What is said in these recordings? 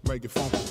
Make it funky.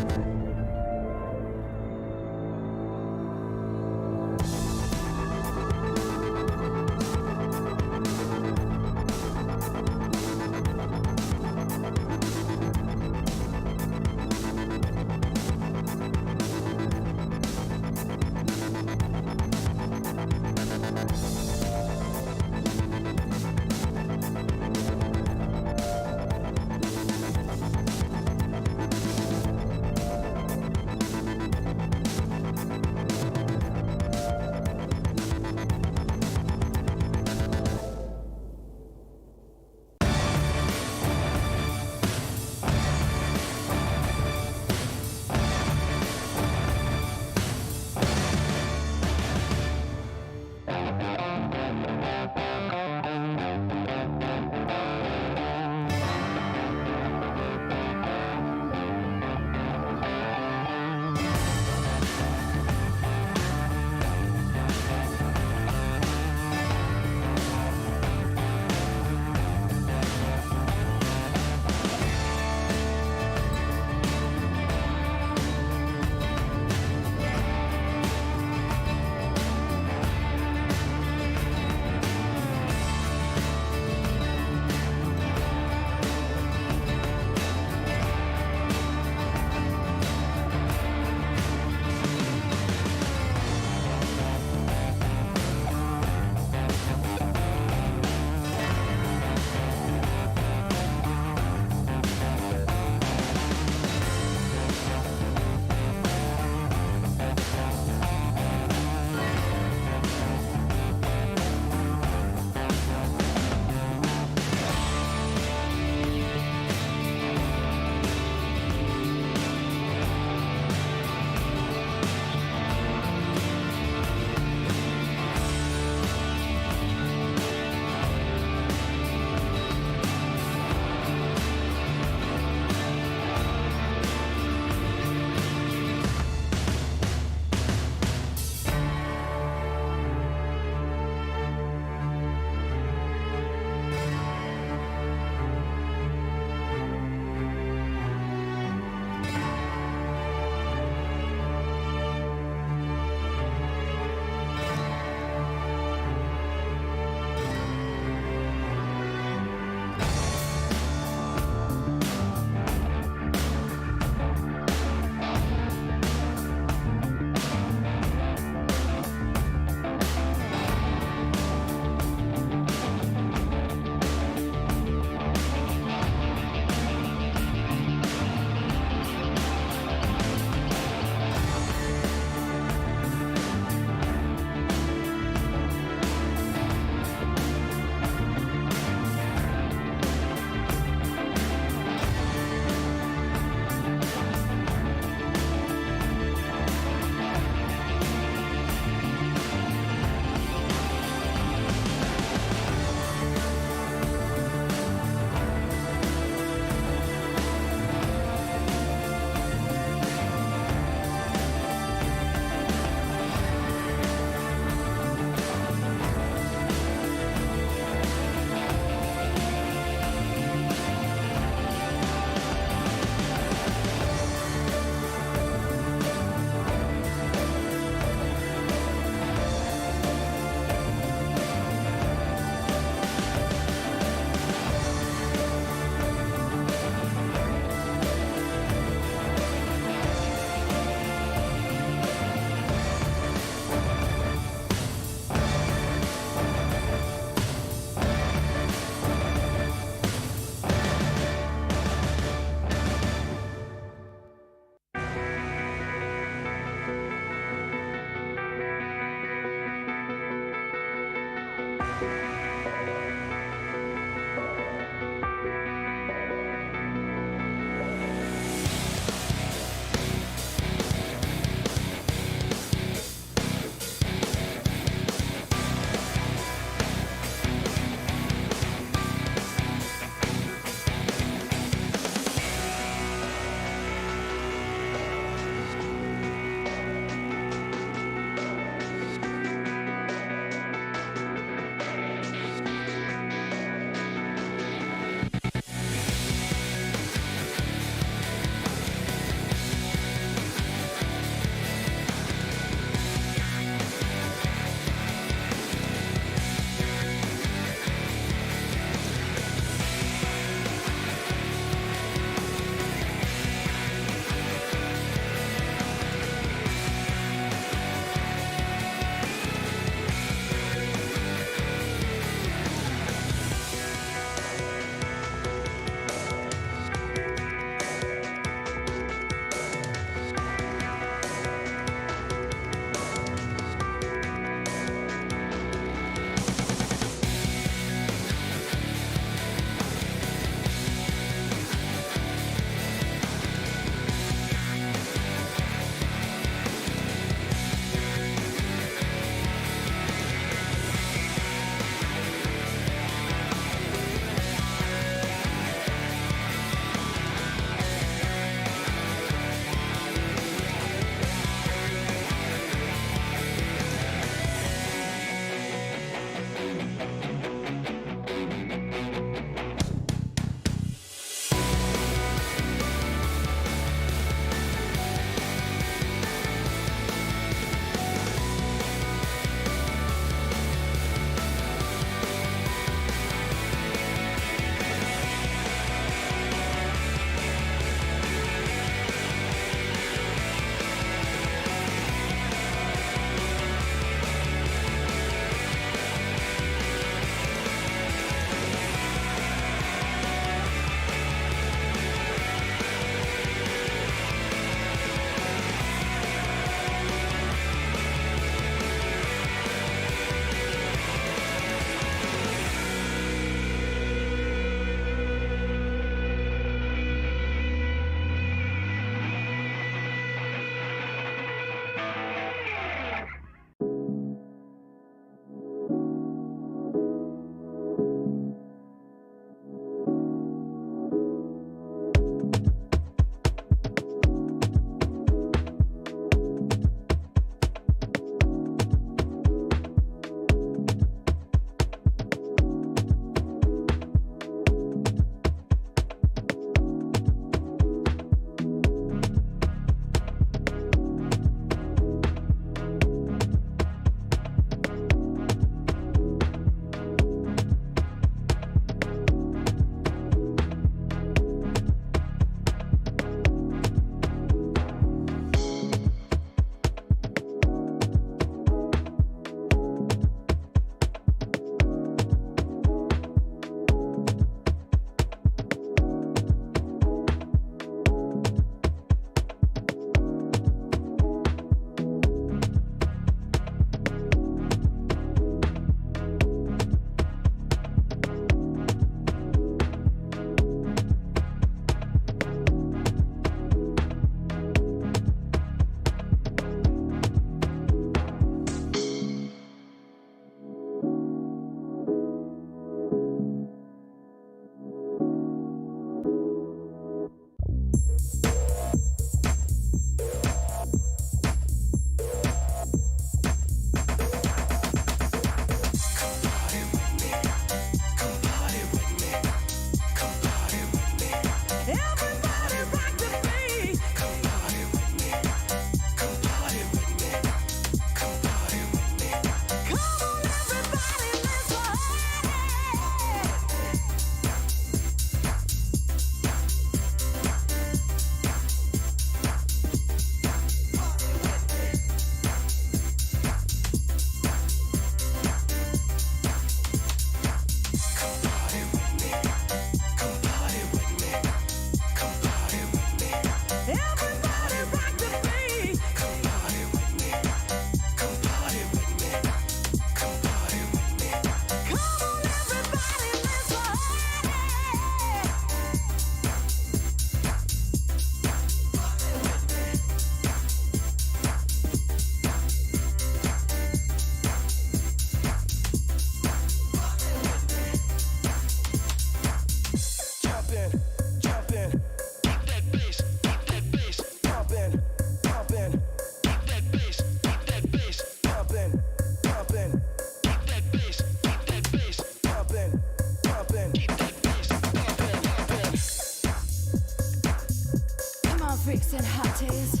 freeze.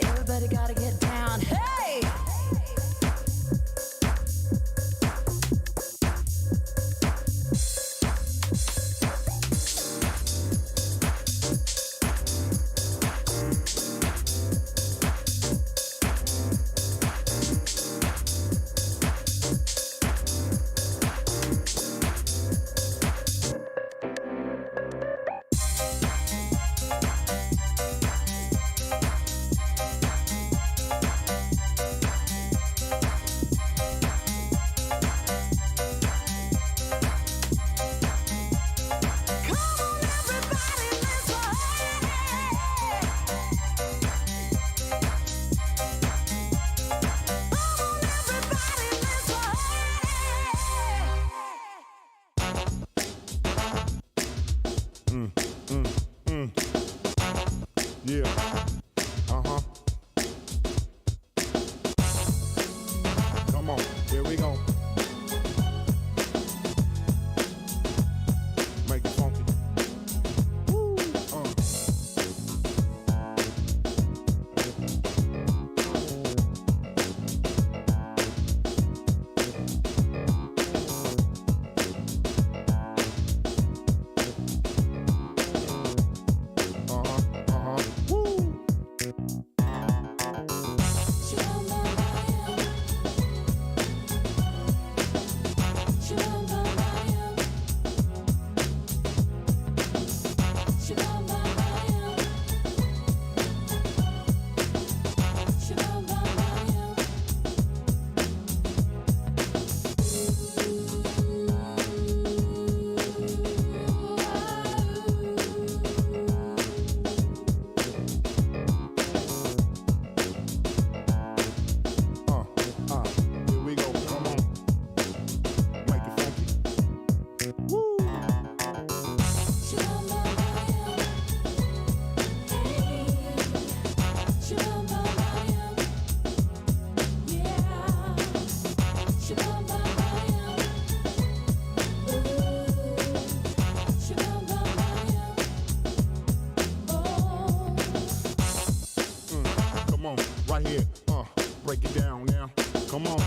Everybody gotta get down. Hey! Yeah. Come on, here we go. Make it funky. Woo. Right here, break it down now. Come on.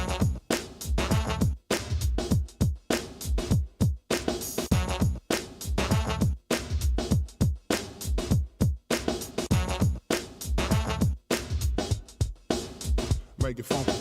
Make it funky.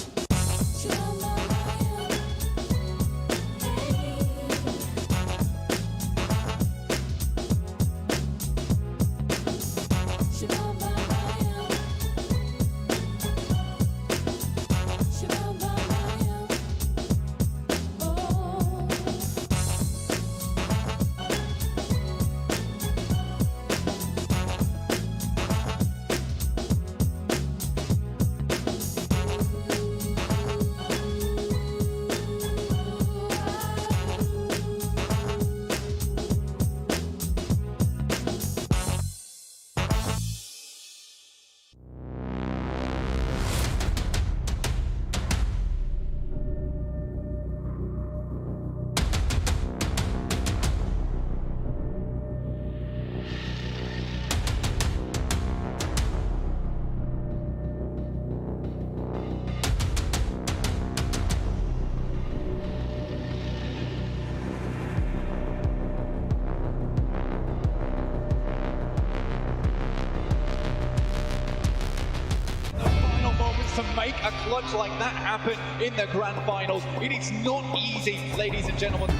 To make a clutch like that happen in the grand finals. It is not easy, ladies and gentlemen.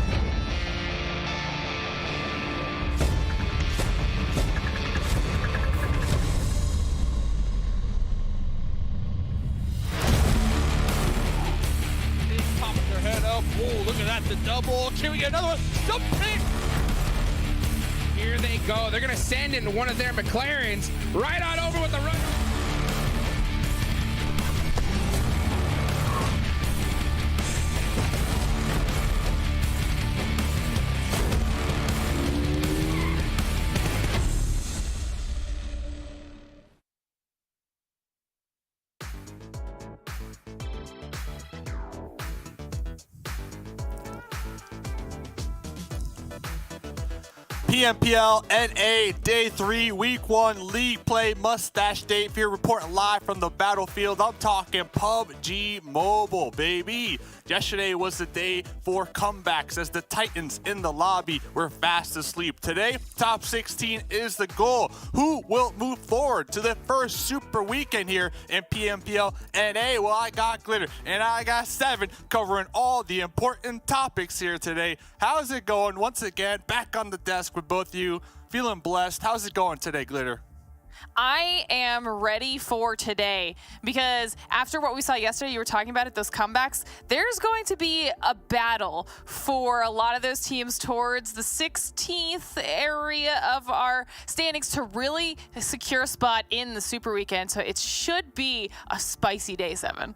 They pop their head up. Whoa, look at that, the double. Can we get another one? Something! Here they go. They're gonna send in one of their McLarens right on over with the run. PMPL NA Day 3 Week 1 League Play Mustache Dave here, reporting live from the battlefield. I'm talking PUBG Mobile, baby. Yesterday was the day for comebacks as the Titans in the lobby were fast asleep. Today, top 16 is the goal. Who will move forward to the first super weekend here in PMPL NA? Well, I got Glitter and I got 7 covering all the important topics here today. How's it going? Once again, back on the desk with both of you. Feeling blessed. How's it going today, Glitter? I am ready for today because after what we saw yesterday, you were talking about it, those comebacks, there's going to be a battle for a lot of those teams towards the 16th area of our standings to really secure a spot in the Super Weekend. So it should be a spicy day 7.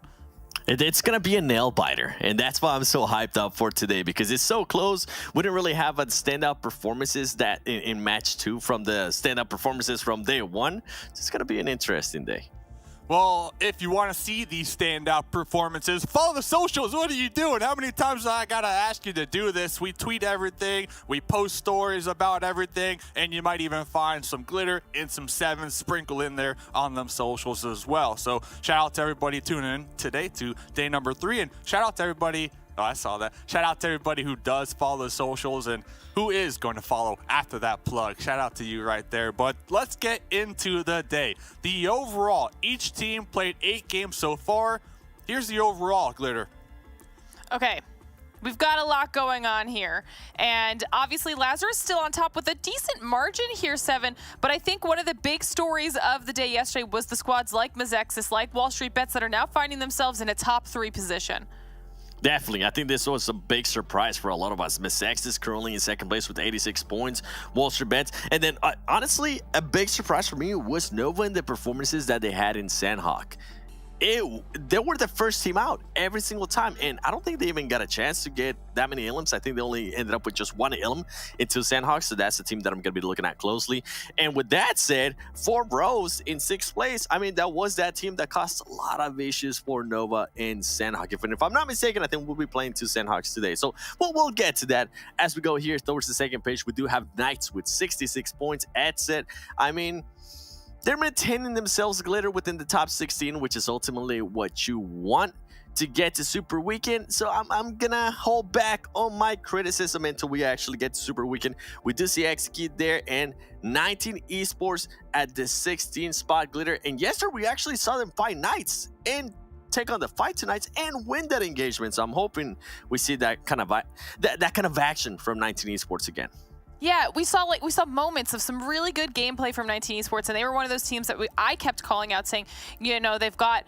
It's going to be a nail biter, and that's why I'm so hyped up for today, because it's so close. We didn't really have a standout performances that in match 2 from the standout performances from day 1. So it's going to be an interesting day. Well, if you want to see these standout performances, follow the socials. What are you doing? How many times I got to ask you to do this? We tweet everything. We post stories about everything. And you might even find some glitter and some 7 sprinkle in there on them socials as well. So shout out to everybody tuning in today to day number 3. And shout out to everybody. Oh, I saw that. Shout out to everybody who does follow the socials and who is going to follow after that plug. Shout out to you right there. But let's get into the day. The overall, each team played 8 games so far. Here's the overall, Glitter. Okay. We've got a lot going on here. And obviously Lazarus still on top with a decent margin here, 7. But I think one of the big stories of the day yesterday was the squads like Mezexis, like WallStreetBets that are now finding themselves in a top 3 position. Definitely. I think this was a big surprise for a lot of us. Mezexis is currently in 2nd place with 86 points. WallStreetBets. And then, honestly, a big surprise for me was Nova and the performances that they had in Sanhok. They were the first team out every single time, and I don't think they even got a chance to get that many elims. I think they only ended up with just 1 elim into Sanhok, so that's the team that I'm going to be looking at closely. And with that said, 4 bros in 6th place, I mean, that was that team that caused a lot of issues for Nova in Sanhok. If I'm not mistaken, I think we'll be playing 2 Sanhoks today. So we'll get to that as we go here towards the 2nd page. We do have Knights with 66 points at set. I mean, they're maintaining themselves, Glitter, within the top 16, which is ultimately what you want to get to Super Weekend. So I'm gonna hold back on my criticism until we actually get to Super Weekend. We do see Execute there and 19 Esports at the 16th spot, Glitter. And yesterday we actually saw them fight Knights and take on the fight tonight and win that engagement. So I'm hoping we see that kind of action from 19 Esports again. Yeah, we saw moments of some really good gameplay from 19 Esports, and they were one of those teams that I kept calling out, saying, you know, they've got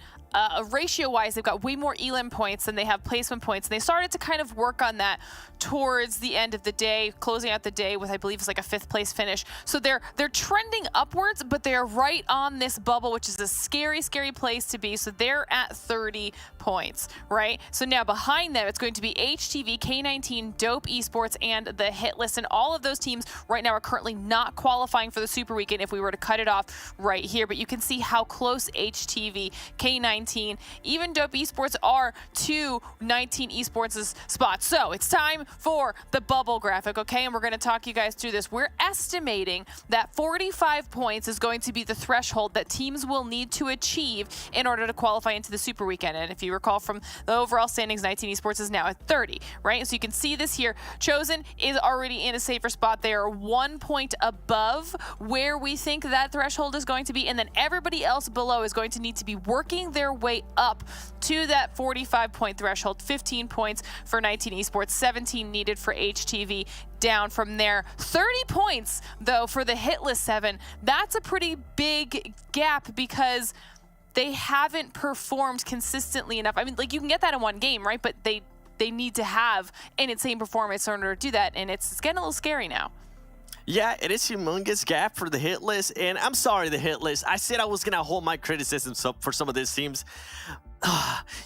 ratio-wise, they've got way more elim points than they have placement points, and they started to kind of work on that towards the end of the day, closing out the day with, I believe, it's like a 5th place finish. So they're trending upwards, but they're right on this bubble, which is a scary, scary place to be. So they're at 30 points, right? So now behind them, it's going to be HTV, K19, Dope Esports, and the Hitlist, and all of those teams right now are currently not qualifying for the Super Weekend if we were to cut it off right here. But you can see how close HTV, K19, even Dope Esports are to 19 Esports' spots. So it's time for the bubble graphic, okay? And we're going to talk you guys through this. We're estimating that 45 points is going to be the threshold that teams will need to achieve in order to qualify into the Super Weekend. And if you recall from the overall standings, 19 Esports is now at 30, right? So you can see this here. Chosen is already in a safer spot. They are 1 point above where we think that threshold is going to be. And then everybody else below is going to need to be working their way up to that 45-point threshold. 15 points for 19 Esports, 17 needed for HTV. Down from there, 30 points though for the Hitlist 7. That's a pretty big gap because they haven't performed consistently enough. I mean, like, you can get that in one game, right? But they need to have an insane performance in order to do that, and it's getting a little scary now. Yeah, it is a humongous gap for the Hitlist, and I'm sorry, the Hitlist. I said I was going to hold my criticisms up for some of these teams.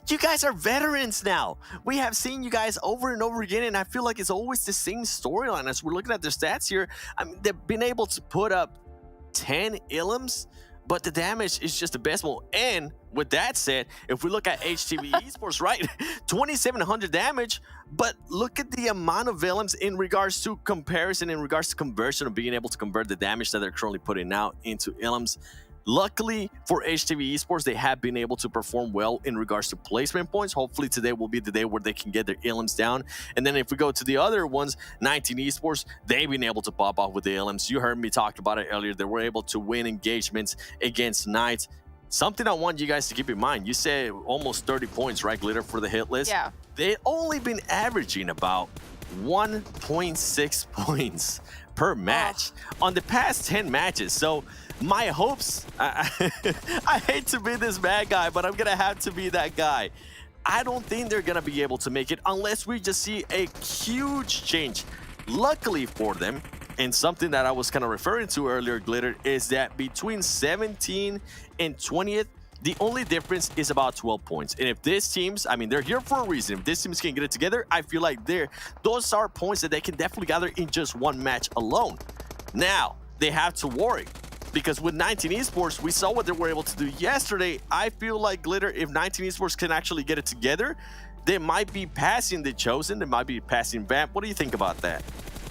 You guys are veterans now. We have seen you guys over and over again, and I feel like it's always the same storyline. As we're looking at their stats here, I mean, they've been able to put up 10 elims but the damage is just abysmal. And with that said, if we look at HTV Esports, right, 2,700 damage, but look at the amount of villains in regards to comparison, in regards to conversion of being able to convert the damage that they're currently putting out into Ilms. Luckily for HTV Esports, they have been able to perform well in regards to placement points. Hopefully today will be the day where they can get their Ilms down. And then if we go to the other ones, 19 Esports, they've been able to pop off with the Ilms. You heard me talk about it earlier. They were able to win engagements against Knights. Something I want you guys to keep in mind. You said almost 30 points, right, Glitter, for the hit list? Yeah. They've only been averaging about 1.6 points per match on the past 10 matches. So my hopes, I hate to be this bad guy, but I'm going to have to be that guy. I don't think they're going to be able to make it unless we just see a huge change. Luckily for them, and something that I was kind of referring to earlier, Glitter, is that between 17 and 20th, the only difference is about 12 points. And if these teams, I mean, they're here for a reason. If these teams can get it together, I feel like those are points that they can definitely gather in just one match alone. Now, they have to worry, because with 19 Esports, we saw what they were able to do yesterday. I feel like, Glitter, if 19 Esports can actually get it together, they might be passing the Chosen, they might be passing Vamp. What do you think about that?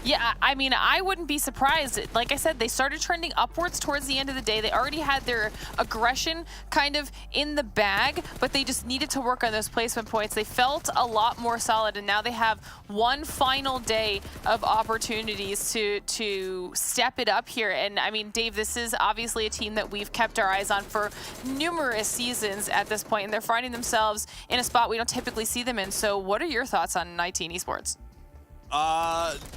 Yeah, I mean, I wouldn't be surprised. Like I said, they started trending upwards towards the end of the day. They already had their aggression kind of in the bag, but they just needed to work on those placement points. They felt a lot more solid, and now they have one final day of opportunities to step it up here. And I mean, Dave, this is obviously a team that we've kept our eyes on for numerous seasons at this point, and they're finding themselves in a spot we don't typically see them in. So what are your thoughts on 19 Esports?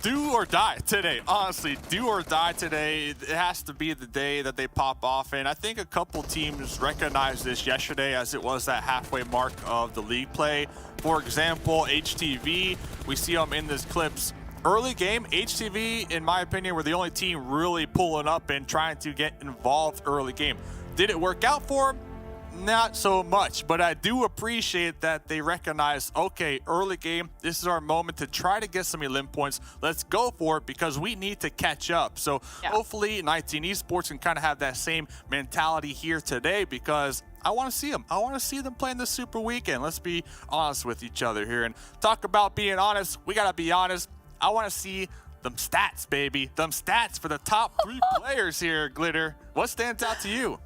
Do or die today. Honestly, do or die today. It has to be the day that they pop off. And I think a couple teams recognized this yesterday, as it was that halfway mark of the league play. For example, HTV, we see them in this clips. Early game, HTV, in my opinion, were the only team really pulling up and trying to get involved early game. Did it work out for them? Not so much, but I do appreciate that they recognize, okay, early game, this is our moment to try to get some elim points. Let's go for it, because we need to catch up. So hopefully 19 Esports can kind of have that same mentality here today, because I want to see them. I want to see them playing the Super Weekend. Let's be honest with each other here and talk about being honest. We got to be honest. I want to see them stats, baby. Them stats for the top 3 players here, Glitter. What stands out to you?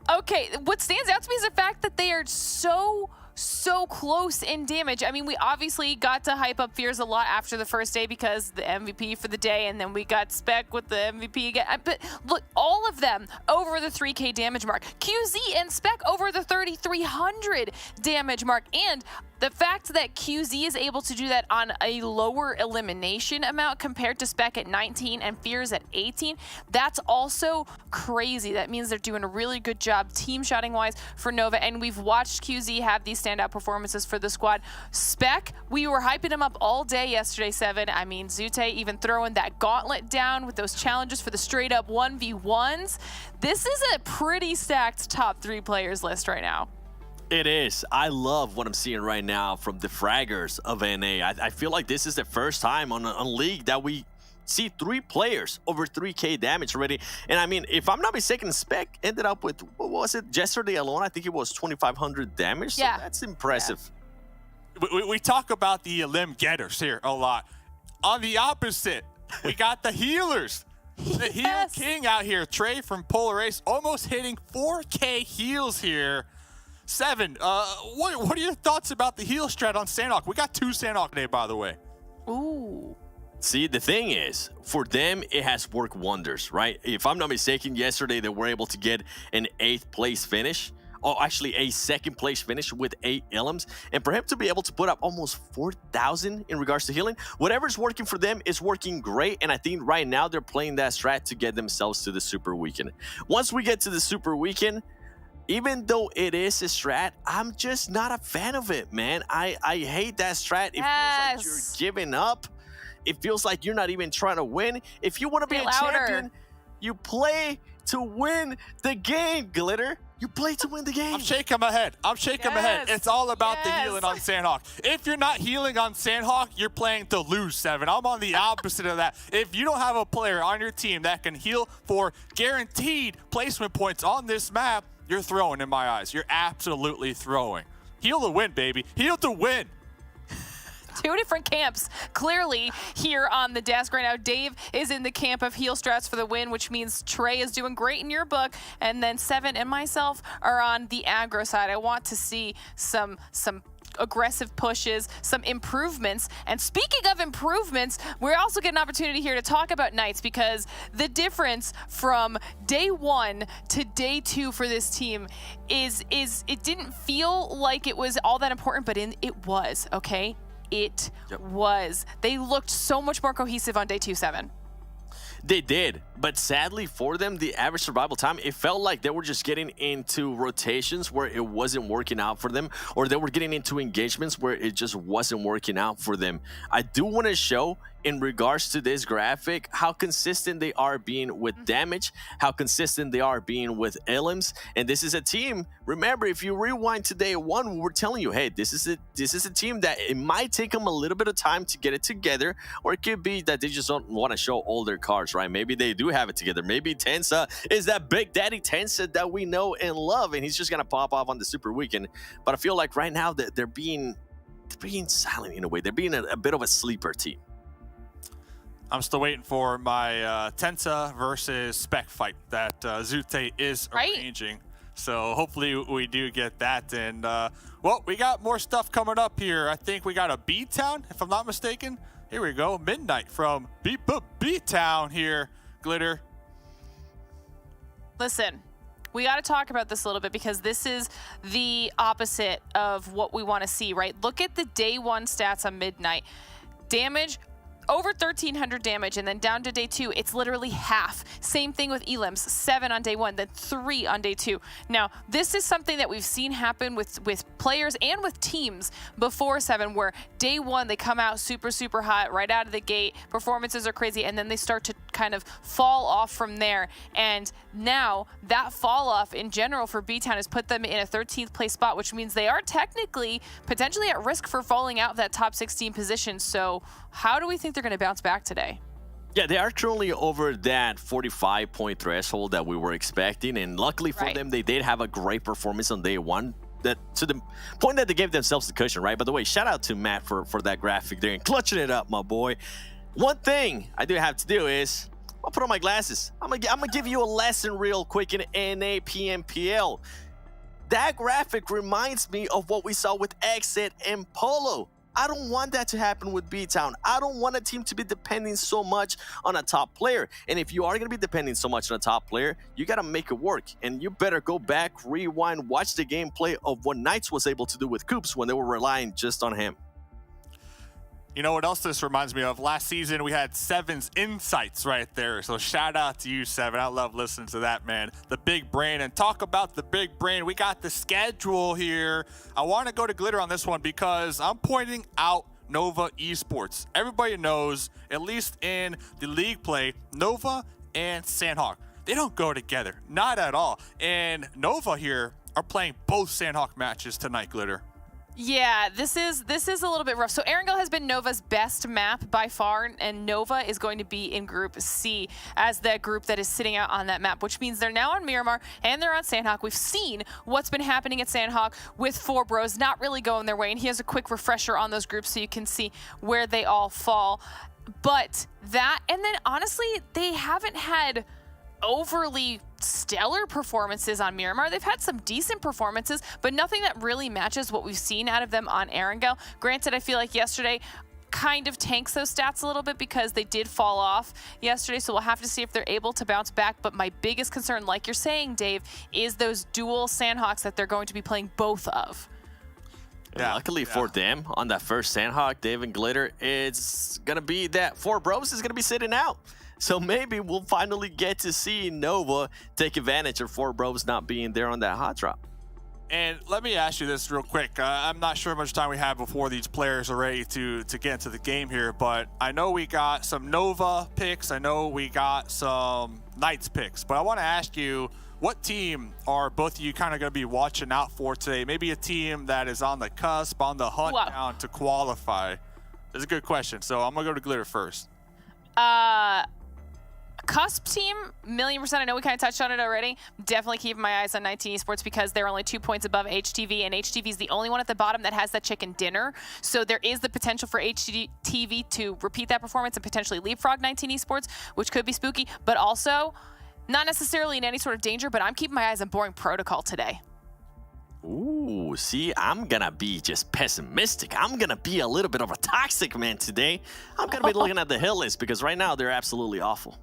Okay, what stands out to me is the fact that they are so close in damage. I mean, we obviously got to hype up Fears a lot after the first day because the MVP for the day, and then we got Spec with the MVP again. But look, all of them over the 3K damage mark. QZ and Spec over the 3,300 damage mark. And the fact that QZ is able to do that on a lower elimination amount compared to Spec at 19 and Fears at 18, that's also crazy. That means they're doing a really good job team shotting wise for Nova, and we've watched QZ have these standout performances for the squad. Spec, we were hyping him up all day yesterday, Seven. I mean, Zute even throwing that gauntlet down with those challenges for the straight up 1v1s. This is a pretty stacked top 3 players list right now. It is. I love what I'm seeing right now from the fraggers of NA. I feel like this is the first time on a league that we see 3 players over 3K damage already. And I mean, if I'm not mistaken, Spec ended up with, what was it, yesterday alone? I think it was 2,500 damage. Yeah. So that's impressive. Yeah. We talk about the limb getters here a lot. On the opposite, we got the healers. The heal king out here, Trey from Polar Ace, almost hitting 4K heals here. Seven, what are your thoughts about the heal strat on Sanhok? We got 2 Sanhok today, by the way. Ooh. See, the thing is, for them, it has worked wonders, right? If I'm not mistaken, yesterday they were able to get an 8th place finish. Oh, actually a 2nd place finish with 8 Ilms. And for him to be able to put up almost 4,000 in regards to healing, whatever's working for them is working great. And I think right now they're playing that strat to get themselves to the Super Weekend. Once we get to the Super Weekend, even though it is a strat, I'm just not a fan of it, man. I hate that strat. It feels like you're giving up. It feels like you're not even trying to win. If you want to be a champion, you play to win the game, Glitter. You play to win the game. I'm shaking my head. I'm shaking my head. It's all about the Yes. healing on Sanhok. If you're not healing on Sanhok, you're playing to lose, 7. I'm on the opposite of that. If you don't have a player on your team that can heal for guaranteed placement points on this map, you're throwing in my eyes. You're absolutely throwing. Heal to win, baby. Heal to win. Two different camps clearly here on the desk right now. Dave is in the camp of heal strats for the win, which means Trey is doing great in your book, and then 7 and myself are on the aggro side. I want to see some aggressive pushes, some improvements. And speaking of improvements, we also get an opportunity here to talk about Knights, because the difference from day 1 to day 2 for this team is it didn't feel like it was all that important, but it was, okay? It was. They looked so much more cohesive on day 2-7. They did, but sadly for them, the average survival time, it felt like they were just getting into rotations where it wasn't working out for them, or they were getting into engagements where it just wasn't working out for them. I do want to show, in regards to this graphic, how consistent they are being with damage, how consistent they are being with elims, and this is a team. Remember, if you rewind to day 1, we were telling you, hey, this is a team that it might take them a little bit of time to get it together, or it could be that they just don't want to show all their cards, right? Maybe they do have it together. Maybe Tensa is that big daddy Tensa that we know and love, and he's just gonna pop off on the Super Weekend. But I feel like right now that they're being silent in a way. They're being a bit of a sleeper team. I'm still waiting for my Tensa versus Spec fight that Zute is arranging. So hopefully we do get that. And, well, we got more stuff coming up here. I think we got a BTOWN, if I'm not mistaken. Here we go. Midnight from BTOWN here, Glitter. Listen, we got to talk about this a little bit, because this is the opposite of what we want to see, right? Look at the day 1 stats on Midnight. Damage, over 1,300 damage, and then down to day 2, it's literally half. Same thing with elims, 7 on day 1, then 3 on day 2. Now, this is something that we've seen happen with players and with teams before 7, where day 1, they come out super, super hot right out of the gate, performances are crazy, and then they start to kind of fall off from there. And now, that fall off in general for BTOWN has put them in a 13th place spot, which means they are technically, potentially at risk for falling out of that top 16 position. So, how do we think they're going to bounce back today? Yeah, they are currently over that 45-point threshold that we were expecting, and luckily for them, they did have a great performance on day 1. That to the point that they gave themselves the cushion, right? By the way, shout out to Matt for that graphic there and clutching it up, my boy. One thing I do have to do is I'll put on my glasses. I'm gonna give you a lesson real quick in NA PMPL. That graphic reminds me of what we saw with XSET and Polo. I don't want that to happen with BTOWN. I don't want a team to be depending so much on a top player. And if you are going to be depending so much on a top player, you got to make it work. And you better go back, rewind, watch the gameplay of what Knights was able to do with Coops when they were relying just on him. You know what else this reminds me of? Last season, we had 7's insights right there. So shout out to you, 7. I love listening to that, man. The big brain. And talk about the big brain. We got the schedule here. I want to go to Glitter on this one because I'm pointing out Nova Esports. Everybody knows, at least in the league play, Nova and Sanhok, they don't go together. Not at all. And Nova here are playing both Sanhok matches tonight, Glitter. Yeah, this is a little bit rough. So Erangel has been Nova's best map by far, and Nova is going to be in Group C as the group that is sitting out on that map, which means they're now on Miramar and they're on Sanhok. We've seen what's been happening at Sanhok with 4 bros not really going their way, and here's a quick refresher on those groups so you can see where they all fall. But that, and then honestly, they haven't had overly stellar performances on Miramar. They've had some decent performances, but nothing that really matches what we've seen out of them on Erangel. Granted, I feel like yesterday kind of tanks those stats a little bit because they did fall off yesterday, so we'll have to see if they're able to bounce back. But my biggest concern, like you're saying, Dave, is those dual Sanhoks that they're going to be playing both of. Yeah, luckily for them, on that first Sanhok, Dave and Glitter, it's going to be that 4 bros is going to be sitting out. So maybe we'll finally get to see Nova take advantage of 4 bros not being there on that hot drop. And let me ask you this real quick. I'm not sure how much time we have before these players are ready to get into the game here, but I know we got some Nova picks. I know we got some Knights picks, but I want to ask you, what team are both of you kind of going to be watching out for today? Maybe a team that is on the cusp, on the hunt down to qualify. That's a good question. So I'm going to go to Glitter first. Cusp team, 1,000,000%. I know we kind of touched on it already. Definitely keeping my eyes on 19 Esports because they're only 2 points above HTV, and HTV is the only one at the bottom that has that chicken dinner. So there is the potential for HTV to repeat that performance and potentially leapfrog 19 Esports, which could be spooky, but also not necessarily in any sort of danger, but I'm keeping my eyes on Boring Protocol today. Ooh, see, I'm gonna be just pessimistic. I'm gonna be a little bit of a toxic man today. I'm gonna be looking at the Hitlist because right now they're absolutely awful.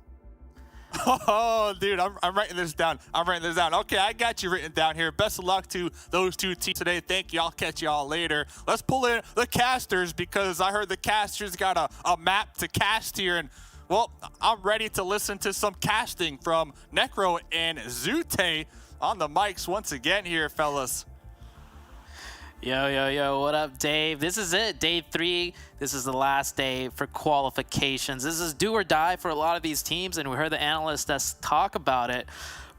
Oh, dude, I'm writing this down. I'm writing this down. Okay, I got you written down here. Best of luck to those two teams today. Thank you. I'll catch y'all later. Let's pull in the casters because I heard the casters got a map to cast here. And, well, I'm ready to listen to some casting from Necro and Zute on the mics once again here, fellas. Yo, what up, Dave? This is it, day 3. This is the last day for qualifications. This is do or die for a lot of these teams, and we heard the analysts talk about it.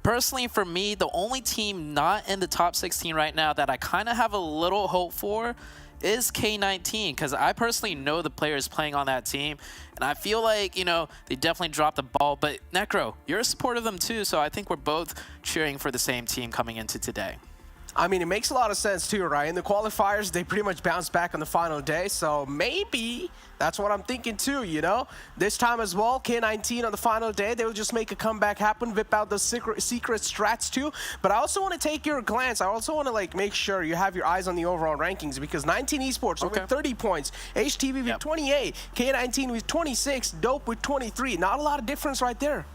Personally, for me, the only team not in the top 16 right now that I kind of have a little hope for is K19, because I personally know the players playing on that team, and I feel like, you know, they definitely dropped the ball. But Necro, you're a supporter of them too, so I think we're both cheering for the same team coming into today. I mean, it makes a lot of sense too, right? In the qualifiers, they pretty much bounced back on the final day, so maybe that's what I'm thinking too, you know? This time as well, K19 on the final day, they will just make a comeback happen, whip out those secret strats too. But I also want to take your glance. I also want to like make sure you have your eyes on the overall rankings because 19 Esports with 30 points, HTV with 28, K19 with 26, Dope with 23. Not a lot of difference right there.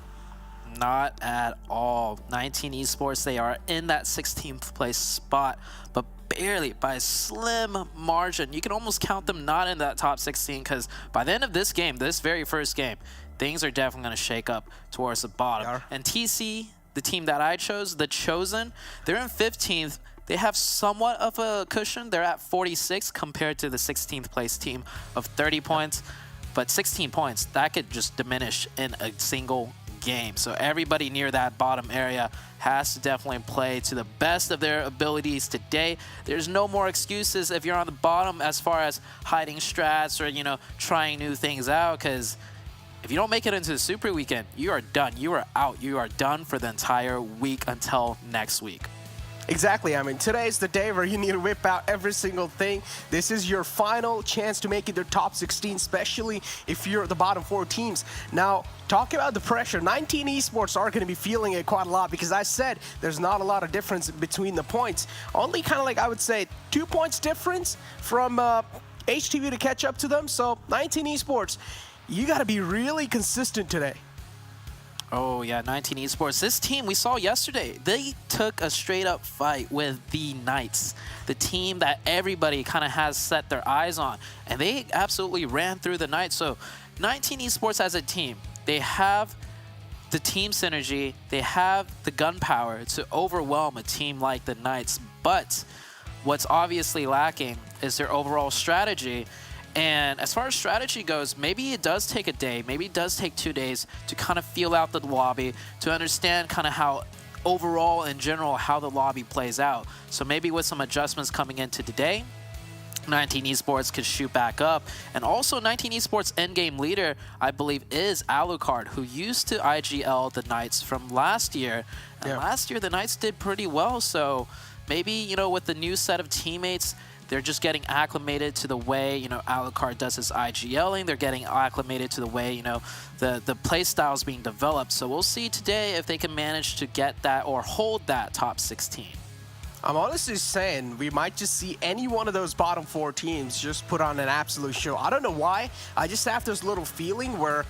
Not at all. 19 Esports, they are in that 16th place spot, but barely by a slim margin. You can almost count them not in that top 16 because by the end of this game, this very first game, things are definitely going to shake up towards the bottom. And TC, the team that I chose, the Chosen, they're in 15th. They have somewhat of a cushion. They're at 46 compared to the 16th place team of 30 points. But 16 points, that could just diminish in a single game. So everybody near that bottom area has to definitely play to the best of their abilities today. There's no more excuses if you're on the bottom as far as hiding strats or, you know, trying new things out, because if you don't make it into the Super Weekend, you are done. You are out. You are done for the entire week until next week. Exactly. I mean, today's the day where you need to whip out every single thing. This is your final chance to make it the top 16, especially if you're the bottom 4 teams. Now, talk about the pressure. 19 Esports are going to be feeling it quite a lot because I said there's not a lot of difference between the points. Only kind of like, I would say, 2 points difference from HTV to catch up to them. So 19 Esports, you got to be really consistent today. Oh yeah, 19 Esports. This team we saw yesterday, they took a straight up fight with the Knights, the team that everybody kind of has set their eyes on, and they absolutely ran through the Knights. So 19 Esports as a team, they have the team synergy, they have the gunpowder to overwhelm a team like the Knights, but what's obviously lacking is their overall strategy. And as far as strategy goes, maybe it does take a day, maybe it does take 2 days to kind of feel out the lobby, to understand kind of how overall in general how the lobby plays out. So maybe with some adjustments coming into today, 19 Esports could shoot back up. And also 19 Esports endgame leader, I believe, is Alucard, who used to IGL the Knights from last year. And last year the Knights did pretty well, so maybe, you know, with the new set of teammates, they're just getting acclimated to the way, you know, Alucard does his IGLing. They're getting acclimated to the way, you know, the play style is being developed. So we'll see today if they can manage to get that or hold that top 16. I'm honestly saying we might just see any one of those bottom 4 teams just put on an absolute show. I don't know why. I just have this little feeling where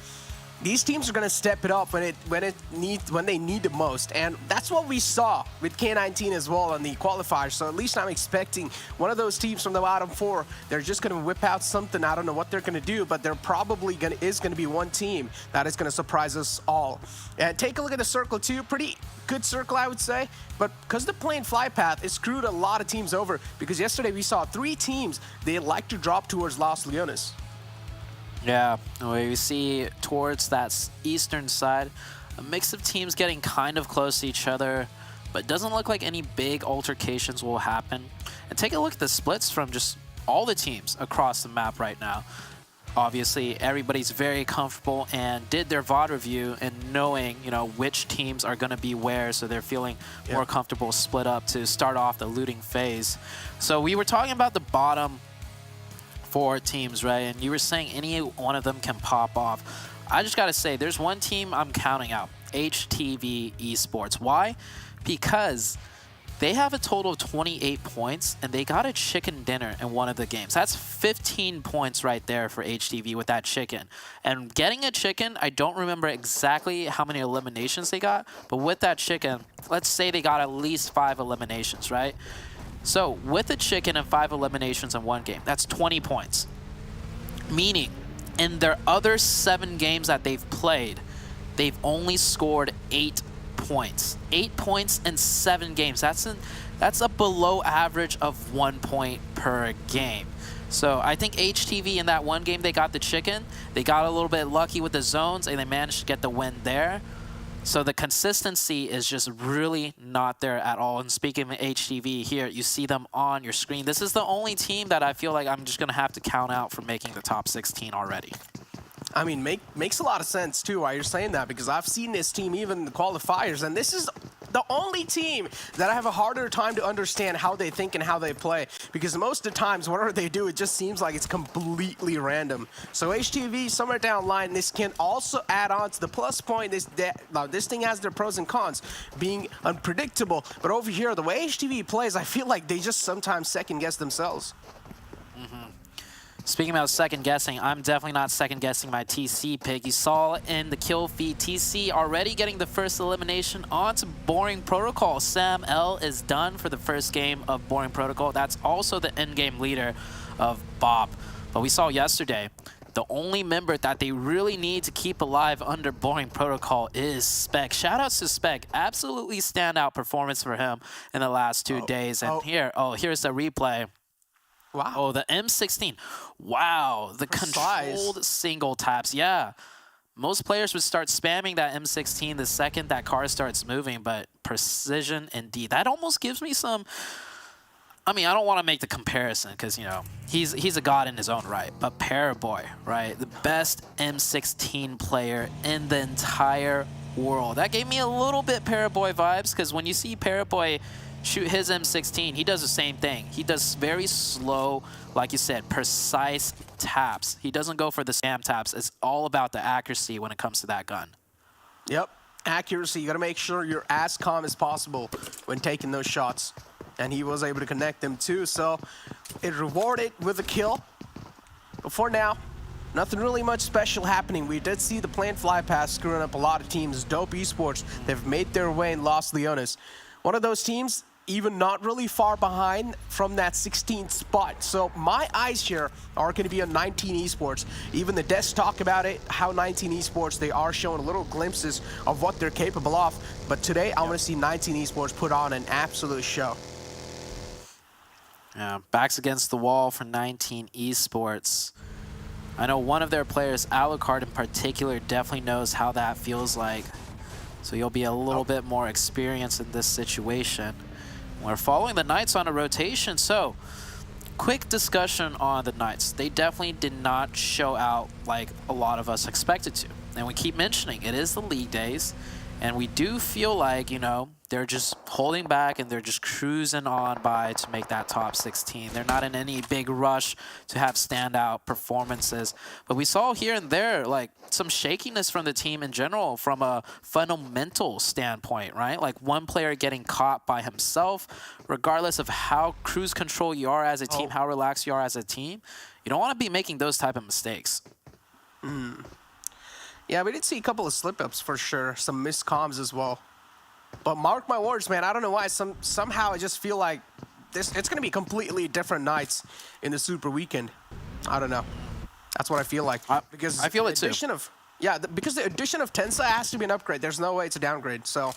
these teams are going to step it up when they need the most, and that's what we saw with K19 as well on the qualifiers. So at least I'm expecting one of those teams from the bottom 4. They're just going to whip out something. I don't know what they're going to do, but there probably is going to be one team that is going to surprise us all. And take a look at the circle too. Pretty good circle, I would say, but because the plane fly path, it screwed a lot of teams over, because yesterday we saw 3 teams they like to drop towards Los Leones. Yeah, we see towards that eastern side, a mix of teams getting kind of close to each other, but doesn't look like any big altercations will happen. And take a look at the splits from just all the teams across the map right now. Obviously, everybody's very comfortable and did their VOD review and knowing, you know, which teams are going to be where, so they're feeling more comfortable split up to start off the looting phase. So we were talking about the bottom 4 teams, right? And you were saying any one of them can pop off. I just got to say, there's one team I'm counting out, HTV Esports. Why? Because they have a total of 28 points, and they got a chicken dinner in one of the games. That's 15 points right there for HTV with that chicken. And getting a chicken, I don't remember exactly how many eliminations they got, but with that chicken, let's say they got at least 5 eliminations, right? So with a chicken and 5 eliminations in one game, that's 20 points. Meaning, in their other 7 games that they've played, they've only scored 8 points. 8 points in 7 games. That's a below average of 1 point per game. So I think HTV in that one game, they got the chicken. They got a little bit lucky with the zones, and they managed to get the win there. So the consistency is just really not there at all. And speaking of HTV here, you see them on your screen. This is the only team that I feel like I'm just going to have to count out for making the top 16 already. I mean, makes a lot of sense, too, why you're saying that, because I've seen this team even in the qualifiers, and this is the only team that I have a harder time to understand how they think and how they play, because most of the times, whatever they do, it just seems like it's completely random. So HTV, somewhere down the line, this can also add on to the plus point. This thing has their pros and cons, being unpredictable, but over here, the way HTV plays, I feel like they just sometimes second-guess themselves. Speaking about second guessing, I'm definitely not second guessing my TC pick. You saw in the kill feed, TC already getting the first elimination onto Boring Protocol. Sam L is done for the first game of Boring Protocol. That's also the end-game leader of Bob. But we saw yesterday, the only member that they really need to keep alive under Boring Protocol is Spec. Shoutouts to Spec. Absolutely standout performance for him in the last 2 days. And here's the replay. Wow. Oh, the M16. Wow. The controlled single taps. Yeah. Most players would start spamming that M16 the second that car starts moving, but precision indeed. That almost gives me some... I mean, I don't want to make the comparison because, you know, he's a god in his own right. But Paraboy, right? The best M16 player in the entire world. That gave me a little bit Paraboy vibes because when you see Paraboy shoot his M16, he does the same thing. He does very slow, like you said, precise taps. He doesn't go for the spam taps. It's all about the accuracy when it comes to that gun. Yep, accuracy. You got to make sure you're as calm as possible when taking those shots. And he was able to connect them too, so it rewarded with a kill. But for now, nothing really much special happening. We did see the planned fly pass screwing up a lot of teams. Dope Esports, they've made their way in Los Leones. One of those teams, even not really far behind from that 16th spot. So my eyes here are going to be on 19 Esports. Even the devs talk about it, how 19 Esports, they are showing little glimpses of what they're capable of. But today, I want to see 19 Esports put on an absolute show. Yeah, backs against the wall for 19 Esports. I know one of their players, Alucard in particular, definitely knows how that feels like. So you'll be a little bit more experienced in this situation. We're following the Knights on a rotation, so quick discussion on the Knights. They definitely did not show out like a lot of us expected to. And we keep mentioning, it is the league days, and we do feel like, you know, they're just holding back and they're just cruising on by to make that top 16. They're not in any big rush to have standout performances. But we saw here and there, like, some shakiness from the team in general from a fundamental standpoint, right? Like, one player getting caught by himself, regardless of how cruise control you are as a team, how relaxed you are as a team. You don't want to be making those type of mistakes. Yeah, we did see a couple of slip-ups for sure. Some missed comms as well. But mark my words, man. I don't know why. Somehow I just feel like it's going to be completely different nights in the Super Weekend. I don't know. That's what I feel like. Because I feel it too. Because the addition of Tensa has to be an upgrade. There's no way it's a downgrade. So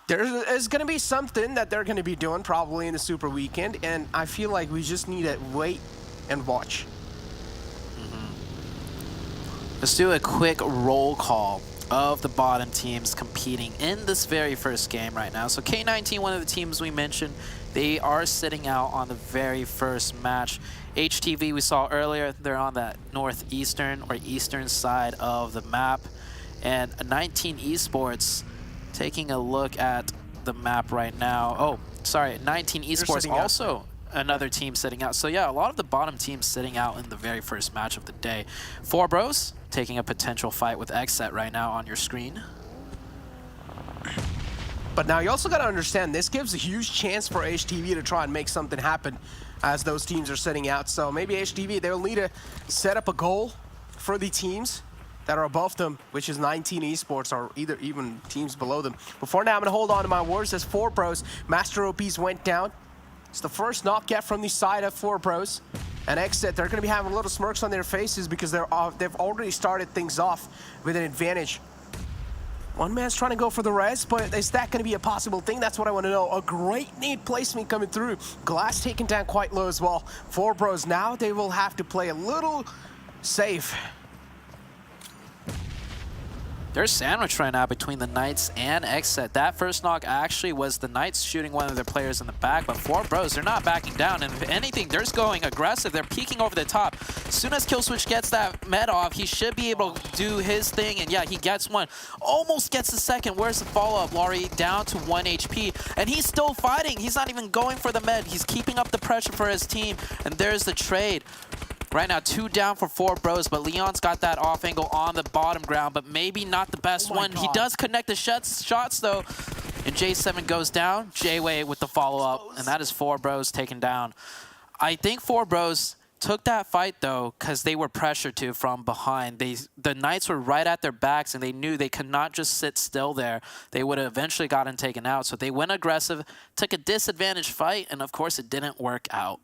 there is going to be something that they're going to be doing probably in the Super Weekend. And I feel like we just need to wait and watch. Let's do a quick roll call of the bottom teams competing in this very first game right now. So K19, one of the teams we mentioned, they are sitting out on the very first match. HTV, we saw earlier, they're on that northeastern or eastern side of the map. And 19 Esports, taking a look at the map right now. Oh, sorry, 19 Esports also another team sitting out. So yeah, a lot of the bottom teams sitting out in the very first match of the day. 4Bros taking a potential fight with XSET right now on your screen. But now you also got to understand, this gives a huge chance for HTV to try and make something happen as those teams are sitting out. So maybe HTV, they'll need to set up a goal for the teams that are above them, which is 19 Esports or even teams below them. But for now, I'm going to hold on to my words as 4Bros. Master OPs went down. It's the first knock yet from the side of 4Bros. And XSET, they're going to be having little smirks on their faces because they've already started things off with an advantage. One man's trying to go for the res, but is that going to be a possible thing? That's what I want to know. A great nade placement coming through. Glass taken down quite low as well. 4Bros now, they will have to play a little safe. There's sandwich right now between the Knights and XSET. That first knock actually was the Knights shooting one of their players in the back, but 4Bros, they're not backing down. And if anything, they're just going aggressive. They're peeking over the top. As soon as Killswitch gets that med off, he should be able to do his thing. And yeah, he gets one. Almost gets the second. Where's the follow-up? Laurie down to 1 HP. And he's still fighting. He's not even going for the med. He's keeping up the pressure for his team. And there's the trade. Right now, 2 down for 4Bros, but Leon's got that off angle on the bottom ground, but maybe not the best one. God. He does connect the shots though, and J7 goes down. J-Way with the follow-up, and that is 4Bros taken down. I think 4Bros took that fight though, because they were pressured to from behind. The Knights were right at their backs, and they knew they could not just sit still there. They would have eventually gotten taken out, so they went aggressive, took a disadvantaged fight, and of course it didn't work out.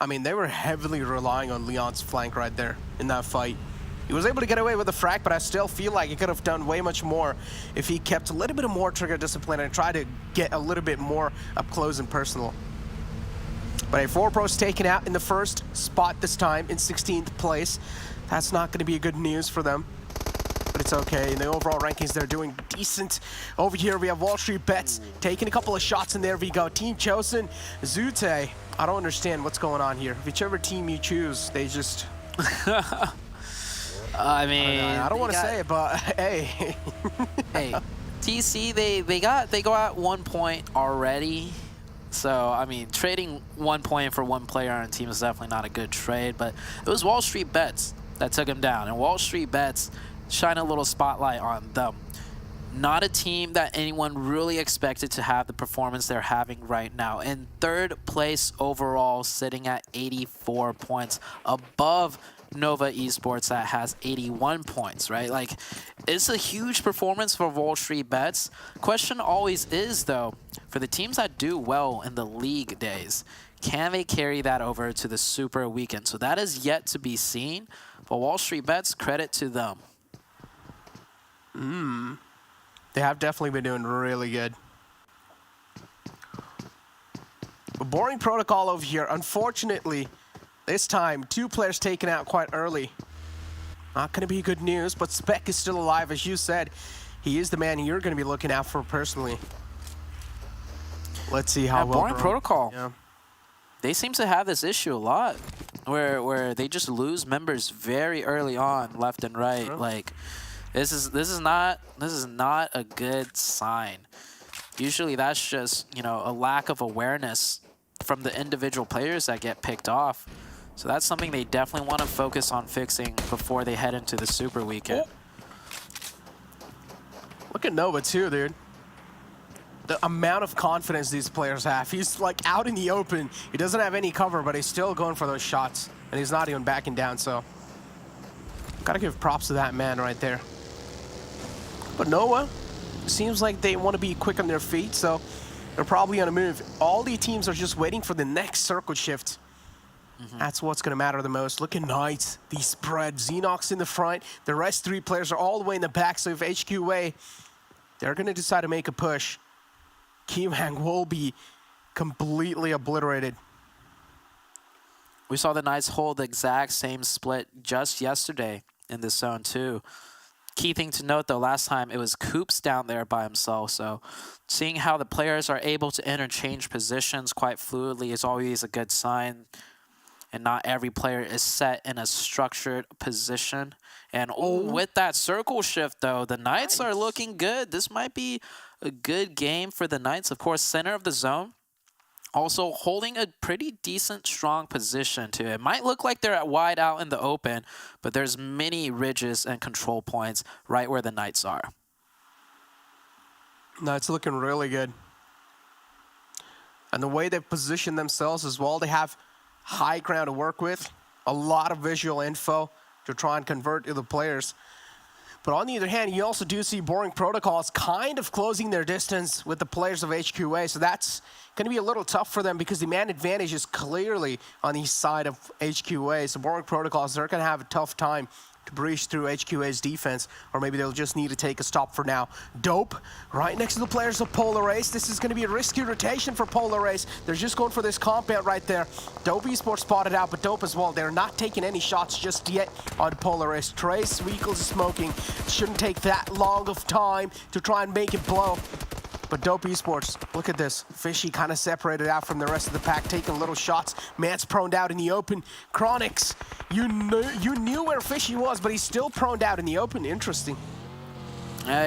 I mean, they were heavily relying on Leon's flank right there in that fight. He was able to get away with the frag, but I still feel like he could have done way much more if he kept a little bit more trigger discipline and tried to get a little bit more up close and personal. But a 4Bros taken out in the first spot this time in 16th place. That's not going to be good news for them. But it's okay. In the overall rankings, they're doing decent. Over here, we have WallStreetBets taking a couple of shots, and there we go. Team chosen, Zute. I don't understand what's going on here. Whichever team you choose, they just... I mean... I don't want to say it, but hey. Hey, TC, they go at 1 point already. So, I mean, trading 1 point for one player on a team is definitely not a good trade, but it was WallStreetBets that took him down, and WallStreetBets shine a little spotlight on them. Not a team that anyone really expected to have the performance they're having right now. In 3rd place overall, sitting at 84 points, above Nova Esports that has 81 points, right? Like, it's a huge performance for WallStreetBets. Question always is, though, for the teams that do well in the league days, can they carry that over to the Super Weekend? So that is yet to be seen, but WallStreetBets, credit to them. They have definitely been doing really good. A boring protocol over here. Unfortunately, this time, 2 players taken out quite early. Not going to be good news, but Spec is still alive, as you said. He is the man you're going to be looking out for personally. Let's see how well... Boring protocol. Yeah. They seem to have this issue a lot, where they just lose members very early on, left and right. Sure. Like... This is not a good sign. Usually that's just, you know, a lack of awareness from the individual players that get picked off. So that's something they definitely want to focus on fixing before they head into the Super Weekend. Look at Nova too, dude. The amount of confidence these players have. He's like out in the open. He doesn't have any cover, but he's still going for those shots. And he's not even backing down, so... Gotta give props to that man right there. But Noah seems like they want to be quick on their feet, so they're probably going to move. All the teams are just waiting for the next circle shift. That's what's going to matter the most. Look at Knights, the spread. Xenox in the front. The rest 3 players are all the way in the back, so if HQA, they're going to decide to make a push, Kiwang will be completely obliterated. We saw the Knights hold the exact same split just yesterday in this zone too. Key thing to note though, last time it was Coops down there by himself, so seeing how the players are able to interchange positions quite fluidly is always a good sign. And not every player is set in a structured position. And with that circle shift though, the Knights are looking good. This might be a good game for the Knights. Of course, center of the zone. Also holding a pretty decent, strong position too. It might look like they're wide out in the open, but there's many ridges and control points right where the Knights are. No, it's looking really good. And the way they've positioned themselves as well, they have high ground to work with, a lot of visual info to try and convert to the players. But on the other hand, you also do see Boring Protocols kind of closing their distance with the players of HQA, so that's going to be a little tough for them because the man advantage is clearly on the side of HQA. So Boring Protocols, they're going to have a tough time to breach through HQA's defense, or maybe they'll just need to take a stop for now. Dope, right next to the players of Polar Ace. This is going to be a risky rotation for Polar Ace. They're just going for this combat right there. Dope Esports spotted out, but Dope as well. They're not taking any shots just yet on Polar Ace. Trace Weekles is smoking. Shouldn't take that long of time to try and make it blow. But Dope Esports, look at this. Fishy kind of separated out from the rest of the pack, taking little shots. Man's proned out in the open. Chronix, you knew where Fishy was, but he's still proned out in the open. Interesting.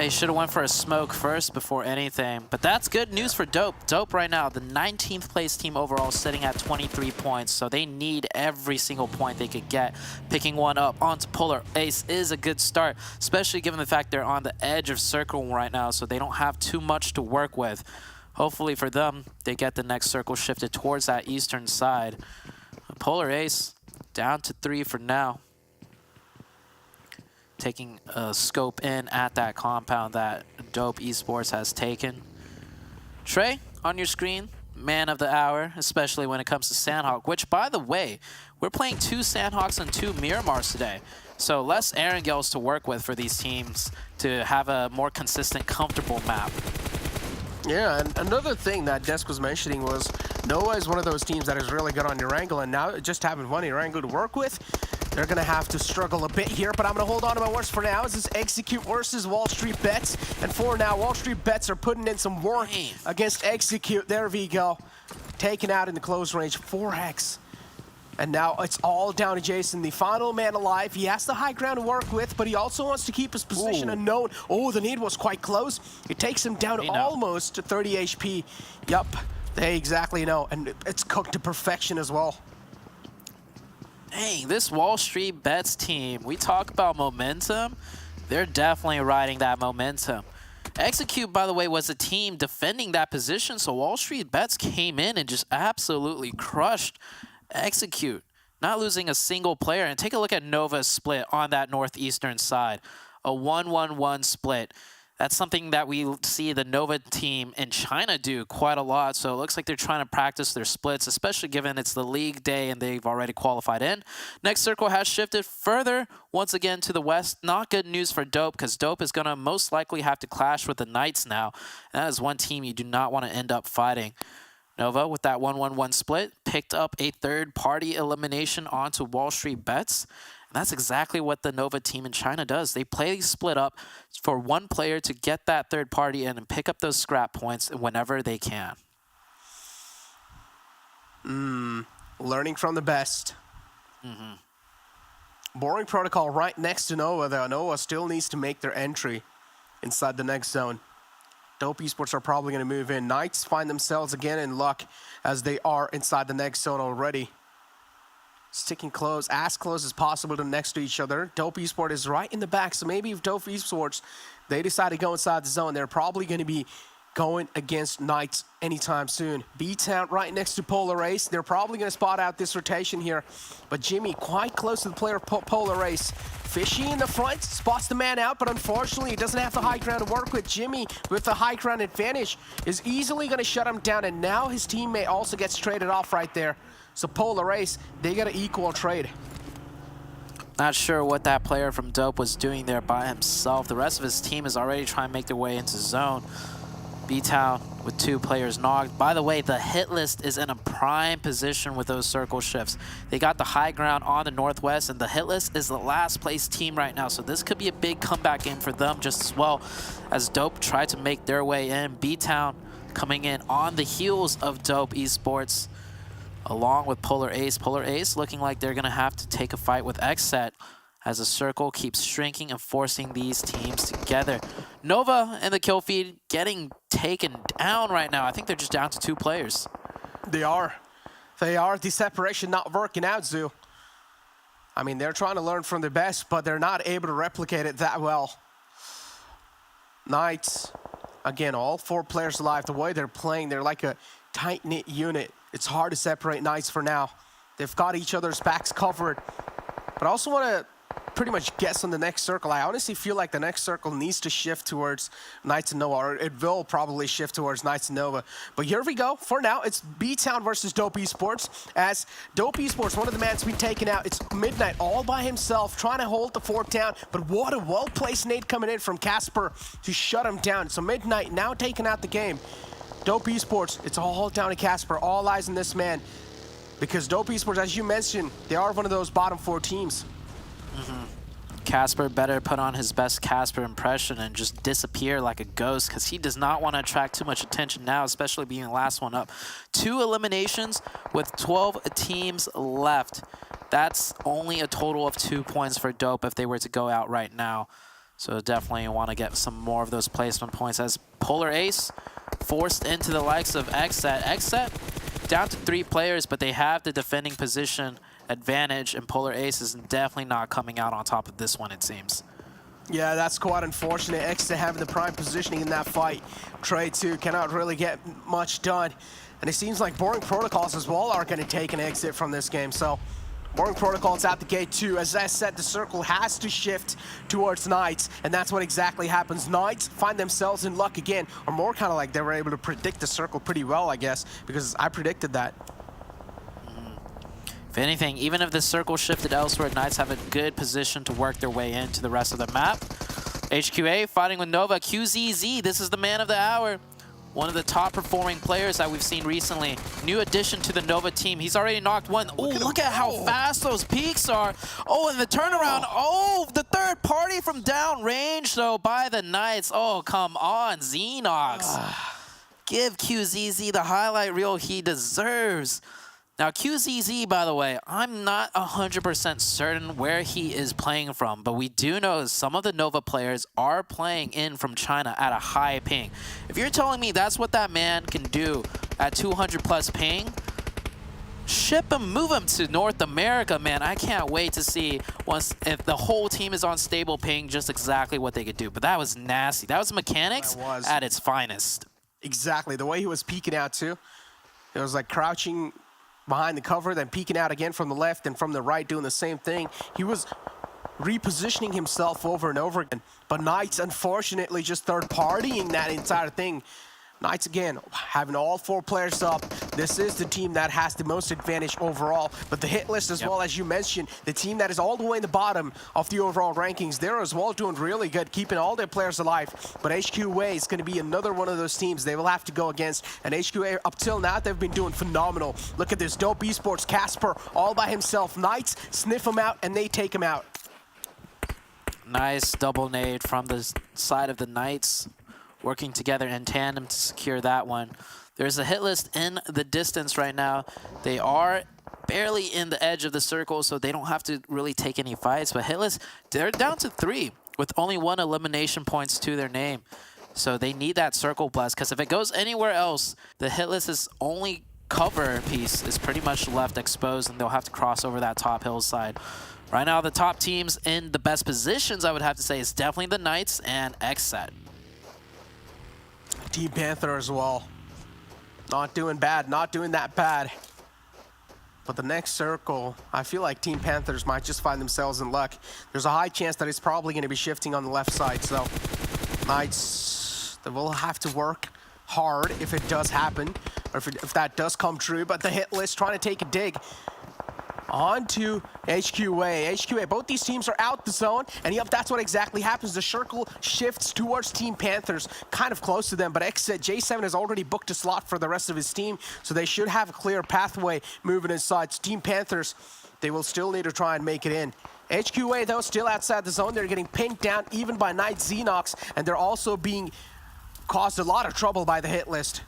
He should have went for a smoke first before anything. But that's good news for Dope. Dope right now, the 19th place team overall, sitting at 23 points. So they need every single point they could get. Picking one up onto Polar Ace is a good start, especially given the fact they're on the edge of circle right now, so they don't have too much to work with. Hopefully for them, they get the next circle shifted towards that eastern side. Polar Ace down to 3 for now. Taking a scope in at that compound that Dope Esports has taken. Trey, on your screen, man of the hour, especially when it comes to Sanhok, which, by the way, we're playing 2 Sanhoks and 2 Miramars today. So less Erangels to work with for these teams to have a more consistent, comfortable map. Yeah, and another thing that Desk was mentioning was Noah is one of those teams that is really good on Erangel, and now just having one Erangel to work with, they're going to have to struggle a bit here, but I'm going to hold on to my words for now. This is Execute versus WallStreetBets, and for now, WallStreetBets are putting in some work against Execute. There we go. Taken out in the close range, 4x. And now it's all down to Jason, the final man alive. He has the high ground to work with, but he also wants to keep his position unknown. Oh, the need was quite close. It takes him down to almost to 30 HP. Yup, they exactly know, and it's cooked to perfection as well. Dang, this WallStreetBets team, we talk about momentum. They're definitely riding that momentum. Execute, by the way, was a team defending that position, so WallStreetBets came in and just absolutely crushed Execute, not losing a single player. And take a look at Nova's split on that northeastern side. A 1-1-1 split. That's something that we see the Nova team in China do quite a lot. So it looks like they're trying to practice their splits, especially given it's the league day and they've already qualified in. Next circle has shifted further once again to the west. Not good news for Dope, because Dope is going to most likely have to clash with the Knights now. And that is one team you do not want to end up fighting. Nova, with that 1-1-1 split, picked up a third-party elimination onto WallStreetBets. And that's exactly what the Nova team in China does. They play split up for one player to get that third party in and pick up those scrap points whenever they can. Learning from the best. Boring Protocol right next to Nova, though. Nova still needs to make their entry inside the next zone. Dope Esports are probably going to move in. Knights find themselves again in luck as they are inside the next zone already. Sticking close, as close as possible to next to each other. Dope Esports is right in the back, so maybe if Dope Esports, they decide to go inside the zone, they're probably going to be going against Knights anytime soon. BTOWN right next to Polar Ace. They're probably going to spot out this rotation here. But Jimmy quite close to the player Polar Ace. Fishy in the front, spots the man out, but unfortunately he doesn't have the high ground to work with. Jimmy, with the high ground advantage, is easily going to shut him down, and now his teammate also gets traded off right there. So Polar Ace, they got an equal trade. Not sure what that player from Dope was doing there by himself. The rest of his team is already trying to make their way into zone. BTOWN with 2 players knocked. By the way, the Hitlist is in a prime position with those circle shifts. They got the high ground on the northwest, and the Hitlist is the last place team right now. So this could be a big comeback game for them just as well as Dope try to make their way in. BTOWN coming in on the heels of Dope Esports along with Polar Ace. Polar Ace looking like they're going to have to take a fight with XSET as the circle keeps shrinking and forcing these teams together. Nova and the kill feed getting taken down right now. I think they're just down to 2 players. They are. They are. The separation not working out, Zoo. I mean, they're trying to learn from the best, but they're not able to replicate it that well. Knights, again, all 4 players alive. The way they're playing, they're like a tight-knit unit. It's hard to separate Knights for now. They've got each other's backs covered. But I also want to pretty much guess on the next circle. I honestly feel like the next circle needs to shift towards Knights and Nova, or it will probably shift towards Knights and Nova. But here we go. For now, it's BTOWN versus Dope Esports. As Dope Esports, one of the man's been taken out. It's Midnight all by himself, trying to hold the fort down. But what a well-placed nade coming in from Casper to shut him down. So Midnight now taking out the game. Dope Esports, it's all down to Casper. All eyes on this man. Because Dope Esports, as you mentioned, they are one of those bottom 4 teams. Casper better put on his best Casper impression and just disappear like a ghost, because he does not want to attract too much attention now, especially being the last one up. 2 eliminations with 12 teams left. That's only a total of 2 points for Dope if they were to go out right now. So definitely want to get some more of those placement points as Polar Ace forced into the likes of XSET. XSET down to 3 players, but they have the defending position advantage, and Polar Ace is definitely not coming out on top of this one, it seems. Yeah, that's quite unfortunate. XSET having the prime positioning in that fight. Trey, too, cannot really get much done. And it seems like Boring Protocols as well are going to take an exit from this game. So Boring Protocols out the gate, too. As I said, the circle has to shift towards Knights, and that's what exactly happens. Knights find themselves in luck again, or more kind of like they were able to predict the circle pretty well, I guess, because I predicted that. If anything, even if the circle shifted elsewhere, Knights have a good position to work their way into the rest of the map. HQA fighting with Nova. QZZ, this is the man of the hour. One of the top performing players that we've seen recently. New addition to the Nova team. He's already knocked 1. Oh, look at how fast those peaks are. Oh, and the turnaround. Oh, the third party from down range, though, by the Knights. Oh, come on, Xenox. Give QZZ the highlight reel he deserves. Now, QZZ, by the way, I'm not 100% certain where he is playing from, but we do know some of the Nova players are playing in from China at a high ping. If you're telling me that's what that man can do at 200 plus ping, ship him, move him to North America, man. I can't wait to see if the whole team is on stable ping, just exactly what they could do. But that was nasty. That was mechanics at its finest. Exactly. The way he was peeking out, too. It was like crouching behind the cover, then peeking out again from the left and from the right, doing the same thing. He was repositioning himself over and over again. But Knights, unfortunately, just third-partying that entire thing. Knights, again, having all 4 players up. This is the team that has the most advantage overall. But the hit list, as well as you mentioned, the team that is all the way in the bottom of the overall rankings, they're as well doing really good, keeping all their players alive. But HQA is going to be another one of those teams they will have to go against. And HQA, up till now, they've been doing phenomenal. Look at this, Dope Esports, Casper, all by himself. Knights sniff him out, and they take him out. Nice double nade from the side of the Knights, working together in tandem to secure that one. There's a hit list in the distance right now. They are barely in the edge of the circle, so they don't have to really take any fights. But hit list, they're down to 3 with only 1 elimination points to their name. So they need that circle blast, because if it goes anywhere else, the hit list's only cover piece is pretty much left exposed, and they'll have to cross over that top hillside. Right now, the top teams in the best positions, I would have to say, is definitely the Knights and XSET. Team Panther as well. Not doing bad, not doing that bad. But the next circle, I feel like Team Panthers might just find themselves in luck. There's a high chance that it's probably going to be shifting on the left side, so Knights, they will have to work hard if it does happen, or if that does come true. But the Hitlist trying to take a dig onto HQA. HQA, both these teams are out the zone, and yep, that's what exactly happens. The circle shifts towards Team Panthers, kind of close to them, but XSET, J7 has already booked a slot for the rest of his team, so they should have a clear pathway moving inside. So Team Panthers, they will still need to try and make it in. HQA, though, still outside the zone. They're getting pinned down even by Knight Xenox, and they're also being caused a lot of trouble by the Hitlist.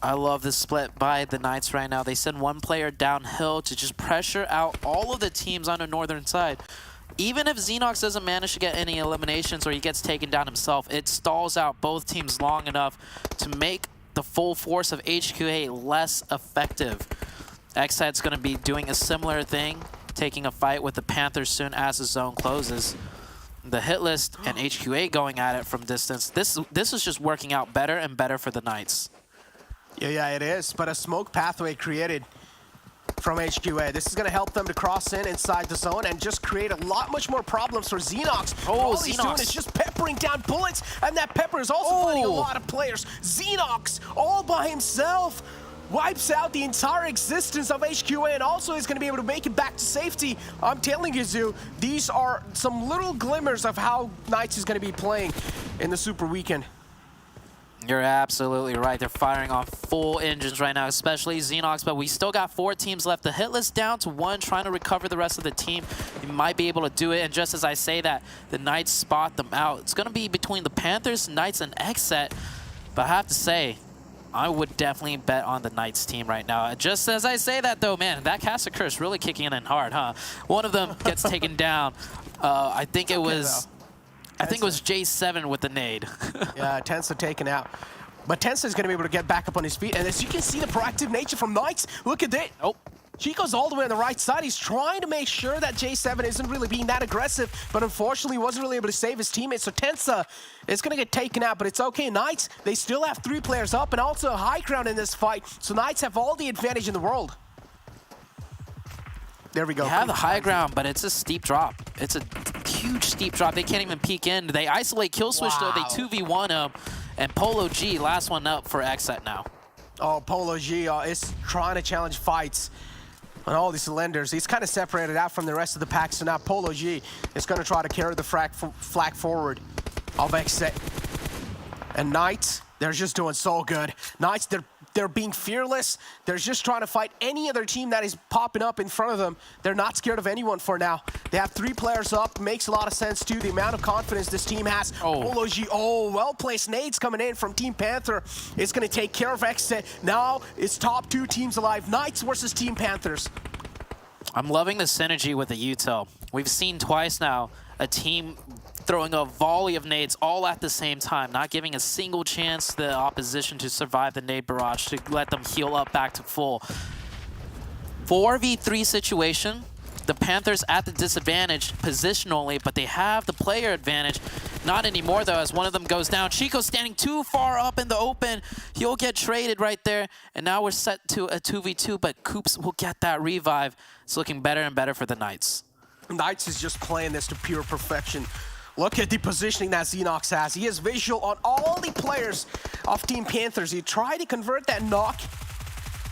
I love this split by the Knights right now. They send one player downhill to just pressure out all of the teams on the northern side. Even if Xenox doesn't manage to get any eliminations or he gets taken down himself, it stalls out both teams long enough to make the full force of HQA less effective. XSET's going to be doing a similar thing, taking a fight with the Panthers soon as the zone closes. The Hitlist and HQA going at it from distance. This is just working out better and better for the Knights. Yeah, it is. But a smoke pathway created from HQA. This is going to help them to cross in inside the zone and just create a lot much more problems for Xenox. Oh, all Xenox. He's doing is just peppering down bullets, and that pepper is also fighting a lot of players. Xenox, all by himself, wipes out the entire existence of HQA and also is going to be able to make it back to safety. I'm telling you, Zoo, these are some little glimmers of how Knights is going to be playing in the Super Weekend. You're absolutely right. They're firing on full engines right now, especially Xenox, but we still got 4 teams left. The Hitlist down to 1, trying to recover the rest of the team. You might be able to do it, and just as I say that, the Knights spot them out. It's going to be between the Panthers, Knights, and XSET, but I have to say, I would definitely bet on the Knights team right now. Just as I say that, though, man, that Cast of Curse really kicking in hard, huh? One of them gets taken down. I think it was... I think it was J7 with the nade. Yeah, Tensa taken out. But Tensa is going to be able to get back up on his feet. And as you can see, the proactive nature from Knights. Look at that. Nope. Chico's all the way on the right side. He's trying to make sure that J7 isn't really being that aggressive, but unfortunately wasn't really able to save his teammates. So Tensa is going to get taken out, but it's okay. Knights, they still have 3 players up and also a high ground in this fight. So Knights have all the advantage in the world. There we go. They have the high ground, but it's a steep drop. It's a huge steep drop. They can't even peek in. They isolate kill switch, though. They 2v1 him. And Polo G, last one up for XSET now. Oh, Polo G is trying to challenge fights on all these cylinders. He's kind of separated out from the rest of the pack, so now Polo G is going to try to carry the flag forward of XSET. And Knights, they're just doing so good. Knights, they're being fearless. They're just trying to fight any other team that is popping up in front of them. They're not scared of anyone for now. They have 3 players up. Makes a lot of sense, too. The amount of confidence this team has. Polo G, well-placed nades coming in from Team Panther. It's going to take care of XSET. Now it's top 2 teams alive. Knights versus Team Panthers. I'm loving the synergy with the util. We've seen twice now a team throwing a volley of nades all at the same time, not giving a single chance to the opposition to survive the nade barrage, to let them heal up back to full. 4v3 situation, the Panthers at the disadvantage positionally, but they have the player advantage. Not anymore, though, as one of them goes down. Chico's standing too far up in the open. He'll get traded right there, and now we're set to a 2v2, but Coops will get that revive. It's looking better and better for the Knights. Knights is just playing this to pure perfection. Look at the positioning that Xenox has. He has visual on all the players of Team Panthers. He tried to convert that knock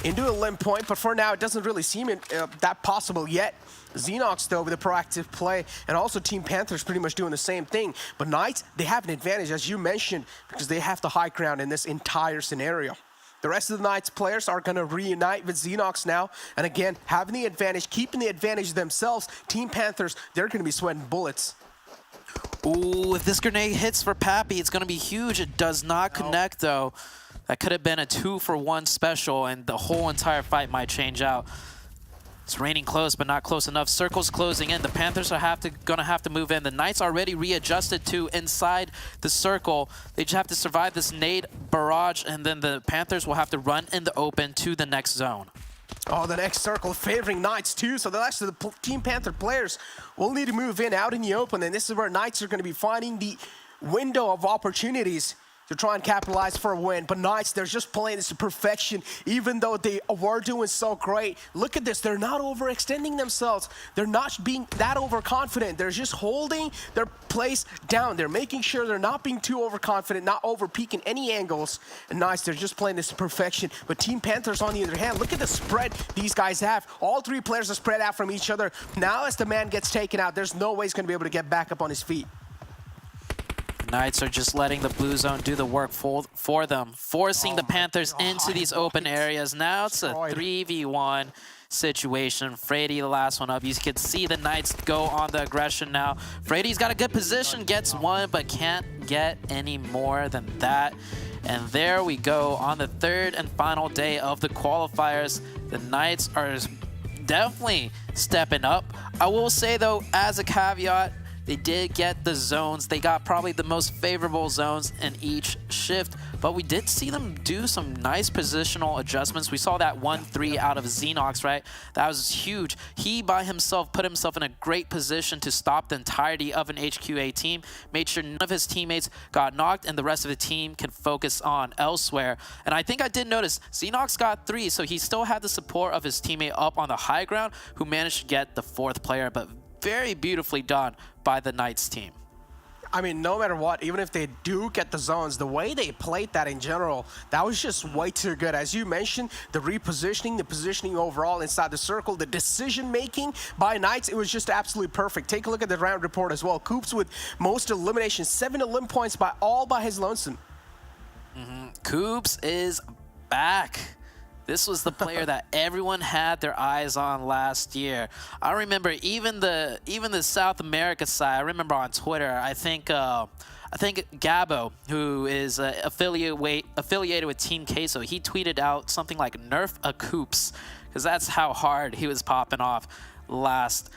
into a limb point, but for now it doesn't really seem that possible yet. Xenox, though, with a proactive play, and also Team Panthers pretty much doing the same thing. But Knights, they have an advantage, as you mentioned, because they have the high ground in this entire scenario. The rest of the Knights players are going to reunite with Xenox now, and again, having the advantage, keeping the advantage themselves. Team Panthers, they're going to be sweating bullets. Ooh, if this grenade hits for Pappy, it's going to be huge. It does not connect, though. That could have been a 2-for-1 special, and the whole entire fight might change out. It's raining close, but not close enough. Circle's closing in. The Panthers are gonna have to move in. The Knights already readjusted to inside the circle. They just have to survive this nade barrage, and then the Panthers will have to run in the open to the next zone. Oh, the next circle favoring Knights too, so the rest of the Team Panther players will need to move in out in the open, and this is where Knights are going to be finding the window of opportunities to try and capitalize for a win. But Knights, they're just playing this to perfection, even though they were doing so great. Look at this. They're not overextending themselves. They're not being that overconfident. They're just holding their place down. They're making sure they're not being too overconfident, not over-peaking any angles. And Knights, they're just playing this to perfection. But Team Panthers, on the other hand, look at the spread these guys have. All three players are spread out from each other. Now as the man gets taken out, there's no way he's going to be able to get back up on his feet. Knights are just letting the blue zone do the work for them, forcing the Panthers into these open areas. Now it's a 3v1 situation. Frady, the last one up. You can see the Knights go on the aggression now. Frady's got a good position, gets one, but can't get any more than that. And there we go on the third and final day of the qualifiers. The Knights are definitely stepping up. I will say, though, as a caveat, they did get the zones. They got probably the most favorable zones in each shift, but we did see them do some nice positional adjustments. We saw that 1-3 out of Xenox, right? That was huge. He, by himself, put himself in a great position to stop the entirety of an HQA team, made sure none of his teammates got knocked, and the rest of the team can focus on elsewhere. And I think I did notice Xenox got 3, so he still had the support of his teammate up on the high ground, who managed to get the 4th player, but very beautifully done by the Knights team. I mean, no matter what, even if they do get the zones, the way they played that in general, that was just way too good. As you mentioned, the repositioning, the positioning overall inside the circle, the decision-making by Knights, it was just absolutely perfect. Take a look at the round report as well. Coops with most eliminations, 7 elim points all by his lonesome. Coops is back. This was the player that everyone had their eyes on last year. I remember even the South America side. I remember on Twitter, I think Gabo, who is affiliated with Team Queso, he tweeted out something like "Nerf a Coops," because that's how hard he was popping off last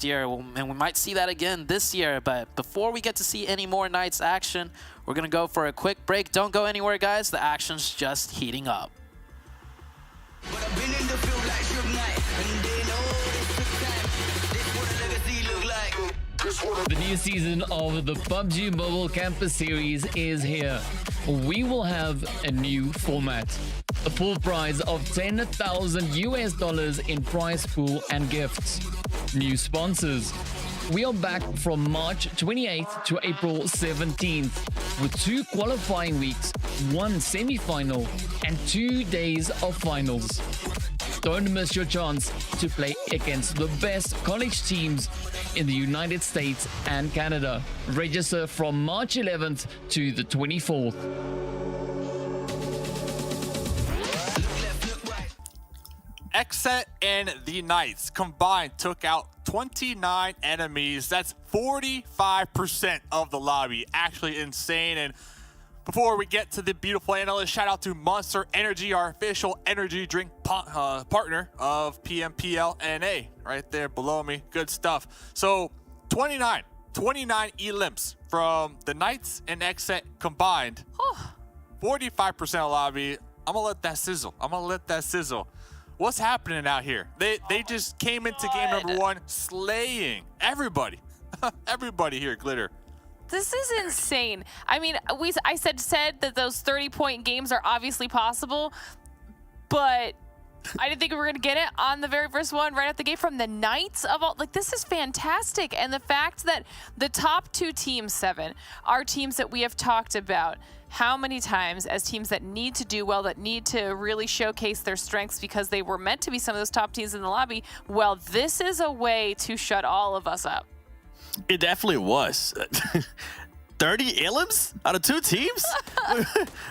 year, and we might see that again this year. But before we get to see any more Knights action, we're gonna go for a quick break. Don't go anywhere, guys. The action's just heating up. But I've been in the field like Suge Knight, and they know it's the time. This what a legacy look like. The new season of the PUBG Mobile Campus Series is here. We will have a new format. A full prize of $10,000 in prize pool and gifts. New sponsors. We are back from March 28th to April 17th with 2 qualifying weeks, 1 semi-final, and 2 days of finals. Don't miss your chance to play against the best college teams in the United States and Canada. Register from March 11th to the 24th. XSET and the Knights combined took out 29 enemies. That's 45% of the lobby. Actually insane. And before we get to the beautiful analyst, shout out to Monster Energy, our official energy drink partner of PMPL NA. Right there below me. Good stuff. So 29 elims from the Knights and XSET combined. 45% of the lobby. I'm going to let that sizzle. What's happening out here? They just came into game number 1 slaying everybody. Everybody here, Glitter. This is insane. I mean, I said that those 30-point games are obviously possible, but I didn't think we were going to get it on the very first one right at the gate from the Knights of all. Like, this is fantastic. And the fact that the top 2 teams, 7, are teams that we have talked about how many times as teams that need to do well, that need to really showcase their strengths because they were meant to be some of those top teams in the lobby. Well, this is a way to shut all of us up. It definitely was. 30 elims out of 2 teams?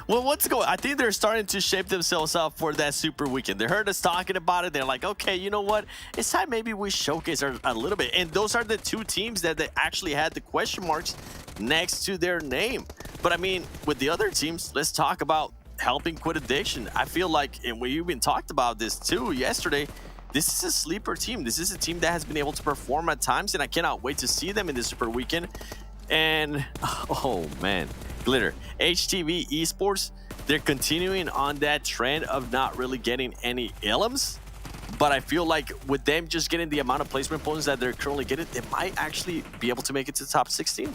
Well, what's going on? I think they're starting to shape themselves up for that super weekend. They heard us talking about it. They're like, okay, you know what? It's time maybe we showcase a little bit. And those are the 2 teams that they actually had the question marks next to their name. But I mean, with the other teams, let's talk about helping quit addiction. I feel like, and we even talked about this too yesterday, this is a sleeper team. This is a team that has been able to perform at times, and I cannot wait to see them in the super weekend. And oh man, Glitter, HTV Esports, they're continuing on that trend of not really getting any elims, but I feel like with them just getting the amount of placement points that they're currently getting, they might actually be able to make it to the top 16.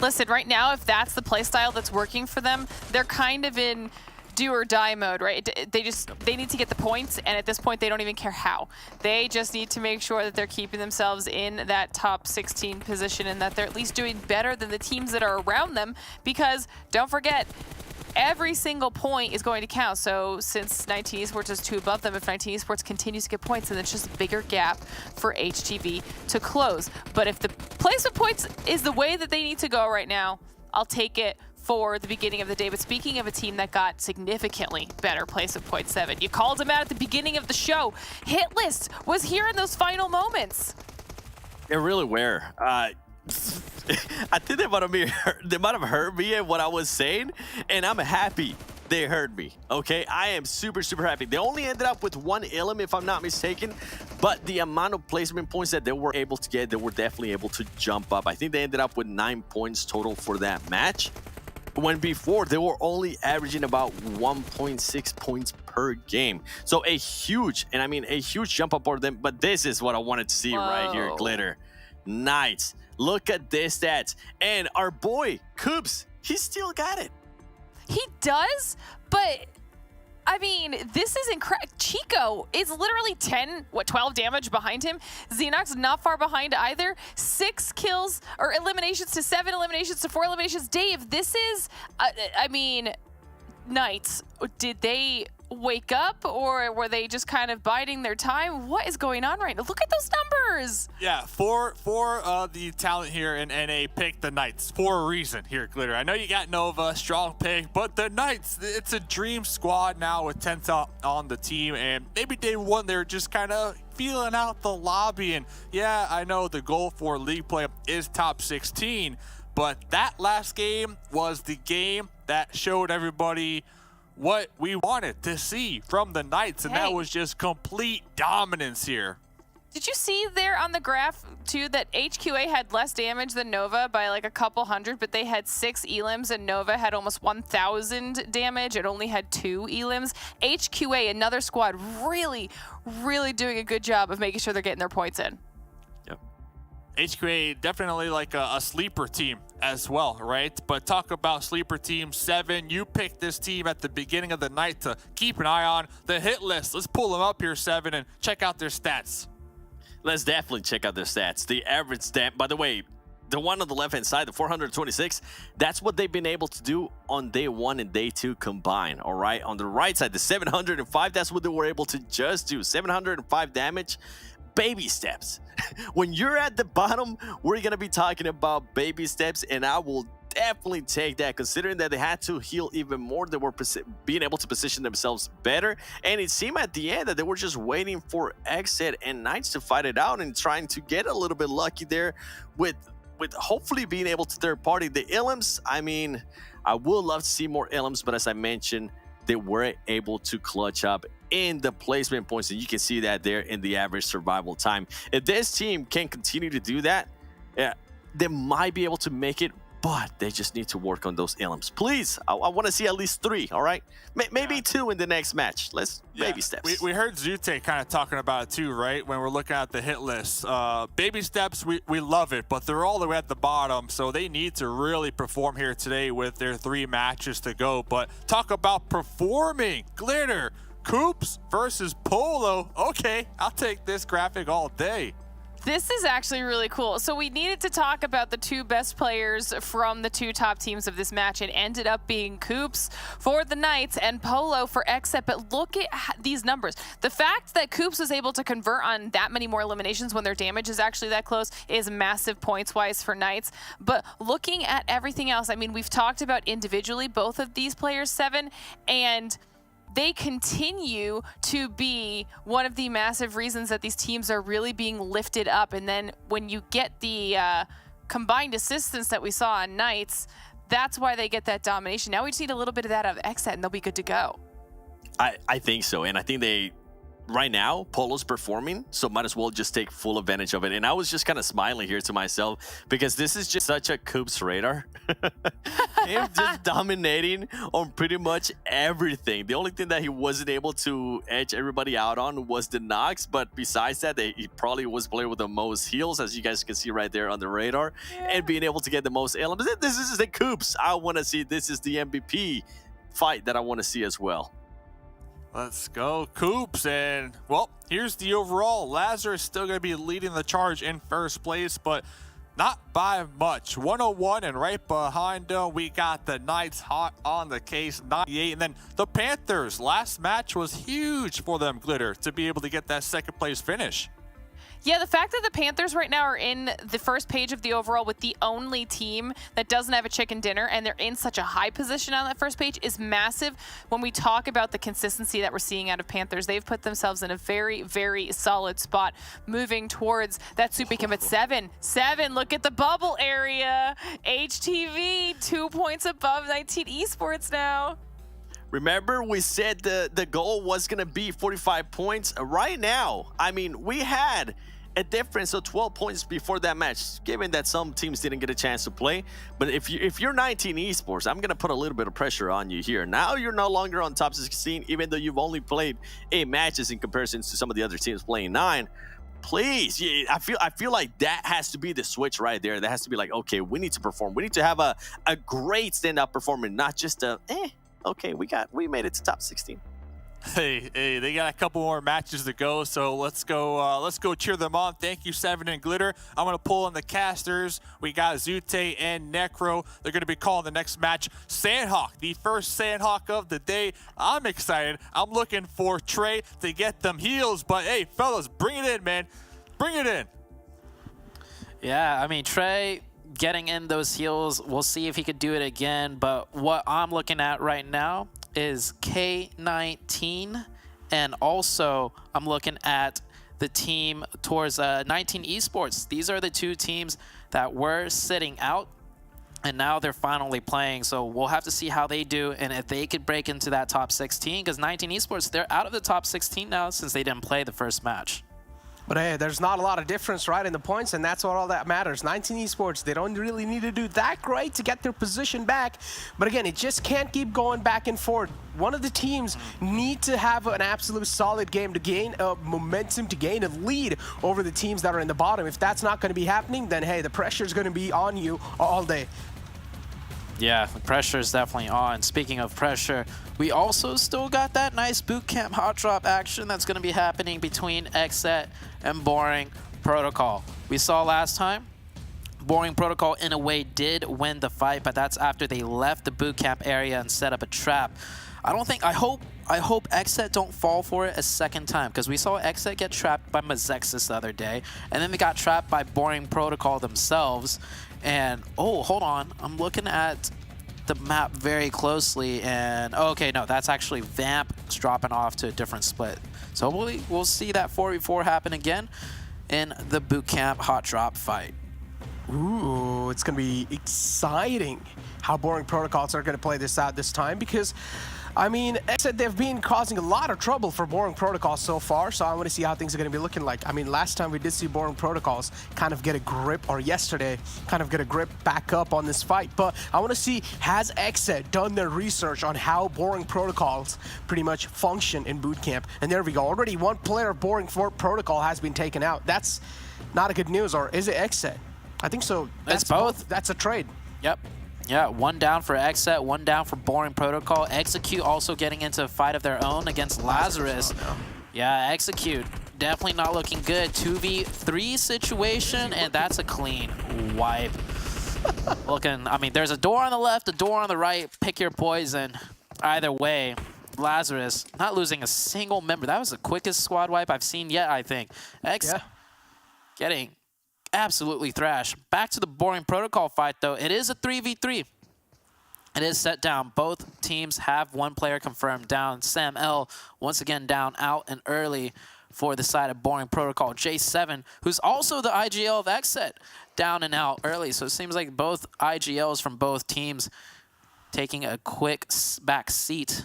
Listen, right now, if that's the play style that's working for them, they're kind of in do or die mode, right? They need to get the points, and at this point, they don't even care how. They just need to make sure that they're keeping themselves in that top 16 position and that they're at least doing better than the teams that are around them, because don't forget, every single point is going to count. So since 19 Esports is 2 above them, if 19 Esports continues to get points, then it's just a bigger gap for HTV to close. But if the placement points is the way that they need to go right now, I'll take it for the beginning of the day. But speaking of a team that got significantly better placement points, 7, you called him out at the beginning of the show. Hitlist was here in those final moments. They really were. I think they might have heard me and what I was saying, and I'm happy they heard me. Okay, I am super happy. They only ended up with 1 ilum, if I'm not mistaken, but the amount of placement points that they were able to get, they were definitely able to jump up. I think they ended up with 9 points total for that match, when before they were only averaging about 1.6 points per game. So a huge, and I mean a huge jump up for them. But this is what I wanted to see right here, Glitter. Knights, look at this stats. And our boy, Coops, he still got it. He does, but I mean, this is incredible. Chico is literally 12 damage behind him. Xenox not far behind either. 6 kills or eliminations to 7 eliminations to 4 eliminations. Dave, this is, I mean, Knights, did they wake up or were they just kind of biding their time? What is going on right now? Look at those numbers. Yeah, for the talent here in NA picked the Knights for a reason here, Glitter. I know you got Nova, strong pick, but the Knights, it's a dream squad now with Tenta on the team, and maybe day one they're just kind of feeling out the lobby. And yeah, I know the goal for league play is top 16, but that last game was the game that showed everybody what we wanted to see from the Knights, and that was just complete dominance here. Did you see there on the graph, too, that HQA had less damage than Nova by like a couple hundred, but they had 6 elims, and Nova had almost 1,000 damage and only had 2 elims? HQA, another squad, really doing a good job of making sure they're getting their points in. HQA definitely like a sleeper team as well, right? But talk about sleeper team, 7. You picked this team at the beginning of the night to keep an eye on. The hit list, let's pull them up here, 7, and check out their stats. Let's definitely check out their stats. The average stat, by the way, the one on the left-hand side, the 426, that's what they've been able to do on day 1 and day 2 combined, all right? On the right side, the 705, that's what they were able to just do. 705 damage. Baby steps. When you're at the bottom, we're going to be talking about baby steps, and I will definitely take that, considering that they had to heal even more. They were being able to position themselves better, and it seemed at the end that they were just waiting for XSET and Knights to fight it out and trying to get a little bit lucky there with hopefully being able to third party. The ilms, I mean, I would love to see more ilms, but as I mentioned, they were able to clutch up in the placement points, and you can see that there in the average survival time. If this team can continue to do that, yeah, they might be able to make it, but they just need to work on those ilms. Please, I want to see at least 3, all right? Maybe 2 in the next match. Let's baby steps. We heard Zute kind of talking about it too, right? When we're looking at the hit list. Baby steps, we love it, but they're all the way at the bottom, so they need to really perform here today with their 3 matches to go. But talk about performing. Glitter, Coops versus Polo. Okay, I'll take this graphic all day. This is actually really cool. So we needed to talk about the 2 best players from the 2 top teams of this match. It ended up being Coops for the Knights and Polo for XSET. But look at these numbers. The fact that Coops was able to convert on that many more eliminations when their damage is actually that close is massive points-wise for Knights. But looking at everything else, I mean, we've talked about individually both of these players, 7, and they continue to be one of the massive reasons that these teams are really being lifted up. And then when you get the combined assistance that we saw on Knights, that's why they get that domination. Now we just need a little bit of that out of XSET, and they'll be good to go. I think so, and I think they right now, Polo's performing, so might as well just take full advantage of it. And I was just kind of smiling here to myself because this is just such a Coops radar. Him just dominating on pretty much everything. The only thing that he wasn't able to edge everybody out on was the knocks, but besides that, he probably was playing with the most heals, as you guys can see right there on the radar, and being able to get the most elements. This is the Coops I want to see. This is the MVP fight that I want to see as well. Let's go, Coops. And, well, here's the overall. Lazarus still going to be leading the charge in first place, but not by much. 101, and right behind them, we got the Knights hot on the case, 98. And then the Panthers. Last match was huge for them, Glitter, to be able to get that second place finish. Yeah, the fact that the Panthers right now are in the first page of the overall with the only team that doesn't have a chicken dinner, and they're in such a high position on that first page, is massive. When we talk about the consistency that we're seeing out of Panthers, they've put themselves in a very, very solid spot moving towards that super commit. 7, look at the bubble area. HTV, 2 points above 19 Esports now. Remember, we said the goal was going to be 45 points. Right now, I mean, we had a difference of 12 points before that match, given that some teams didn't get a chance to play. But if you're 19 Esports, I'm going to put a little bit of pressure on you here. Now you're no longer on top 16, even though you've only played 8 matches in comparison to some of the other teams playing 9. Please, yeah, I feel like that has to be the switch right there. That has to be like, okay, we need to perform. We need to have a great standout performance, not just a, okay, we made it to top 16. Hey, they got a couple more matches to go, so let's go cheer them on. Thank you, 7 and Glitter. I'm going to pull in the casters. We got Zute and Necro. They're going to be calling the next match. Sanhok, the first Sanhok of the day. I'm excited. I'm looking for Trey to get them heals, but hey, fellas, bring it in, man. Bring it in. Yeah, I mean, Trey getting in those heals, we'll see if he could do it again, but what I'm looking at right now is K19, and also I'm looking at the team towards 19 Esports. These are the 2 teams that were sitting out, and now they're finally playing, so we'll have to see how they do and if they could break into that top 16, because 19 Esports, they're out of the top 16 now since they didn't play the first match. But hey, there's not a lot of difference, right, in the points, and that's what all that matters. 19 Esports, they don't really need to do that great to get their position back. But again, it just can't keep going back and forth. One of the teams need to have an absolute solid game to gain momentum, to gain a lead over the teams that are in the bottom. If that's not going to be happening, then hey, the pressure is going to be on you all day. Yeah, the pressure is definitely on. Speaking of pressure, we also still got that nice bootcamp hot drop action that's going to be happening between XSET and Boring Protocol. We saw last time, Boring Protocol in a way did win the fight, but that's after they left the bootcamp area and set up a trap. I hope XSET don't fall for it a second time, because we saw XSET get trapped by Mezexis the other day, and then they got trapped by Boring Protocol themselves. And, oh, hold on. I'm looking at the map very closely, and, okay, no, that's actually Vamp dropping off to a different split. So we'll see that 4v4 happen again in the bootcamp hot drop fight. Ooh, it's going to be exciting how Boring Protocols are going to play this out this time, because I mean, XSET, they've been causing a lot of trouble for Boring Protocols so far, so I want to see how things are going to be looking like. I mean, last time we did see Boring Protocols kind of get a grip, or yesterday, kind of get a grip back up on this fight, but I want to see, has XSET done their research on how Boring Protocols pretty much function in bootcamp? And there we go. Already one player of Boring Protocol has been taken out. That's not a good news, or is it XSET? I think so. It's both. That's a trade. Yep. Yeah, 1 down for XSET, 1 down for Boring Protocol. Execute also getting into a fight of their own against Lazarus. Oh, no. Yeah, Execute definitely not looking good. 2v3 situation, and that's a clean wipe. I mean, there's a door on the left, a door on the right. Pick your poison. Either way, Lazarus not losing a single member. That was the quickest squad wipe I've seen yet, I think. Getting absolutely thrashed. Back to the Boring Protocol fight, though. It is a 3v3. It is set down. Both teams have 1 player confirmed down. Sam L, once again down out and early for the side of Boring Protocol. J7, who's also the IGL of XSET, down and out early. So it seems like both IGLs from both teams taking a quick back seat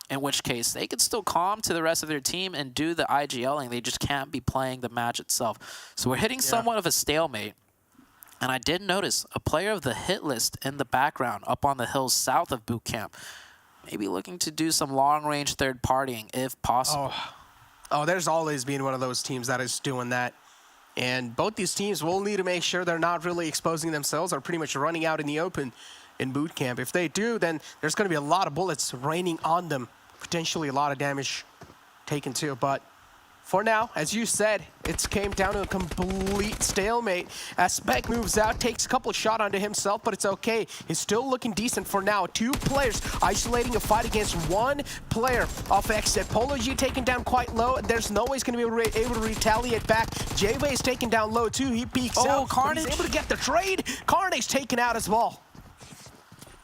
in which case they could still calm to the rest of their team and do the IGLing. They just can't be playing the match itself. So we're hitting somewhat of a stalemate. And I did notice a player of the Hitlist in the background up on the hills south of boot camp. Maybe looking to do some long-range third partying if possible. Oh, there's always been one of those teams that is doing that. And both these teams will need to make sure they're not really exposing themselves or pretty much running out in the open in boot camp. If they do, then there's going to be a lot of bullets raining on them. Potentially a lot of damage taken too. But for now, as you said, it came down to a complete stalemate. As Spec moves out, takes a couple shots onto himself, but it's okay. He's still looking decent for now. 2 players isolating a fight against 1 player of XSET. Polo G taken down quite low. There's no way he's going to be able to retaliate back. J-Way is taken down low too. He peeks out. Carnage. He's able to get the trade. Carnage taken out as well.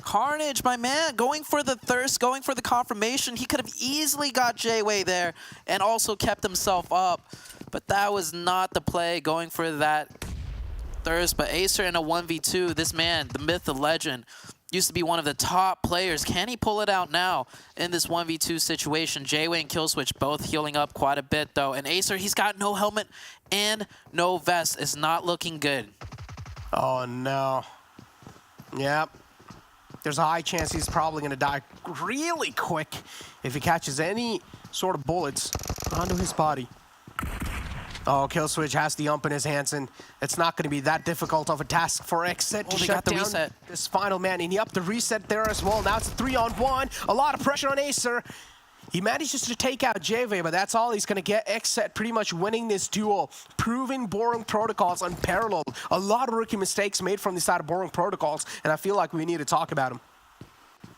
Carnage, my man, going for the thirst, going for the confirmation. He could have easily got J-Way there and also kept himself up. But that was not the play, going for that thirst. But Acer in a 1v2, this man, the myth, the legend, used to be one of the top players. Can he pull it out now in this 1v2 situation? J-Way and Killswitch both healing up quite a bit, though. And Acer, he's got no helmet and no vest. It's not looking good. Oh, no. Yep. There's a high chance he's probably going to die really quick if he catches any sort of bullets onto his body. Oh, Killswitch has the ump in his hands, and it's not going to be that difficult of a task for XSET to shut down this final man. And he upped the reset there as well. Now it's 3-on-1. A lot of pressure on Acer. He manages to take out JV, but that's all he's going to get. XSET pretty much winning this duel, proving Boring Protocols unparalleled. A lot of rookie mistakes made from the side of Boring Protocols, and I feel like we need to talk about them.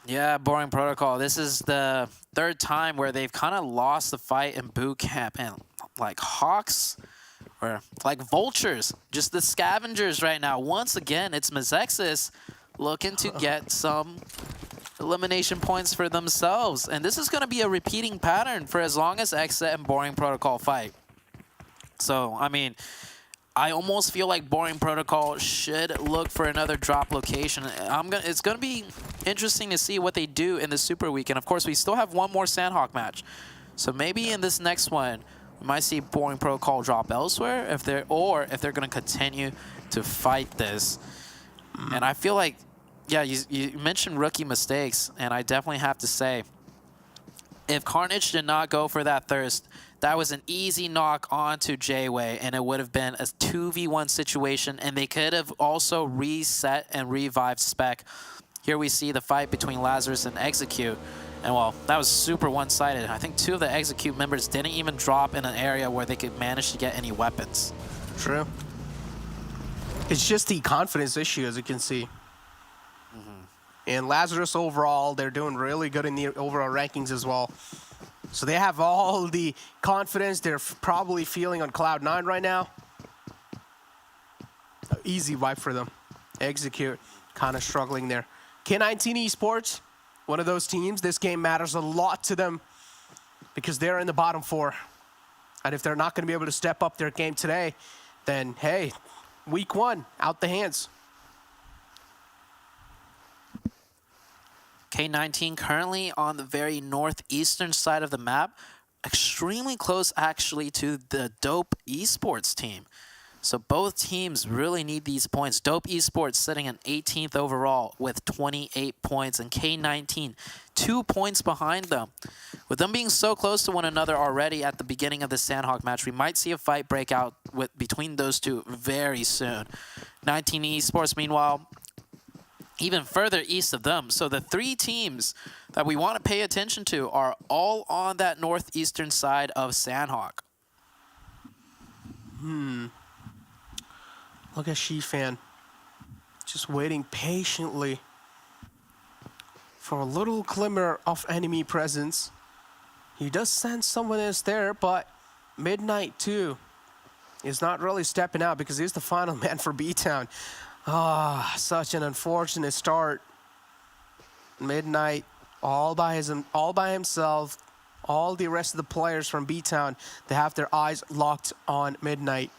Yeah, Boring Protocol. This is the 3rd time where they've kind of lost the fight in boot camp. And like Hawks, or like vultures, just the scavengers right now. Once again, it's Mezexis looking to get some elimination points for themselves. And this is going to be a repeating pattern for as long as XSET and Boring Protocol fight. So, I mean, I almost feel like Boring Protocol should look for another drop location. It's going to be interesting to see what they do in the Super Week. And of course, we still have one more Sanhok match. So maybe in this next one, we might see Boring Protocol drop elsewhere if they're going to continue to fight this. And I feel like, yeah, you mentioned rookie mistakes, and I definitely have to say, if Carnage did not go for that thirst, that was an easy knock onto J-Way, and it would have been a 2v1 situation, and they could have also reset and revived Spec. Here we see the fight between Lazarus and Execute, and well, that was super one-sided. I think 2 of the Execute members didn't even drop in an area where they could manage to get any weapons. True. It's just the confidence issue, as you can see. And Lazarus overall, they're doing really good in the overall rankings as well. So they have all the confidence. They're probably feeling on Cloud 9 right now. Easy wipe for them. Execute, kind of struggling there. K19 Esports, one of those teams. This game matters a lot to them because they're in the bottom 4. And if they're not going to be able to step up their game today, then hey, week 1, out the hands. K19 currently on the very northeastern side of the map, extremely close actually to the Dope Esports team. So both teams really need these points. Dope Esports sitting in 18th overall with 28 points, and K19 2 points behind them. With them being so close to one another already at the beginning of the Sanhok match, we might see a fight break out between those two very soon. 19 Esports, meanwhile, even further east of them. So the 3 teams that we want to pay attention to are all on that northeastern side of Sanhok. Look at Shifan. Just waiting patiently for a little glimmer of enemy presence. He does sense someone is there, but Midnight too is not really stepping out because he's the final man for BTOWN. Ah, such an unfortunate start. Midnight all by himself. All the rest of the players from BTOWN, they have their eyes locked on Midnight.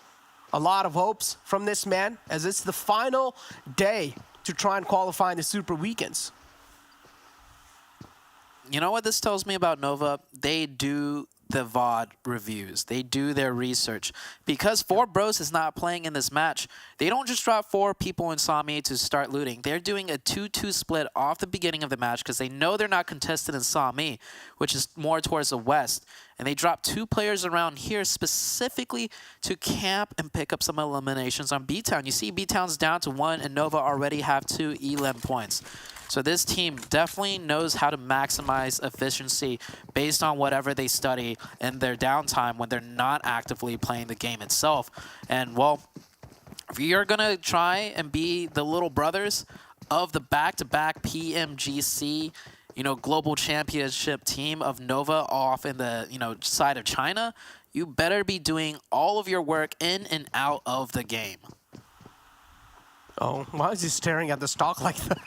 A lot of hopes from this man as it's the final day to try and qualify in the Super Weekends. you know what this tells me about Nova? They do the VOD reviews. They do their research. Because 4Bros is not playing in this match, they don't just drop 4 people in Sami to start looting. They're doing a 2-2 split off the beginning of the match because they know they're not contested in Sami, which is more towards the west. And they drop 2 players around here specifically to camp and pick up some eliminations on BTOWN. You see BTOWN's down to 1 and Nova already have 2 elim points. So this team definitely knows how to maximize efficiency based on whatever they study in their downtime when they're not actively playing the game itself. And, well, if you're going to try and be the little brothers of the back-to-back PMGC, you know, global championship team of Nova off in the, you know, side of China, you better be doing all of your work in and out of the game. Oh, why is he staring at the stock like that?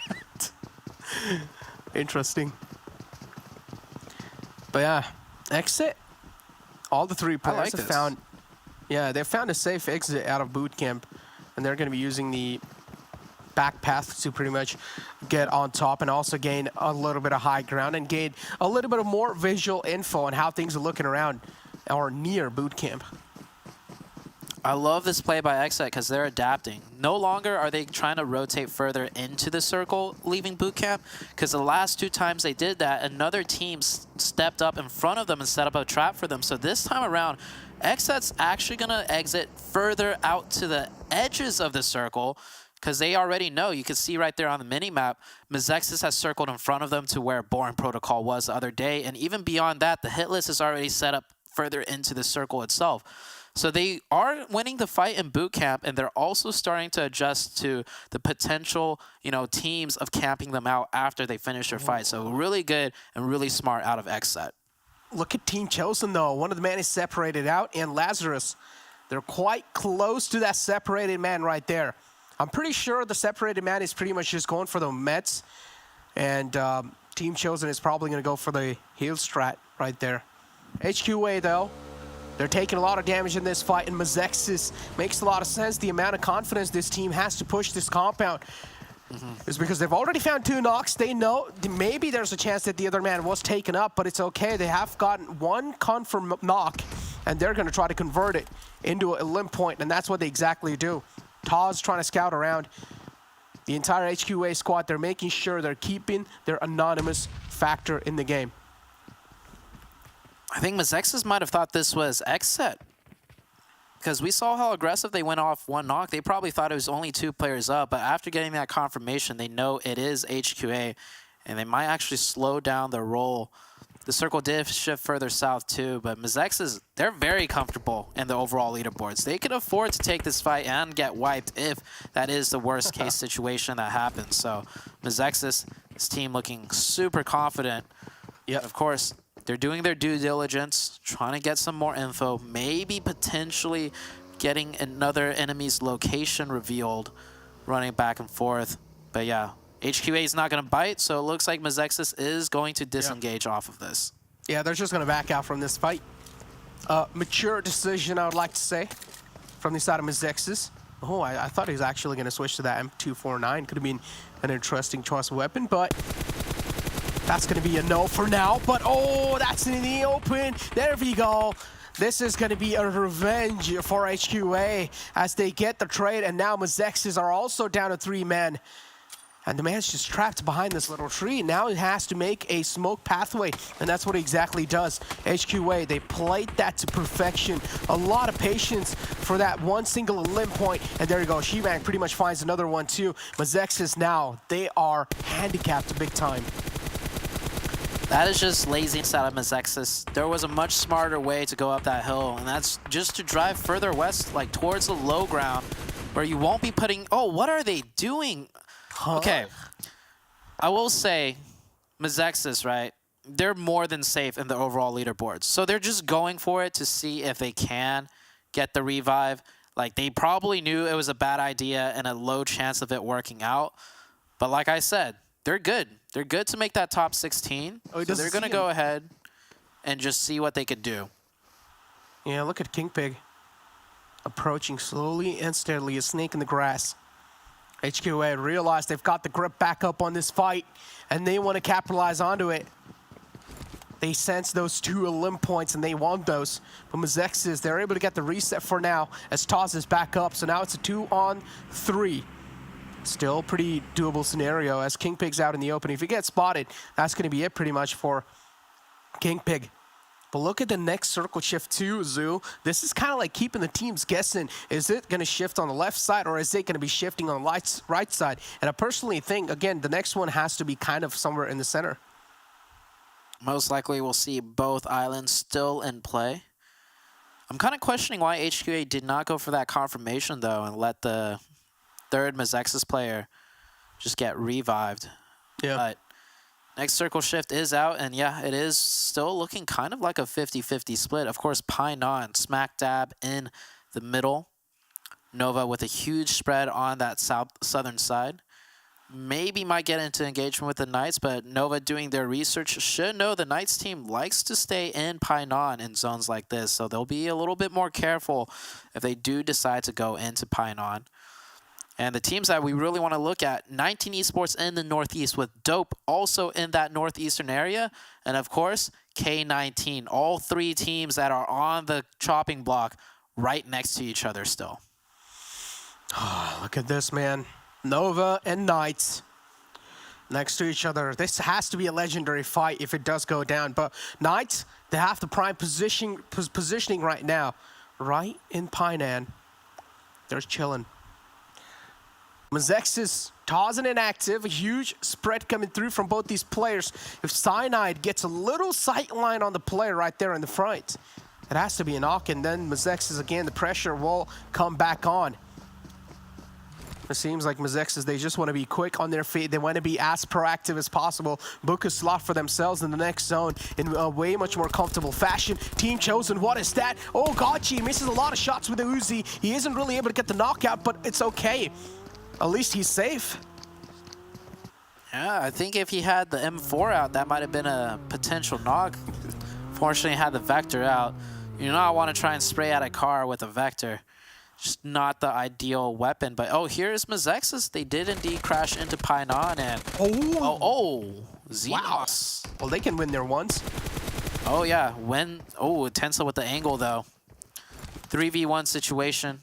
Interesting. But yeah, exit. All the 3 players have found. Yeah, they found a safe exit out of boot camp, and they're going to be using the back path to pretty much get on top and also gain a little bit of high ground and gain a little bit of more visual info on how things are looking around or near boot camp. I love this play by XSET because they're adapting. No longer are they trying to rotate further into the circle leaving boot camp, because the last 2 times they did that, another team stepped up in front of them and set up a trap for them. So this time around, XSET's actually going to exit further out to the edges of the circle because they already know. You can see right there on the mini-map, Mezexis has circled in front of them to where Boring Protocol was the other day. And even beyond that, the Hitlist is already set up further into the circle itself. So they are winning the fight in boot camp, and they're also starting to adjust to the potential, you know, teams of camping them out after they finish their fight. So really good and really smart out of XSET. Look at Team Chosen, though. One of the men is separated out, and Lazarus. They're quite close to that separated man right there. I'm pretty sure the separated man is pretty much just going for the Mets, and Team Chosen is probably going to go for the heal strat right there. HQA, though. They're taking a lot of damage in this fight, and Mezexis makes a lot of sense. The amount of confidence this team has to push this compound is because they've already found 2 knocks. They know maybe there's a chance that the other man was taken up, but it's okay. They have gotten 1 confirm knock, and they're going to try to convert it into a limp point, and that's what they exactly do. Taz trying to scout around the entire HQA squad. They're making sure they're keeping their anonymous factor in the game. I think Mezexis might have thought this was XSET, because we saw how aggressive they went off 1 knock. They probably thought it was only 2 players up, but after getting that confirmation, they know it is HQA, and they might actually slow down their roll. The circle did shift further south too, but Mezexis, they're very comfortable in the overall leaderboards. They can afford to take this fight and get wiped if that is the worst case situation that happens. So Mezexis, this team looking super confident. Yeah, of course, they're doing their due diligence, trying to get some more info, maybe potentially getting another enemy's location revealed, running back and forth. But yeah, HQA is not going to bite, so it looks like Mezexis is going to disengage off of this. Yeah, they're just going to back out from this fight. Mature decision, I would like to say, from the side of Mezexis. Oh, I thought he was actually going to switch to that M249. Could have been an interesting choice of weapon, but that's going to be a no for now. But, oh, that's in the open. There we go. This is going to be a revenge for HQA as they get the trade. And now Mezexis are also down to 3 men. And the man's just trapped behind this little tree. Now he has to make a smoke pathway, and that's what he exactly does. HQA, they played that to perfection. A lot of patience for that 1 single limb point. And there you go. Shebang pretty much finds another one too. Mezexis now, they are handicapped big time. That is just laziness out of Mezexis. There was a much smarter way to go up that hill, and that's just to drive further west, like towards the low ground, where you won't be putting... Oh, what are they doing? Okay, I will say, Mezexis, right, they're more than safe in the overall leaderboards. So they're just going for it to see if they can get the revive. Like, they probably knew it was a bad idea and a low chance of it working out. But like I said, they're good. They're good to make that top 16. So they're going to go ahead and just see what they could do. Yeah, look at King Pig approaching slowly and steadily, a snake in the grass. HQA realized they've got the grip back up on this fight, and they want to capitalize onto it. They sense those 2 elim points and they want those. But Mezexis, they're able to get the reset for now as Taz is back up. So now it's a 2-on-3. Still pretty doable scenario as King Pig's out in the open. If he gets spotted, that's going to be it pretty much for King Pig. But look at the next circle shift too, Zoo. This is kind of like keeping the teams guessing. Is it going to shift on the left side or is it going to be shifting on the right side? And I personally think, again, the next one has to be kind of somewhere in the center. Most likely we'll see both islands still in play. I'm kind of questioning why HQA did not go for that confirmation, though, and let the third Mezexis player just get revived. Yeah. But next circle shift is out, and yeah, it is still looking kind of like a 50-50 split. Of course, Painan smack dab in the middle. Nova with a huge spread on that southern side. Maybe might get into engagement with the Knights, but Nova doing their research should know the Knights team likes to stay in Painan in zones like this, so they'll be a little bit more careful if they do decide to go into Painan. And the teams that we really want to look at, 19 Esports in the Northeast with Dope also in that northeastern area, and of course, K19. All 3 teams that are on the chopping block right next to each other still. Look at this, man. Nova and Knights next to each other. This has to be a legendary fight if it does go down. But Knights, they have the prime positioning right now. Right in Painan. They're chilling. Mezexis, Tarzan inactive. A huge spread coming through from both these players. If Cyanide gets a little sight line on the player right there in the front, it has to be a knock. And then Mezexis, again, the pressure will come back on. It seems like Mezexis, they just want to be quick on their feet. They want to be as proactive as possible. Book a slot for themselves in the next zone in a way much more comfortable fashion. Team chosen, what is that? Oh, Gachi misses a lot of shots with the Uzi. He isn't really able to get the knockout, but it's okay. At least he's safe. Yeah, I think if he had the M4 out, that might have been a potential knock. Fortunately, he had the Vector out. You do not want to try and spray at a car with a Vector. Just not the ideal weapon, but oh, here's Mezexis. They did indeed crash into Painan and Xenos. Wow. Well, they can win there once. Oh yeah, Tensa with the angle though. 3v1 situation.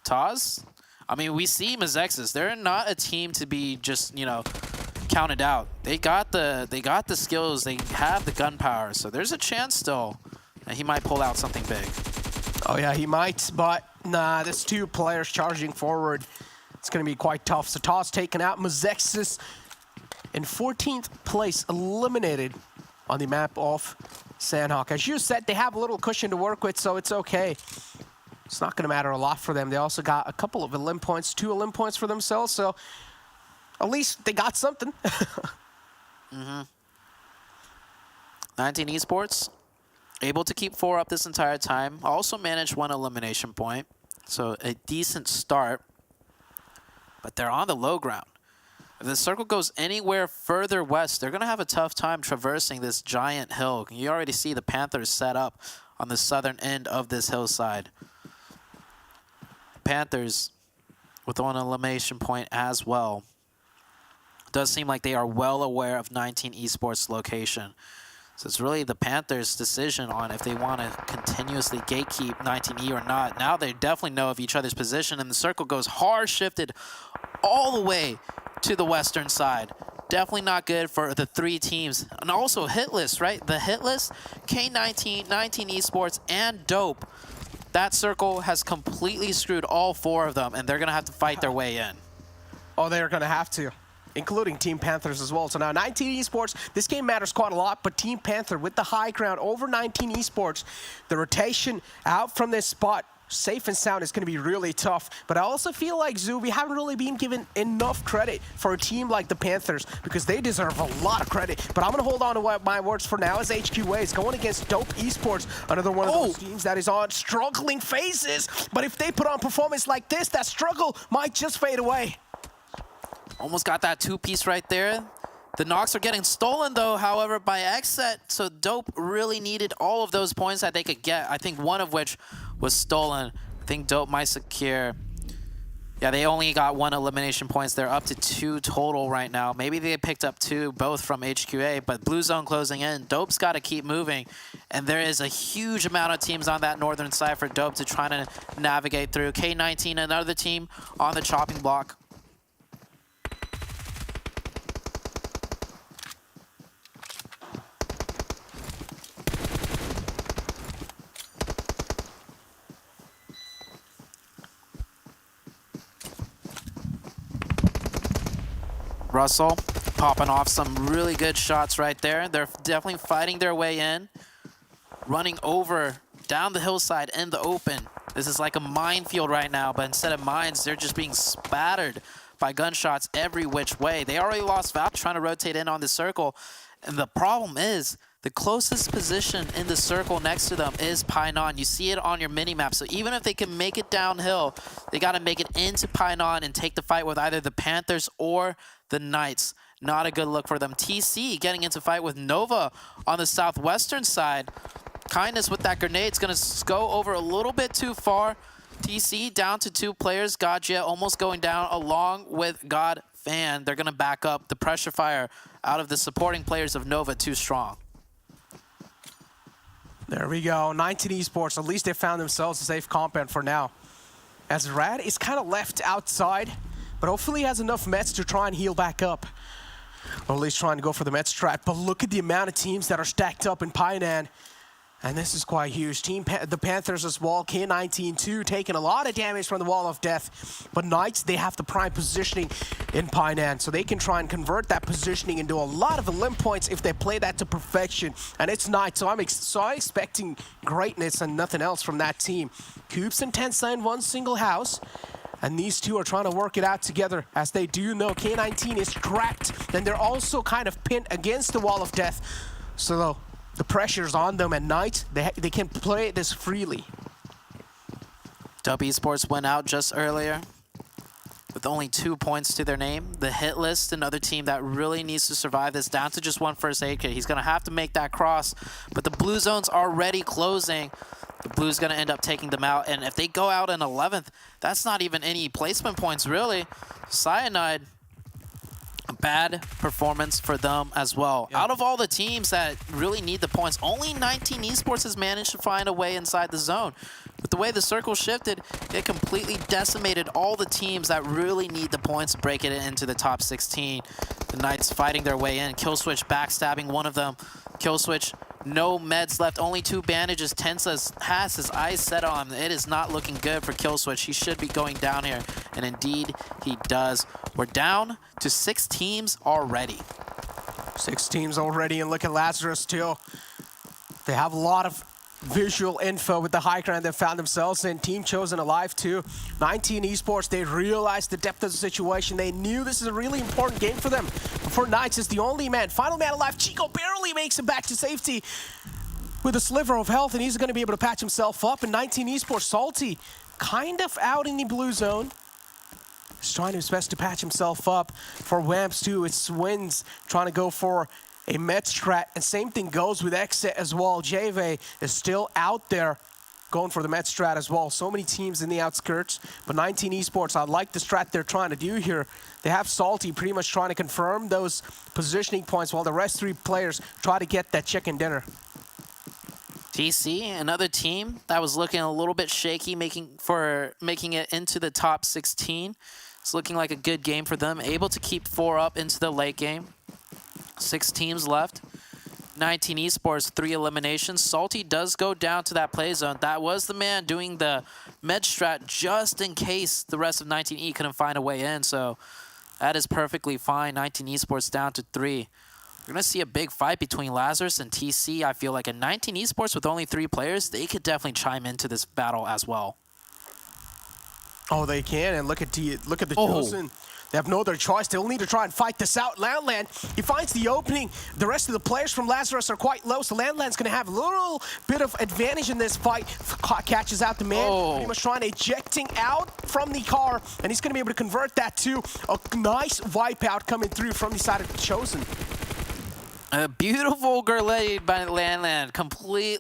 Taz? I mean, we see Mezexis. They're not a team to be just, you know, counted out. They got the skills. They have the gunpowder. So there's a chance still that he might pull out something big. Oh yeah, he might, but nah, there's 2 players charging forward. It's going to be quite tough. So Taz taken out. Mezexis in 14th place, eliminated on the map of Sanhok. As you said, they have a little cushion to work with, so it's okay. It's not going to matter a lot for them. They also got a couple of elim points, 2 elim points for themselves, so at least they got something. 19 Esports. Able to keep 4 up this entire time. Also managed 1 elimination point. So a decent start. But they're on the low ground. If the circle goes anywhere further west, they're going to have a tough time traversing this giant hill. You already see the Panthers set up on the southern end of this hillside. Panthers with 1 elimination point as well. It does seem like they are well aware of 19 Esports' location. So it's really the Panthers' decision on if they want to continuously gatekeep 19E or not. Now they definitely know of each other's position, and the circle goes hard shifted all the way to the western side. Definitely not good for the 3 teams. And also Hitlist, right? The Hitlist, K19, 19 Esports, and Dope. That circle has completely screwed all 4 of them, and they're going to have to fight their way in. Oh, they're going to have to, including Team Panthers as well. So now 19 Esports, this game matters quite a lot, but Team Panther with the high ground over 19 Esports, the rotation out from this spot, safe and sound, is going to be really tough. But I also feel like, Zoo, we haven't really been given enough credit for a team like the Panthers because they deserve a lot of credit. But I'm going to hold on to my words for now as HQA is going against Dope Esports, another one of those teams that is on struggling phases. But if they put on performance like this, that struggle might just fade away. Almost got that 2-piece right there. The knocks are getting stolen, though, however, by XSET. So Dope really needed all of those points that they could get. I think one of which was stolen. I think Dope might secure Yeah, they only got 1 elimination points. They're up to 2 total right now. Maybe they picked up 2, both from HQA, but Blue Zone closing in. Dope's got to keep moving, and there is a huge amount of teams on that northern side for Dope to try to navigate through. K19, another team on the chopping block. Russell popping off some really good shots right there. They're definitely fighting their way in, running over down the hillside in the open. This is like a minefield right now, but instead of mines, they're just being spattered by gunshots every which way. They already lost Vamp, trying to rotate in on the circle. And the problem is, the closest position in the circle next to them is Painan. You see it on your mini-map. So even if they can make it downhill, they got to make it into Painan and take the fight with either the Panthers or the Knights. Not a good look for them. TC getting into fight with Nova on the southwestern side. Kindness with that grenade is going to go over a little bit too far. TC down to 2 players. Gajia almost going down along with God Fan. They're going to back up. The pressure fire out of the supporting players of Nova too strong. There we go. 19 Esports. At least they found themselves a safe compound for now. As Rad is kind of left outside, but hopefully he has enough meds to try and heal back up. Or at least trying to go for the med strat. But look at the amount of teams that are stacked up in Painan. And this is quite huge. The Panthers as well. K19 too, taking a lot of damage from the Wall of Death. But Knights, they have the prime positioning in Painan, so they can try and convert that positioning into a lot of elim points if they play that to perfection. And it's Knights, so I'm expecting greatness and nothing else from that team. Coops and Tensa in one single house. And these two are trying to work it out together, as they do know K19 is trapped. Then they're also kind of pinned against the Wall of Death. So the pressure's on them at night. They can play this freely. W Esports went out just earlier with only 2 points to their name. The Hitlist, another team that really needs to survive this, down to just 1 first aid kit. He's going to have to make that cross, but the Blue Zone's already closing. The Blue's going to end up taking them out, and if they go out in 11th, that's not even any placement points, really. Cyanide, a bad performance for them as well. Yeah. Out of all the teams that really need the points, only 19 Esports has managed to find a way inside the zone. With the way the circle shifted, it completely decimated all the teams that really need the points to break it into the top 16. The Knights fighting their way in. Killswitch backstabbing one of them. Killswitch, no meds left, only 2 bandages. Tensa has his eyes set on. It is not looking good for Killswitch. He should be going down here, and indeed he does. We're down to 6 teams already. 6 teams already, and look at Lazarus too. They have a lot of visual info with the high ground they found themselves in. Team chosen alive too. 19 Esports, they realized the depth of the situation. They knew this is a really important game for them. But for Knights, is the only man, final man alive. Chico barely makes it back to safety with a sliver of health, and he's going to be able to patch himself up. And 19 Esports, Salty, kind of out in the blue zone. He's trying his best to patch himself up. For Wamps too, it's Swins trying to go for a med strat, and same thing goes with XSET as well. JV is still out there going for the med strat as well. So many teams in the outskirts, but 19 Esports, I like the strat they're trying to do here. They have Salty pretty much trying to confirm those positioning points while the rest 3 players try to get that chicken dinner. TC, another team that was looking a little bit shaky, making it into the top 16. It's looking like a good game for them, able to keep 4 up into the late game. 6 teams left. 19 Esports, 3 eliminations. Salty does go down to that play zone. That was the man doing the med strat just in case the rest of 19E couldn't find a way in. So that is perfectly fine. 19 Esports down to 3. We're going to see a big fight between Lazarus and TC. I feel like a 19 Esports with only 3 players, they could definitely chime into this battle as well. Oh, they can. And look at the Chosen. They have no other choice. They'll need to try and fight this out. Landland, he finds the opening. The rest of the players from Lazarus are quite low, so Landland's going to have a little bit of advantage in this fight. Catches out the man. Pretty much trying to ejecting out from the car, and he's going to be able to convert that to a nice wipeout coming through from the side of the Chosen. A beautiful grenade by Landland. Complete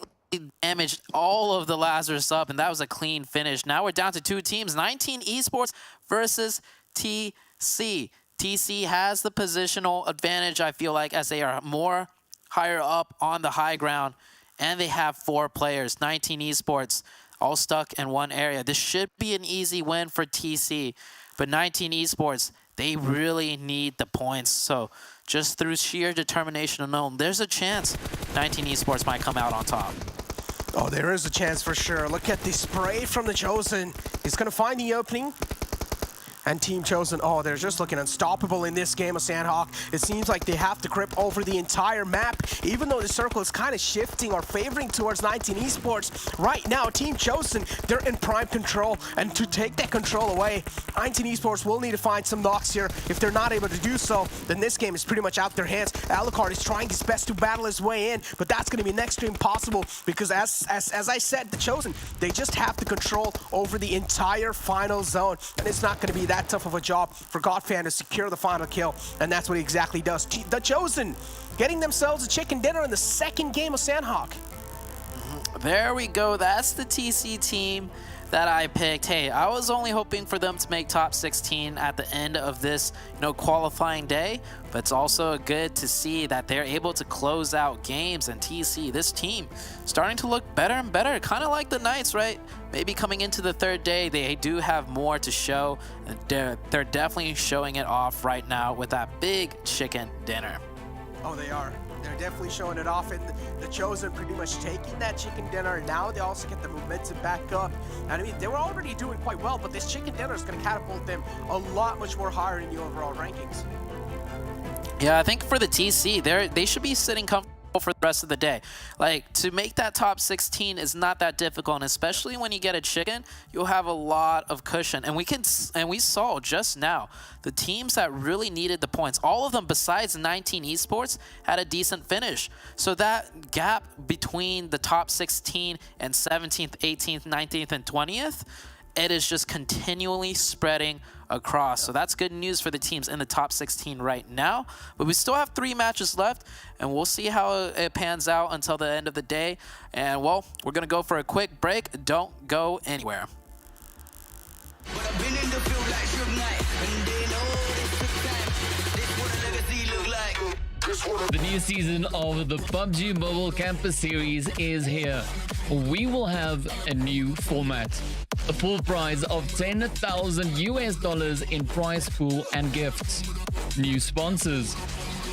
damaged all of the Lazarus up, and that was a clean finish. Now we're down to 2 teams, 19 Esports versus TC. TC has the positional advantage, I feel like, as they are more higher up on the high ground, and they have 4 players, 19 Esports, all stuck in one area. This should be an easy win for TC, but 19 Esports, they really need the points. So just through sheer determination alone, there's a chance 19 Esports might come out on top. Oh, there is a chance for sure. Look at the spray from the Chosen. He's going to find the opening. And Team Chosen, oh, they're just looking unstoppable in this game of Sanhok. It seems like they have to grip over the entire map, even though the circle is kind of shifting or favoring towards 19 Esports. Right now, Team Chosen, they're in prime control, and to take that control away, 19 Esports will need to find some knocks here. If they're not able to do so, then this game is pretty much out their hands. Alucard is trying his best to battle his way in, but that's going to be next to impossible because as I said, the Chosen, they just have the control over the entire final zone, and it's not going to be that tough of a job for Godfan to secure the final kill, and that's what he exactly does. The Chosen getting themselves a chicken dinner in the second game of Sanhok. There we go. That's the TC team that I picked. Hey, I was only hoping for them to make top 16 at the end of this, qualifying day, but it's also good to see that they're able to close out games. And TC, this team, starting to look better and better, kind of like the Knights, right? Maybe coming into the third day, they do have more to show. They're definitely showing it off right now with that big chicken dinner. Oh, they are. They're definitely showing it off, and the Chosen pretty much taking that chicken dinner, and now they also get the momentum back up. And I mean, they were already doing quite well, but this chicken dinner is going to catapult them a lot much more higher in the overall rankings. Yeah, I think for the TC, they should be sitting comfortable for the rest of the day. Like, to make that top 16 is not that difficult, and especially when you get a chicken, you'll have a lot of cushion. And we saw just now the teams that really needed the points, all of them besides 19 Esports, had a decent finish. So that gap between the top 16 and 17th, 18th, 19th, and 20th, it is just continually spreading across. So that's good news for the teams in the top 16 right now. But we still have 3 matches left, and we'll see how it pans out until the end of the day. And, well, we're going to go for a quick break. Don't go anywhere. But I've been in the field like Suge Knight, and they know this took time. This what a legacy look like. The new season of the PUBG Mobile Campus Series is here. We will have a new format. A pool prize of $10,000 in prize pool and gifts. New sponsors.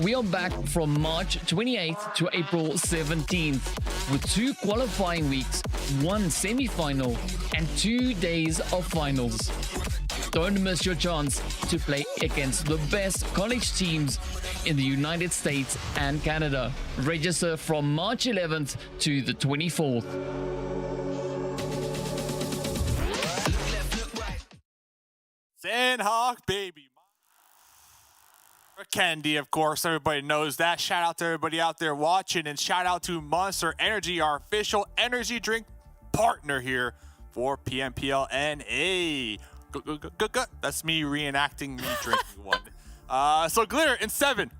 We are back from March 28th to April 17th with 2 qualifying weeks, 1 semi-final, and 2 days of finals. Don't miss your chance to play against the best college teams in the United States and Canada. Register from March 11th to the 24th. Sanhok, baby. Candy, of course, everybody knows that. Shout out to everybody out there watching, and shout out to Monster Energy, our official energy drink partner here for PMPL NA. That's me reenacting me drinking one. So Glitter in 7.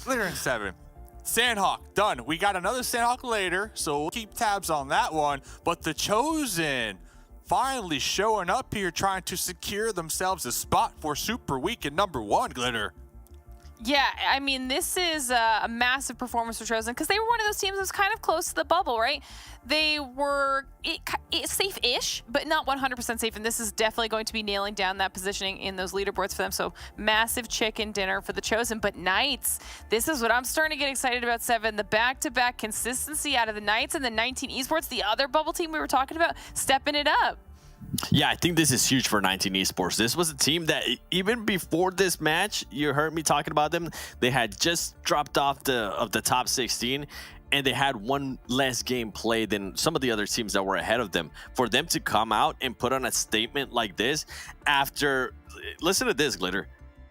Glitter in 7. Sanhok, done. We got another Sanhok later, so we'll keep tabs on that one. But the Chosen finally showing up here, trying to secure themselves a spot for Super Week in #1, Glitter. Yeah, I mean, this is a massive performance for Chosen because they were one of those teams that was kind of close to the bubble, right? They were safe-ish, but not 100% safe, and this is definitely going to be nailing down that positioning in those leaderboards for them. So massive chicken dinner for the Chosen. But Knights, this is what I'm starting to get excited about, 7. The back-to-back consistency out of the Knights and the 19 Esports, the other bubble team we were talking about, stepping it up. Yeah, I think this is huge for 19 Esports. This was a team that even before this match, you heard me talking about them, they had just dropped off the top 16, and they had 1 less game played than some of the other teams that were ahead of them. For them to come out and put on a statement like this after, listen to this, Glitter.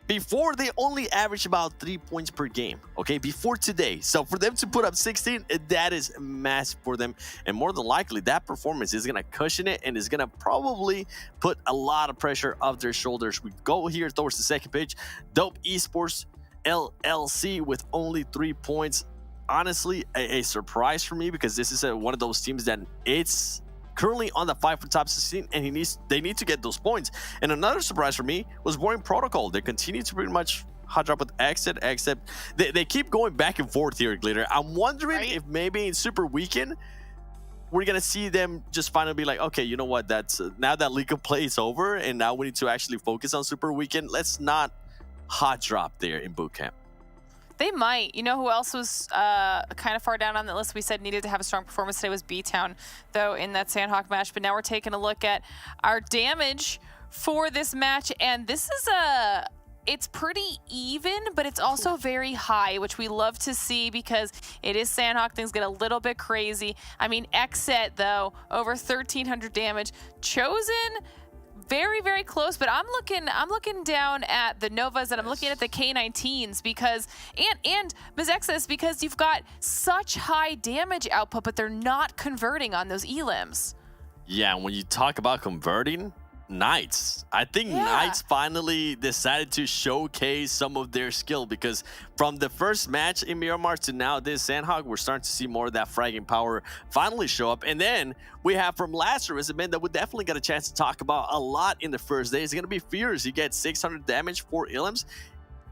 Before, they only averaged about 3 points per game, okay, before today. So for them to put up 16, that is massive for them. And more than likely, that performance is going to cushion it and is going to probably put a lot of pressure off their shoulders. We go here towards the second page. Dope Esports LLC with only 3 points. honestly a surprise for me because this is one of those teams that it's currently on the fight for top 16, and they need to get those points. And another surprise for me was Boring Protocol. They continue to pretty much hot drop with XSET, except they keep going back and forth here, Glitter. I'm wondering if maybe in Super Weekend we're gonna see them just finally be like, okay, you know what? That's now that League of Play is over, and now we need to actually focus on Super Weekend. Let's not hot drop there in boot camp. They might. You know who else was kind of far down on the list we said needed to have a strong performance today was BTOWN, though, in that Sanhok match. But now we're taking a look at our damage for this match. And this is it's pretty even, but it's also very high, which we love to see because it is Sanhok. Things get a little bit crazy. I mean, XSET, though, over 1,300 damage. Chosen, very, very close, but I'm looking down at the Novas and I'm looking at the K19s because and Mezexis because you've got such high damage output, but they're not converting on those elims. Yeah, when you talk about converting, Knights. I think Knights finally decided to showcase some of their skill because from the first match in Miramar to now this Sanhok, we're starting to see more of that fragging power finally show up. And then we have from Lazarus, a man that we definitely got a chance to talk about a lot in the first day. It's going to be Fierce. He gets 600 damage, 4 elims.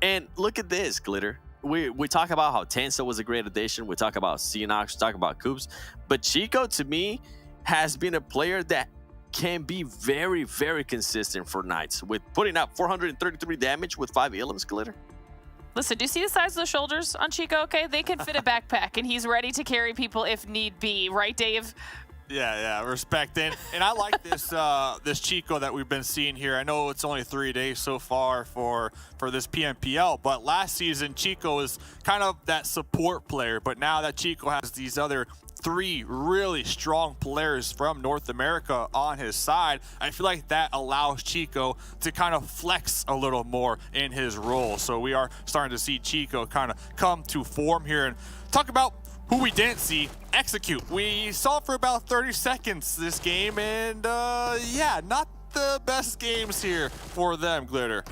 And look at this, Glitter. We talk about how Tensa was a great addition. We talk about Xenox, we talk about Coops. But Chico, to me, has been a player that can be very, very consistent for Knights with putting up 433 damage with 5 elims, Glitter. Listen, do you see the size of the shoulders on Chico? Okay, they can fit a backpack, and he's ready to carry people if need be. Right, Dave? Yeah, respect. And I like this this Chico that we've been seeing here. I know it's only 3 days so far for this PMPL, but last season Chico was kind of that support player. But now that Chico has these other 3 really strong players from North America on his side, I feel like that allows Chico to kind of flex a little more in his role. So we are starting to see Chico kind of come to form here. And talk about who we didn't see execute. We saw for about 30 seconds this game, and yeah, not the best games here for them, Glitter.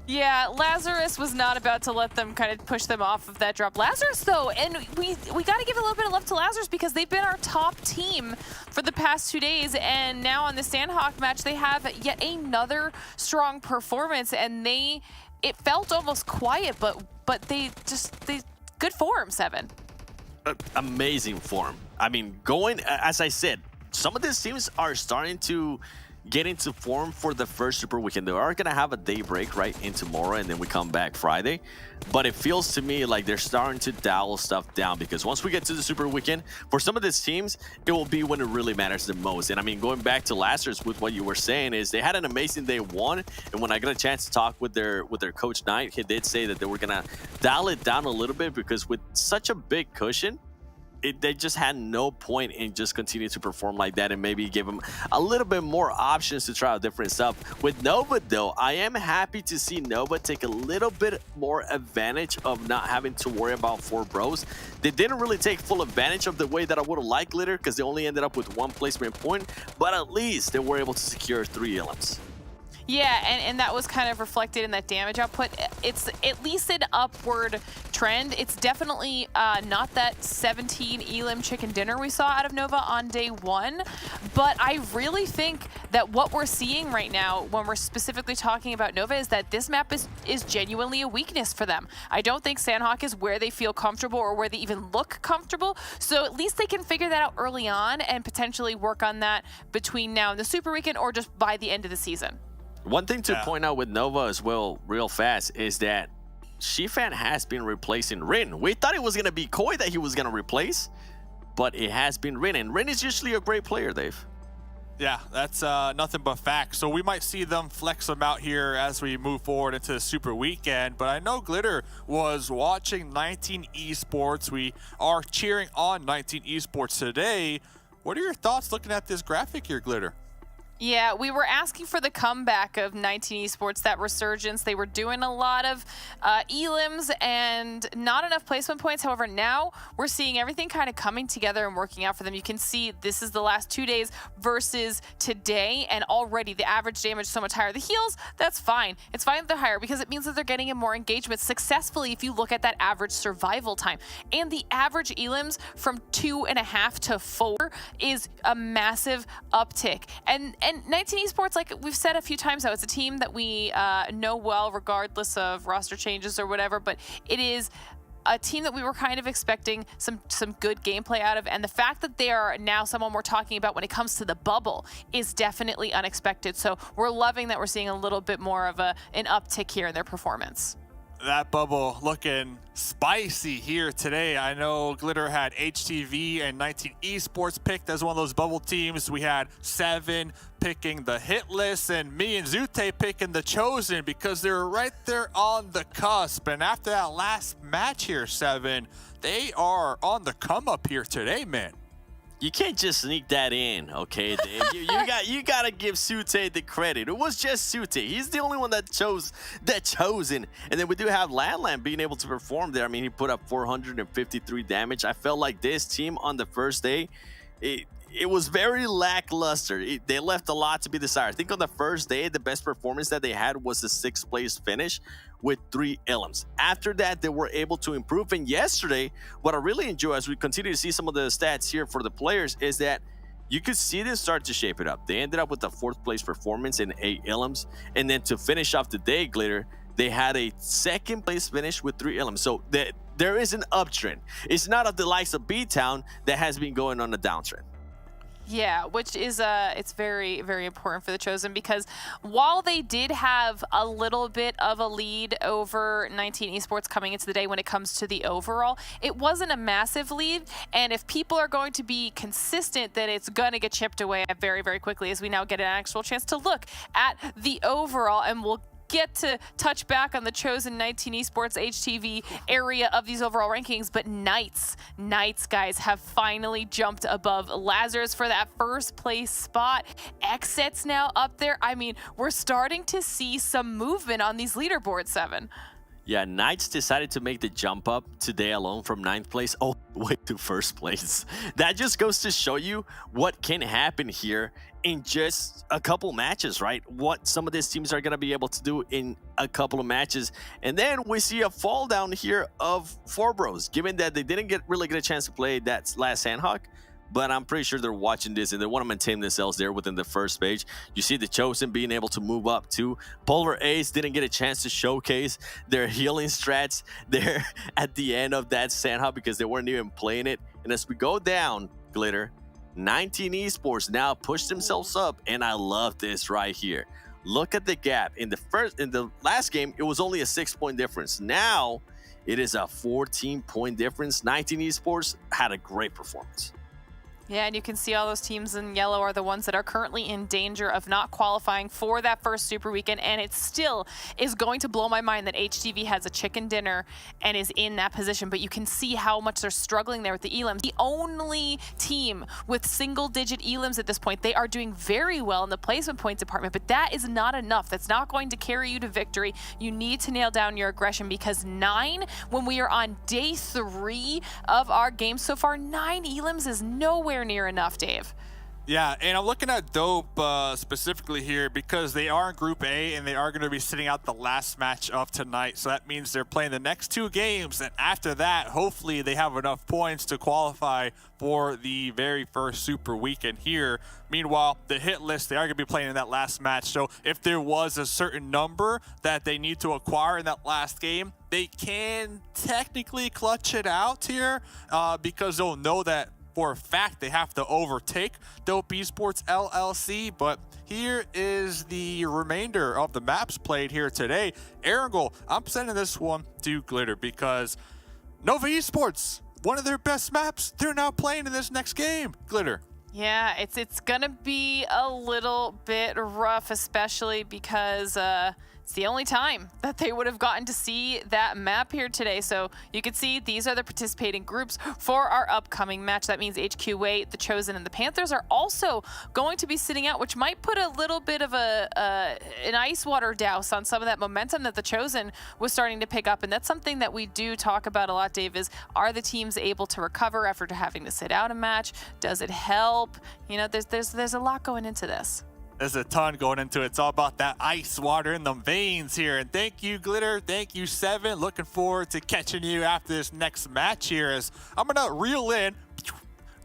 Yeah, Lazarus was not about to let them kind of push them off of that drop. Lazarus, though, and we got to give a little bit of love to Lazarus because they've been our top team for the past 2 days, and now on the Sanhok match, they have yet another strong performance, and it felt almost quiet, but they good form, Seven. Amazing form. I mean, as I said, some of these teams are starting to get into form for the first Super Weekend. They are going to have a day break right in tomorrow, and then we come back Friday. But it feels to me like they're starting to dial stuff down because once we get to the Super Weekend, for some of these teams, it will be when it really matters the most. And I mean, going back to Lazarus with what you were saying is they had an amazing day 1, and when I got a chance to talk with their coach Knight, he did say that they were going to dial it down a little bit because with such a big cushion, they just had no point in just continue to perform like that and maybe give them a little bit more options to try out different stuff. With Nova, though, I am happy to see Nova take a little bit more advantage of not having to worry about 4 bros. They didn't really take full advantage of the way that I would have liked, Glitter, because they only ended up with 1 placement point, but at least they were able to secure 3 elims. Yeah, and that was kind of reflected in that damage output. It's at least an upward trend. It's definitely not that 17 elim chicken dinner we saw out of Nova on day 1, but I really think that what we're seeing right now when we're specifically talking about Nova is that this map is genuinely a weakness for them. I don't think Sanhok is where they feel comfortable or where they even look comfortable, so at least they can figure that out early on and potentially work on that between now and the Super Weekend or just by the end of the season. One thing to point out with Nova as well, real fast, is that Shifan has been replacing Rin. We thought it was going to be Koi that he was going to replace, but it has been Rin, and Rin is usually a great player, Dave. Yeah, that's nothing but facts. So we might see them flex them out here as we move forward into the Super Weekend. But I know Glitter was watching 19 Esports. We are cheering on 19 Esports today. What are your thoughts looking at this graphic here, Glitter? Yeah, we were asking for the comeback of 19 Esports, that resurgence. They were doing a lot of elims and not enough placement points. However, now we're seeing everything kind of coming together and working out for them. You can see this is the last 2 days versus today, and already the average damage is so much higher. The heals, that's fine. It's fine that they're higher because it means that they're getting in more engagement successfully if you look at that average survival time. And the average elims from 2.5 to 4 is a massive uptick. And 19 Esports, like we've said a few times now, it's a team that we know well regardless of roster changes or whatever, but it is a team that we were kind of expecting some good gameplay out of, and the fact that they are now someone we're talking about when it comes to the bubble is definitely unexpected. So we're loving that we're seeing a little bit more of an uptick here in their performance. That bubble looking spicy here today. I know Glitter had HTV and 19 Esports picked as one of those bubble teams. We had 7 picking the Hitlist and me and Zute picking the Chosen because they're right there on the cusp. And after that last match here, 7, they are on the come up here today, man. You can't just sneak that in, okay, Dave? you gotta give Sute the credit. It was just Sute. He's the only one that chose the Chosen. And then we do have Landland being able to perform there. I mean, he put up 453 damage. I felt like this team on the first day, it was very lackluster. They left a lot to be desired. I think on the first day, the best performance that they had was the 6th place finish with 3 elims. After that, they were able to improve. And yesterday, what I really enjoy as we continue to see some of the stats here for the players is that you could see them start to shape it up. They ended up with a 4th place performance and 8 elims. And then to finish off the day, Glitter, they had a 2nd place finish with 3 elims. So there is an uptrend. It's not of the likes of BTOWN that has been going on a downtrend. Yeah, which is it's very, very important for the Chosen because while they did have a little bit of a lead over 19 Esports coming into the day when it comes to the overall, it wasn't a massive lead. And if people are going to be consistent, then it's going to get chipped away very, very quickly as we now get an actual chance to look at the overall, and we'll get to touch back on the Chosen 19 Esports HTV area of these overall rankings, but Knights guys have finally jumped above Lazarus for that 1st place spot. XSET's now up there. I mean, we're starting to see some movement on these leaderboards, 7. Yeah, Knights decided to make the jump up today alone from 9th place all the way to 1st place. That just goes to show you what can happen here in just a couple matches, right? What some of these teams are going to be able to do in a couple of matches. And then we see a fall down here of 4 bros, given that they didn't really get a chance to play that last Sanhok. But I'm pretty sure they're watching this and they want to maintain themselves there within the first page. You see the Chosen being able to move up too. Polar Ace didn't get a chance to showcase their healing strats there at the end of that Sanhok because they weren't even playing it. And as we go down, Glitter, 19 Esports now push themselves up, and I love this right here. Look at the gap. In the last game, it was only a 6-point difference. Now it is a 14-point difference. 19 Esports had a great performance. Yeah, and you can see all those teams in yellow are the ones that are currently in danger of not qualifying for that first Super Weekend, and it still is going to blow my mind that HTV has a chicken dinner and is in that position, but you can see how much they're struggling there with the elims. The only team with single-digit elims at this point. They are doing very well in the placement point department, but that is not enough. That's not going to carry you to victory. You need to nail down your aggression because 9, when we are on day 3 of our game so far, 9 elims is nowhere near enough, Dave. Yeah, and I'm looking at Dope specifically here because they are in Group A and they are going to be sitting out the last match of tonight. So that means they're playing the next 2 games. And after that, hopefully they have enough points to qualify for the very first Super Weekend here. Meanwhile, the Hitlist, they are going to be playing in that last match. So if there was a certain number that they need to acquire in that last game, they can technically clutch it out here because they'll know that for a fact they have to overtake Dope Esports LLC. But here is the remainder of the maps played here today. Erangel, I'm sending this one to Glitter because Nova Esports, one of their best maps, they're now playing in this next game. Glitter. Yeah, it's gonna be a little bit rough, especially because It's the only time that they would have gotten to see that map here today. So you can see these are the participating groups for our upcoming match. That means HQA, the Chosen, and the Panthers are also going to be sitting out, which might put a little bit of an ice water douse on some of that momentum that the Chosen was starting to pick up. And that's something that we do talk about a lot, Dave, is are the teams able to recover after having to sit out a match? Does it help? You know, there's a lot going into this. There's a ton going into it. It's all about that ice water in the veins here. And thank you, Glitter. Thank you, Seven. Looking forward to catching you after this next match here as I'm going to reel in.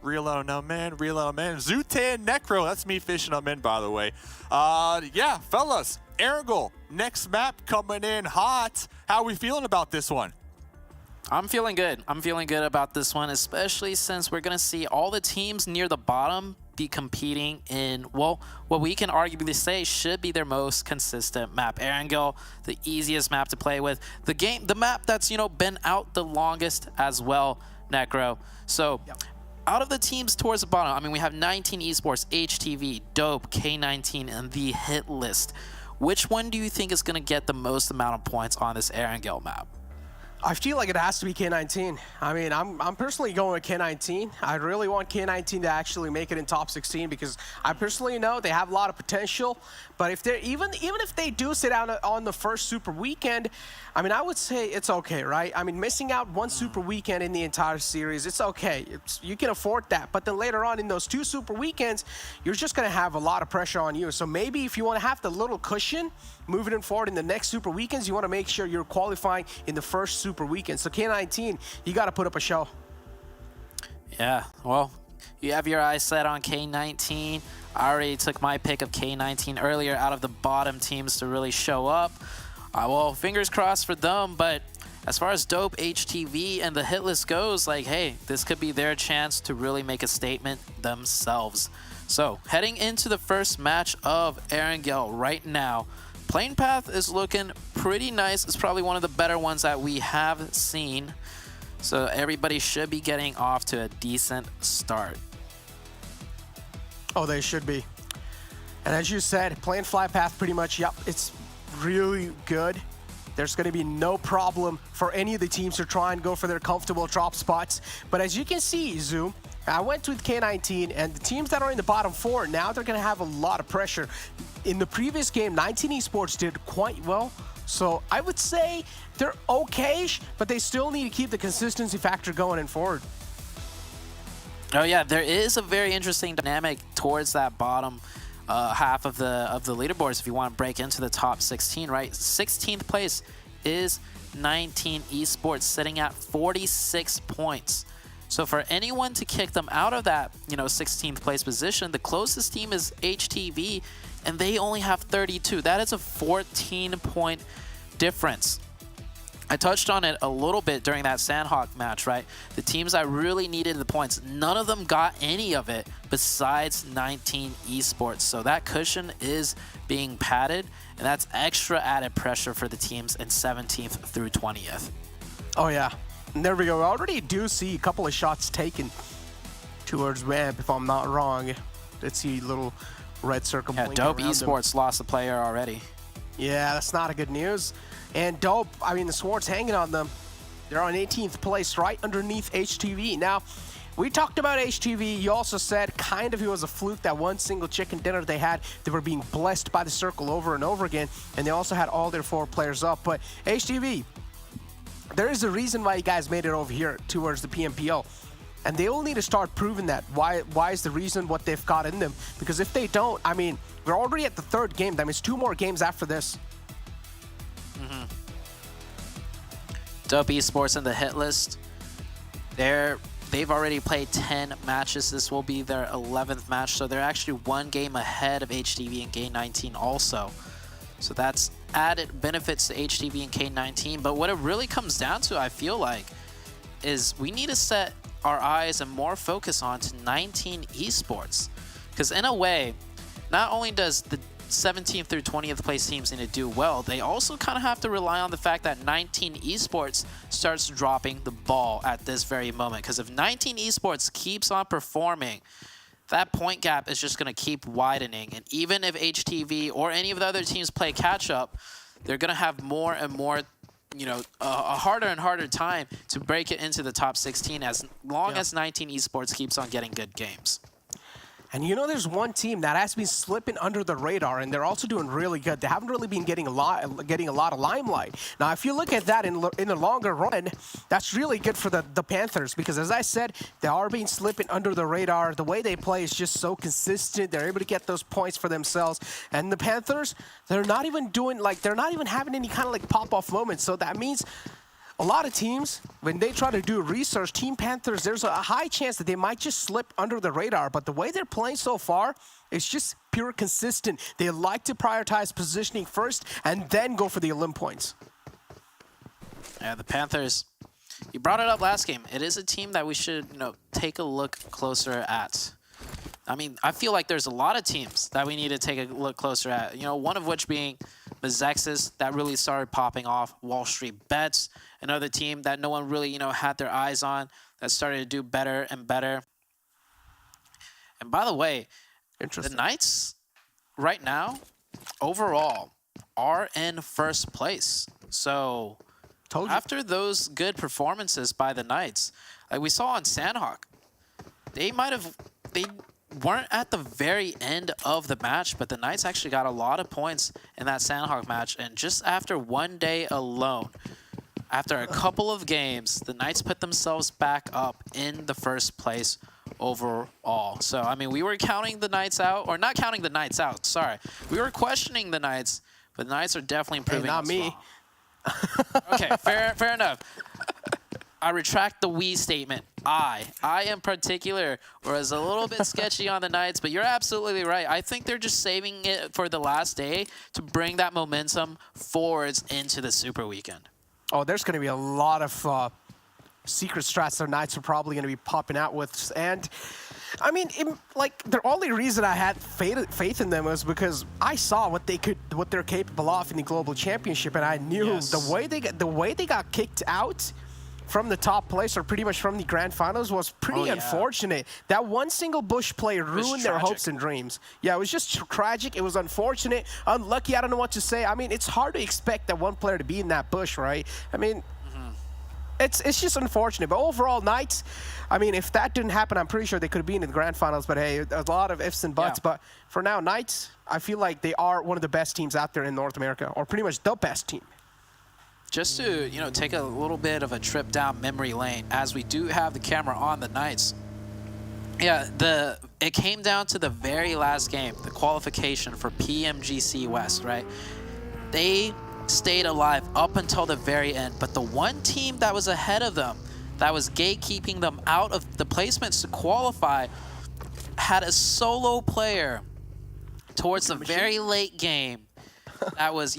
Reel on them in, reel on them in. Zutan Necro. That's me fishing them in, by the way. Yeah, fellas. Erangel, next map coming in hot. How are we feeling about this one? I'm feeling good. I'm feeling good about this one, especially since we're going to see all the teams near the bottom be competing in, well, what we can arguably say should be their most consistent map. Erangel, the easiest map to play with. The map that's, you know, been out the longest as well, Necro. So, out of the teams towards the bottom, I mean, we have 19 Esports, HTV, Dope, K19, and the Hitlist. Which one do you think is going to get the most amount of points on this Erangel map? I feel like it has to be K19. I mean, I'm personally going with K19. I really want K19 to actually make it in top 16 because I personally know they have a lot of potential. But if they're even if they do sit out on the first Super Weekend, I mean, I would say it's okay, right? I mean, missing out one Super Weekend in the entire series, it's okay. You can afford that. But then later on in those 2 Super Weekends, you're just going to have a lot of pressure on you. So maybe if you want to have the little cushion moving forward in the next Super Weekends, you want to make sure you're qualifying in the first Super Weekend. So K19, you got to put up a show. Yeah, well, you have your eyes set on K19. I already took my pick of K19 earlier out of the bottom teams to really show up. Well, fingers crossed for them, but as far as Dope, HTV, and the Hitlist goes, like, hey, this could be their chance to really make a statement themselves. So, heading into the first match of Erangel right now, Plane Path is looking pretty nice. It's probably one of the better ones that we have seen. So everybody should be getting off to a decent start. Oh, they should be. And as you said, Plane Fly Path pretty much, yep, it's really good. There's going to be no problem for any of the teams to try and go for their comfortable drop spots. But as you can see, Zoom, I went with K19, and the teams that are in the bottom 4, now they're going to have a lot of pressure. In the previous game, 19 Esports did quite well. So I would say they're okay-ish, but they still need to keep the consistency factor going and forward. Oh yeah, there is a very interesting dynamic towards that bottom half of the leaderboards if you want to break into the top 16, right? 16th place is 19 Esports sitting at 46 points. So for anyone to kick them out of that, 16th place position, the closest team is HTV, and they only have 32. That is a 14-point difference. I touched on it a little bit during that Sanhok match, right? The teams that really needed the points, none of them got any of it besides 19 Esports. So that cushion is being padded, and that's extra added pressure for the teams in 17th through 20th. Oh, yeah. And there we go. We already do see a couple of shots taken towards Vamp, if I'm not wrong. Let's see little red circle. Yeah, Dope Esports lost a player already. Yeah, that's not a good news. And Dope, I mean, the sword's hanging on them. They're on 18th place, right underneath HTV. Now, we talked about HTV. You also said kind of it was a fluke, that one single chicken dinner they had. They were being blessed by the circle over and over again, and they also had all their 4 players up. But HTV, there is a reason why you guys made it over here towards the PMPL. And they all need to start proving that. Why is the reason what they've got in them? Because if they don't, I mean, we're already at the 3rd game. That means 2 more games after this. Dope Esports in the hit list. They've already played 10 matches. This will be their 11th match, so they're actually 1 game ahead of HTV and K19 also. So that's added benefits to HTV and K19. But what it really comes down to, I feel like, is we need to set our eyes and more focus on to 19 Esports. Because in a way, not only does the 17th through 20th place teams need to do well, they also kind of have to rely on the fact that 19 Esports starts dropping the ball at this very moment. Because if 19 Esports keeps on performing, that point gap is just going to keep widening. And even if HTV or any of the other teams play catch up, they're going to have more and more, you know, a harder and harder time to break it into the top 16 as long as 19 Esports keeps on getting good games. And you know, there's one team that has been slipping under the radar, and they're also doing really good. They haven't really been getting a lot of limelight. Now, if you look at that in the longer run, that's really good for the Panthers, because as I said, they are being slipping under the radar. The way they play is just so consistent. They're able to get those points for themselves. And the Panthers, they're not even having any kind of like pop-off moments. So that means a lot of teams, when they try to do research, Team Panthers, there's a high chance that they might just slip under the radar. But the way they're playing so far, it's just pure consistent. They like to prioritize positioning first and then go for the elim points. Yeah, the Panthers, you brought it up last game. It is a team that we should, you know, take a look closer at. I mean, I feel like there's a lot of teams that we need to take a look closer at. You know, one of which being Mezexis, that really started popping off. WallStreetBets, another team that no one really, you know, had their eyes on, that started to do better and better. And by the way, the Knights right now, overall, are in first place. So after those good performances by the Knights, like we saw on Sanhok, they weren't at the very end of the match, but the Knights actually got a lot of points in that Sanhok match. And just after one day alone, after a couple of games, the Knights put themselves back up in the first place overall. So, I mean, we were counting the Knights out, or not counting the Knights out, sorry. We were questioning the Knights, but the Knights are definitely improving. Hey, not me. Okay, fair enough. I retract the we statement. I in particular was a little bit sketchy on the Knights, but you're absolutely right. I think they're just saving it for the last day to bring that momentum forwards into the Super Weekend. Oh, there's going to be a lot of secret strats the Knights are probably going to be popping out with. And, I mean, like, the only reason I had faith in them was because I saw what they're capable of in the Global Championship, and I knew the way they got kicked out from the top place, or pretty much from the grand finals, was pretty unfortunate. That one single bush play ruined their hopes and dreams. Yeah, it was just tragic. It was unfortunate, unlucky. I don't know what to say. I mean, it's hard to expect that one player to be in that bush, right? I mean, it's just unfortunate. But overall, Knights, I mean, if that didn't happen, I'm pretty sure they could have been in the grand finals. But hey, a lot of ifs and buts. But for now, Knights, I feel like they are one of the best teams out there in North America, or pretty much the best team. Just to, you know, take a little bit of a trip down memory lane, as we do have the camera on the Knights. Yeah, it came down to the very last game, the qualification for PMGC West, right? They stayed alive up until the very end, but the one team that was ahead of them, that was gatekeeping them out of the placements to qualify, had a solo player towards the very late game. That was,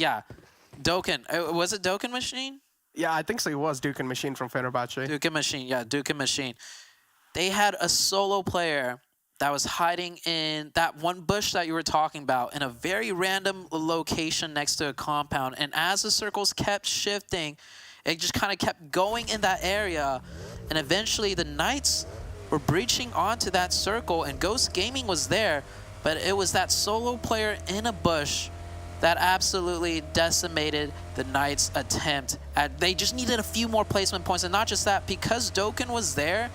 Dokkan. Was it Dokkan Machine? Yeah, I think so. It was Dokkan Machine from Fenerbahce. Dokkan Machine, yeah, Dokkan Machine. They had a solo player that was hiding in that one bush that you were talking about in a very random location next to a compound. And as the circles kept shifting, it just kind of kept going in that area. And eventually the Knights were breaching onto that circle, and Ghost Gaming was there, but it was that solo player in a bush that absolutely decimated the Knights' attempt. They just needed a few more placement points, and not just that, because Dokkan was there,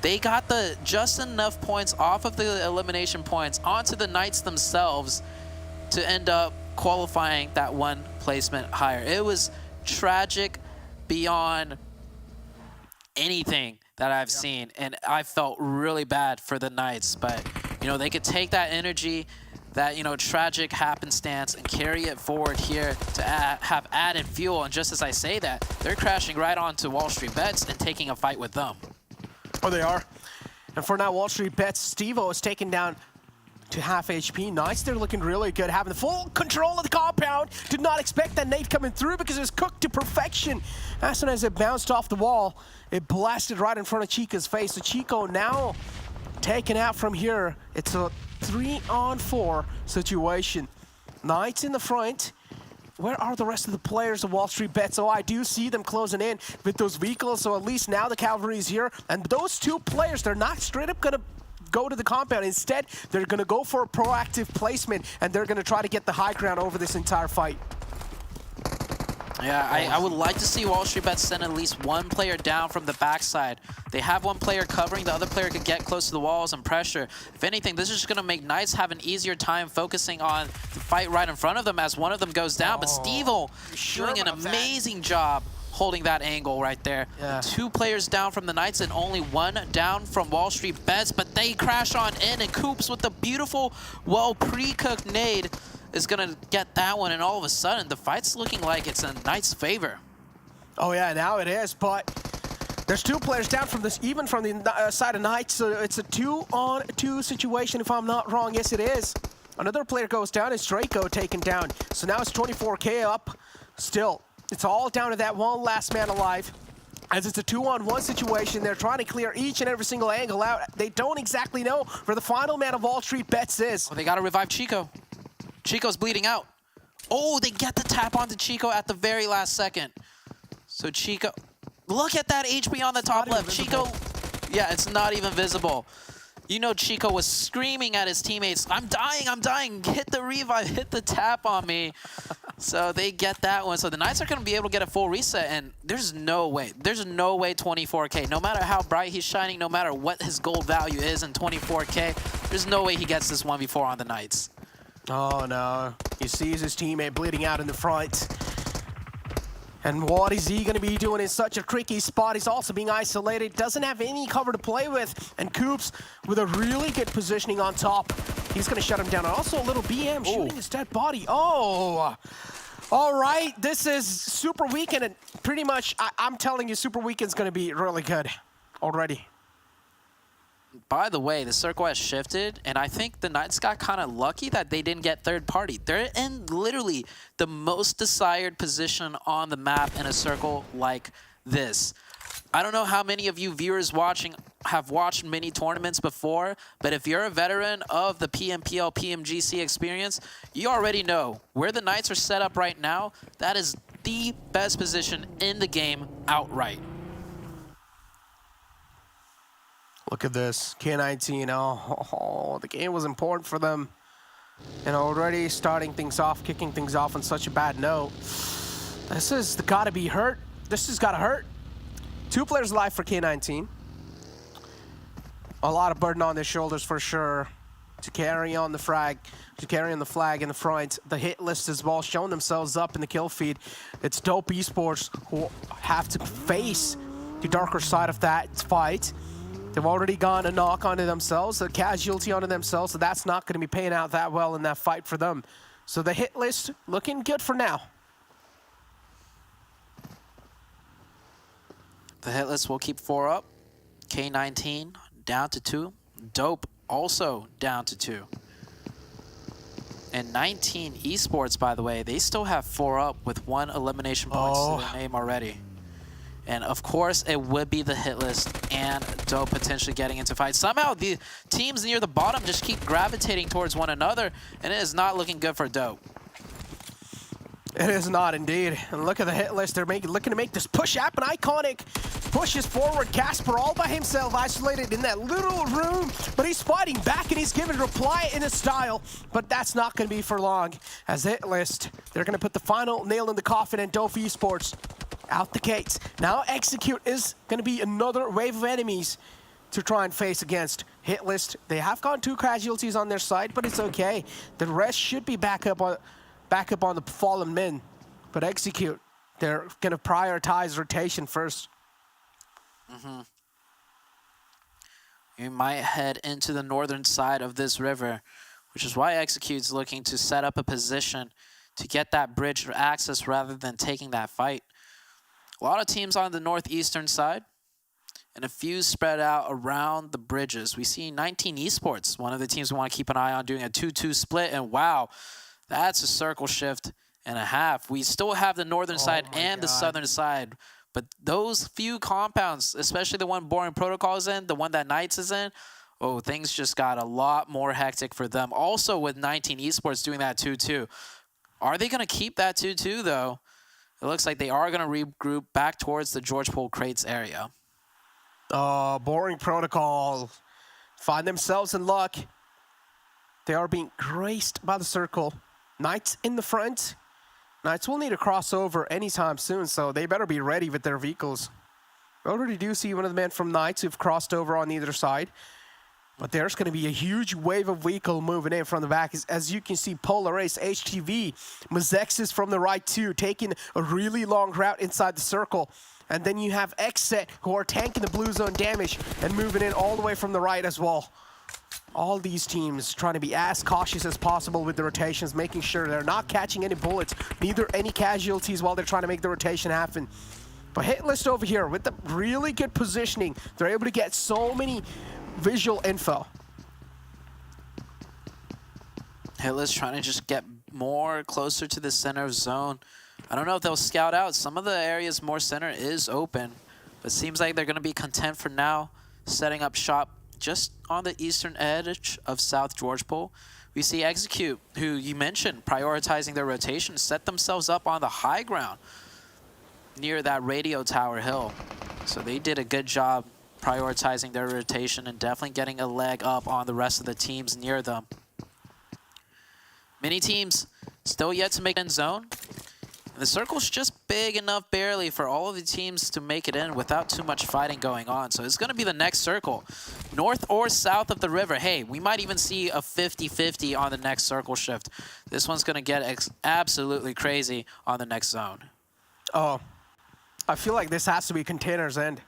they got just enough points off of the elimination points onto the Knights themselves to end up qualifying that one placement higher. It was tragic beyond anything that I've seen, and I felt really bad for the Knights, but you know, they could take that energy, that, you know, tragic happenstance, and carry it forward here to have added fuel. And just as I say that, they're crashing right onto WallStreetBets and taking a fight with them. Oh, they are. And for now, WallStreetBets, Steve-O is taken down to half HP. Knights, they're looking really good, having the full control of the compound. Did not expect that nade coming through because it was cooked to perfection. As soon as it bounced off the wall, it blasted right in front of Chica's face. So Chico now taken out from here. It's a 3-on-4 situation. Knights in the front. Where are the rest of the players of WallStreetBets? Oh, I do see them closing in with those vehicles, so at least now the cavalry is here. And those two players, they're not straight up gonna go to the compound. Instead, they're gonna go for a proactive placement, and they're gonna try to get the high ground over this entire fight. Yeah, I would like to see WallStreetBets send at least one player down from the backside. They have one player covering, the other player could get close to the walls and pressure. If anything, this is just going to make Knights have an easier time focusing on the fight right in front of them as one of them goes down. But Stevo doing an amazing job holding that angle right there. Yeah. 2 players down from the Knights and only 1 down from WallStreetBets, but they crash on in, and Coops with the beautiful, well pre-cooked nade is going to get that one, and all of a sudden the fight's looking like it's in Knights' favor. Oh yeah, now it is, but there's 2 players down from this, even from the side of Knights, so it's a 2-on-2 situation if I'm not wrong. Yes, it is. Another player goes down, and Draco taken down. So now it's 24K up. Still, it's all down to that one last man alive. As it's a 2-on-1 situation, they're trying to clear each and every single angle out. They don't exactly know where the final man of WallStreetBets is. Oh, they got to revive Chico. Chico's bleeding out. Oh, they get the tap onto Chico at the very last second. So Chico, look at that HP on the top left. Chico, yeah, it's not even visible. You know Chico was screaming at his teammates, I'm dying, hit the revive, hit the tap on me. So they get that one. So the Knights are going to be able to get a full reset, and there's no way 24K, no matter how bright he's shining, no matter what his gold value is in 24K, there's no way he gets this 1v4 on the Knights. Oh no, he sees his teammate bleeding out in the front. And what is he going to be doing in such a tricky spot? He's also being isolated, doesn't have any cover to play with. And Coops with a really good positioning on top. He's going to shut him down. And also a little BM shooting his dead body. Oh, all right. This is Super Weekend, and pretty much, I'm telling you, Super Weekend's going to be really good already. By the way, the circle has shifted, and I think the Knights got kind of lucky that they didn't get third party. They're in literally the most desired position on the map in a circle like this. I don't know how many of you viewers watching have watched mini tournaments before, but if you're a veteran of the PMPL, PMGC experience, you already know where the Knights are set up right now. That is the best position in the game outright. Look at this, K19, oh, the game was important for them. And already starting things off, kicking things off on such a bad note. This has gotta be hurt. This has gotta hurt. 2 players alive for K19. A lot of burden on their shoulders for sure. To carry on the flag in the front. The hit list as well, showing themselves up in the kill feed. It's Dope Esports who have to face the darker side of that fight. They've already gone a knock onto themselves, a casualty onto themselves, so that's not going to be paying out that well in that fight for them. So the hit list looking good for now. The hit list will keep 4 up. K19 down to 2. Dope also down to 2. And 19 Esports, by the way, they still have 4 up with 1 elimination points to their name already. And of course, it would be the hit list and Dope potentially getting into fights. Somehow, the teams near the bottom just keep gravitating towards one another, and it is not looking good for Dope. It is not indeed. And look at the hit list. They're looking to make this push happen. Iconic pushes forward. Casper all by himself, isolated in that little room. But he's fighting back, and he's giving reply in his style. But that's not going to be for long. As hit list, they're going to put the final nail in the coffin, and Dope Esports out the gates. Now Execute is going to be another wave of enemies to try and face against. Hit list, they have gotten 2 casualties on their side, but it's okay. The rest should be back up on the fallen men. But Execute, they're going to prioritize rotation first. You might head into the northern side of this river, which is why Execute's looking to set up a position to get that bridge access rather than taking that fight. A lot of teams on the northeastern side, and a few spread out around the bridges. We see 19 Esports, one of the teams we want to keep an eye on, doing a 2-2 split, and wow, that's a circle shift and a half. We still have the northern side and the southern side, but those few compounds, especially the one Boring Protocol is in, the one that Knights is in, oh, things just got a lot more hectic for them. Also with 19 Esports doing that 2-2. Are they going to keep that 2-2 though? It looks like they are going to regroup back towards the George Pool Crates area. Boring Protocol find themselves in luck. They are being graced by the circle. Knights in the front. Knights will need to cross over anytime soon, so they better be ready with their vehicles. We already do see one of the men from Knights who've crossed over on either side. But there's going to be a huge wave of vehicle moving in from the back. As you can see, Polar Ace, HTV, Mezexis from the right too, taking a really long route inside the circle. And then you have XSET who are tanking the blue zone damage and moving in all the way from the right as well. All these teams trying to be as cautious as possible with the rotations, making sure they're not catching any bullets, neither any casualties while they're trying to make the rotation happen. But Hitlist over here with the really good positioning, they're able to get so many visual info. Hitlist trying to just get more closer to the center of zone. I don't know if they'll scout out. Some of the areas more center is open, but it seems like they're going to be content for now, setting up shop just on the eastern edge of South George Pole. We see Execute, who you mentioned, prioritizing their rotation, set themselves up on the high ground near that radio tower hill. So they did a good job prioritizing their rotation and definitely getting a leg up on the rest of the teams near them. Many teams still yet to make in zone. And the circle's just big enough barely for all of the teams to make it in without too much fighting going on. So it's going to be the next circle. North or south of the river. Hey, we might even see a 50-50 on the next circle shift. This one's going to get absolutely crazy on the next zone. Oh, I feel like this has to be Container's end.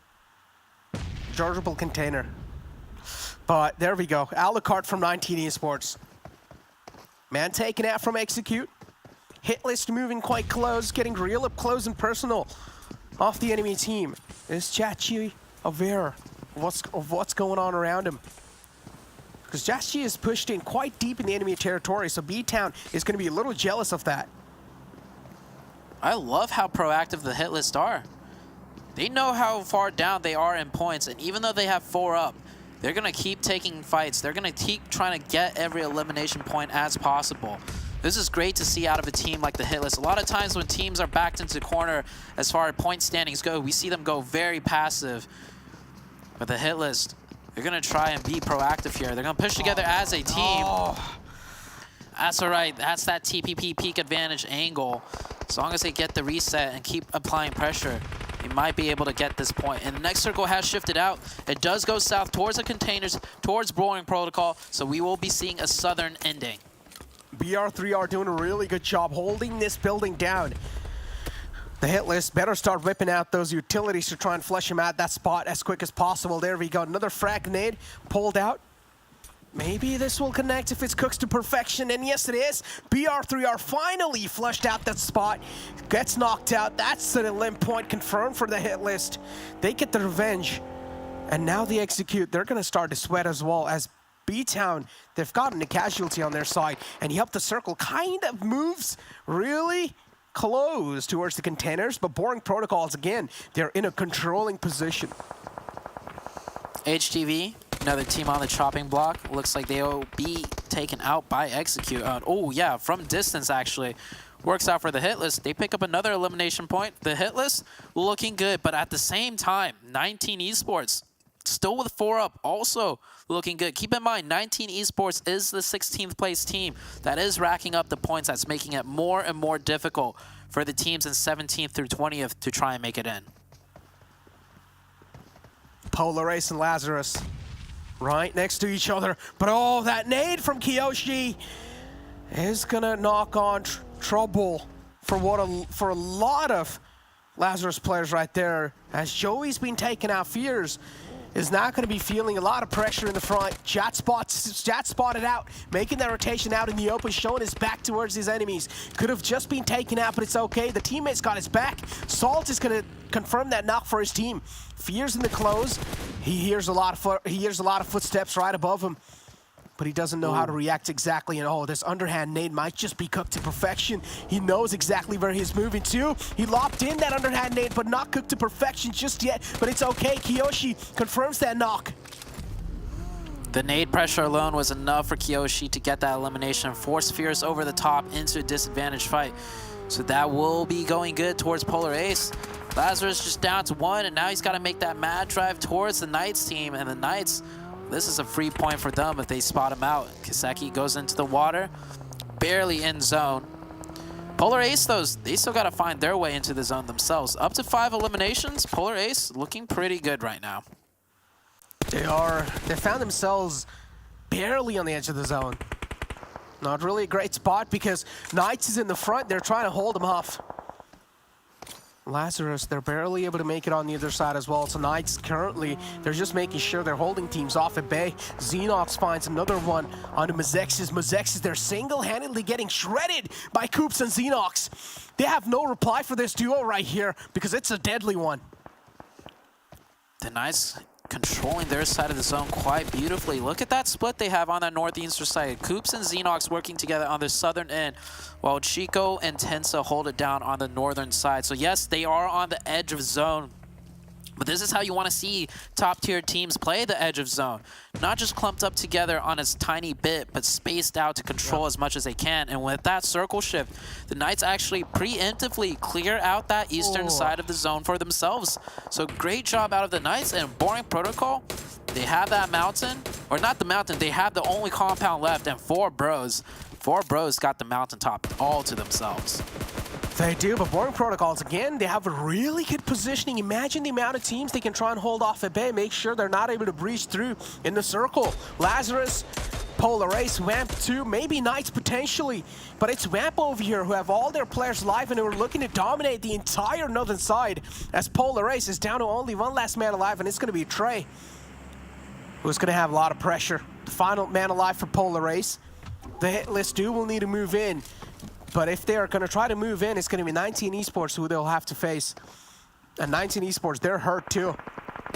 Georgeable Container. But there we go. Alucard from 19 Esports. Man taken out from Execute. Hitlist moving quite close, getting real up close and personal off the enemy team. Is Chachi aware of what's going on around him? Because Chachi is pushed in quite deep in the enemy territory, so BTOWN is going to be a little jealous of that. I love how proactive the Hitlist are. They know how far down they are in points, and even though they have 4 up, they're going to keep taking fights. They're going to keep trying to get every elimination point as possible. This is great to see out of a team like the Hitlist. A lot of times when teams are backed into corner as far as point standings go, we see them go very passive. But the Hitlist, they're going to try and be proactive here. They're going to push together as a team. That's all right. That's that TPP peak advantage angle. As long as they get the reset and keep applying pressure, they might be able to get this point. And the next circle has shifted out. It does go south towards the containers, towards Brewing Protocol, so we will be seeing a southern ending. BR3 are doing a really good job holding this building down. The Hitlist better start whipping out those utilities to try and flush him out that spot as quick as possible. There we go. Another frag grenade pulled out. Maybe this will connect if it's cooked to perfection, and yes it is. BR3 are finally flushed out that spot. Gets knocked out. That's an elim point confirmed for the Hitlist. They get the revenge. And now the Execute, they're going to start to sweat as well as BTOWN, they've gotten a casualty on their side, and Help the Circle kind of moves really close towards the containers, but Boring Protocols, again, they're in a controlling position. HTV, another team on the chopping block. Looks like they'll be taken out by Execute. Oh yeah, from distance actually. Works out for the Hitlist. They pick up another elimination point. The Hitlist looking good, but at the same time, 19 Esports still with 4 up, also looking good. Keep in mind, 19 Esports is the 16th place team that is racking up the points. That's making it more and more difficult for the teams in 17th through 20th to try and make it in. Polar Ace and Lazarus right next to each other. But oh, that nade from Kiyoshi is gonna knock on trouble for a lot of Lazarus players right there. As Joey's been taken out, Fears is not going to be feeling a lot of pressure in the front. Jat spotted out, making that rotation out in the open, showing his back towards his enemies. Could have just been taken out, but it's okay. The teammate's got his back. Salt is going to confirm that knock for his team. Fears in the close. He hears a lot of footsteps right above him, but he doesn't know how to react exactly. And oh, this underhand nade might just be cooked to perfection. He knows exactly where he's moving to. He lopped in that underhand nade, but not cooked to perfection just yet. But it's okay. Kiyoshi confirms that knock. The nade pressure alone was enough for Kiyoshi to get that elimination, force Fears over the top into a disadvantaged fight. So that will be going good towards Polar Ace. Lazarus just down to 1, and now he's got to make that mad drive towards the Knights team. And the Knights, this is a free point for them if they spot him out. Kiseki goes into the water, barely in zone. Polar Ace, they still got to find their way into the zone themselves. Up to 5 eliminations, Polar Ace looking pretty good right now. They found themselves barely on the edge of the zone. Not really a great spot because Knights is in the front. They're trying to hold them off. Lazarus, they're barely able to make it on the other side as well. So Knights currently, they're just making sure they're holding teams off at bay. Xenox finds another one onto Mezexis. Mezexis, they're single-handedly getting shredded by Coops and Xenox. They have no reply for this duo right here because it's a deadly one. The Knights controlling their side of the zone quite beautifully. Look at that split they have on that northeastern side. Coops and Xenox working together on the southern end, while Chico and Tensa hold it down on the northern side. So yes, they are on the edge of zone, but this is how you want to see top-tier teams play the edge of zone. Not just clumped up together on a tiny bit, but spaced out to control as much as they can. And with that circle shift, the Knights actually preemptively clear out that eastern side of the zone for themselves. So great job out of the Knights. And Boring Protocol, they have that mountain, or not the mountain, they have the only compound left, and Four Bros got the mountaintop all to themselves. They do, but Boring Protocols, again, they have a really good positioning. Imagine the amount of teams they can try and hold off at bay, make sure they're not able to breach through in the circle. Lazarus, Polar Ace, Vamp 2, maybe Knights potentially, but it's Vamp over here who have all their players live and who are looking to dominate the entire northern side, as Polar Ace is down to only one last man alive, and it's going to be Trey, who's going to have a lot of pressure. The final man alive for Polar Ace. The Hitlist will need to move in. But if they are going to try to move in, it's going to be 19 Esports who they'll have to face. And 19 Esports, they're hurt too.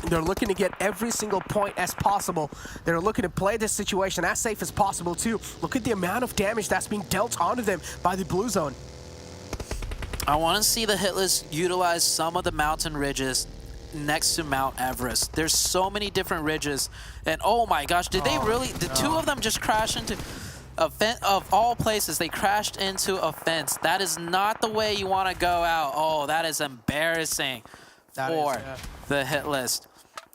They're looking to get every single point as possible. They're looking to play this situation as safe as possible too. Look at the amount of damage that's being dealt onto them by the blue zone. I want to see the Hitlist utilize some of the mountain ridges next to Mount Everest. There's so many different ridges. And oh my gosh, did they really, the two of them just crash into... Of all places, they crashed into a fence. That is not the way you want to go out. Oh, that is embarrassing for the Hitlist.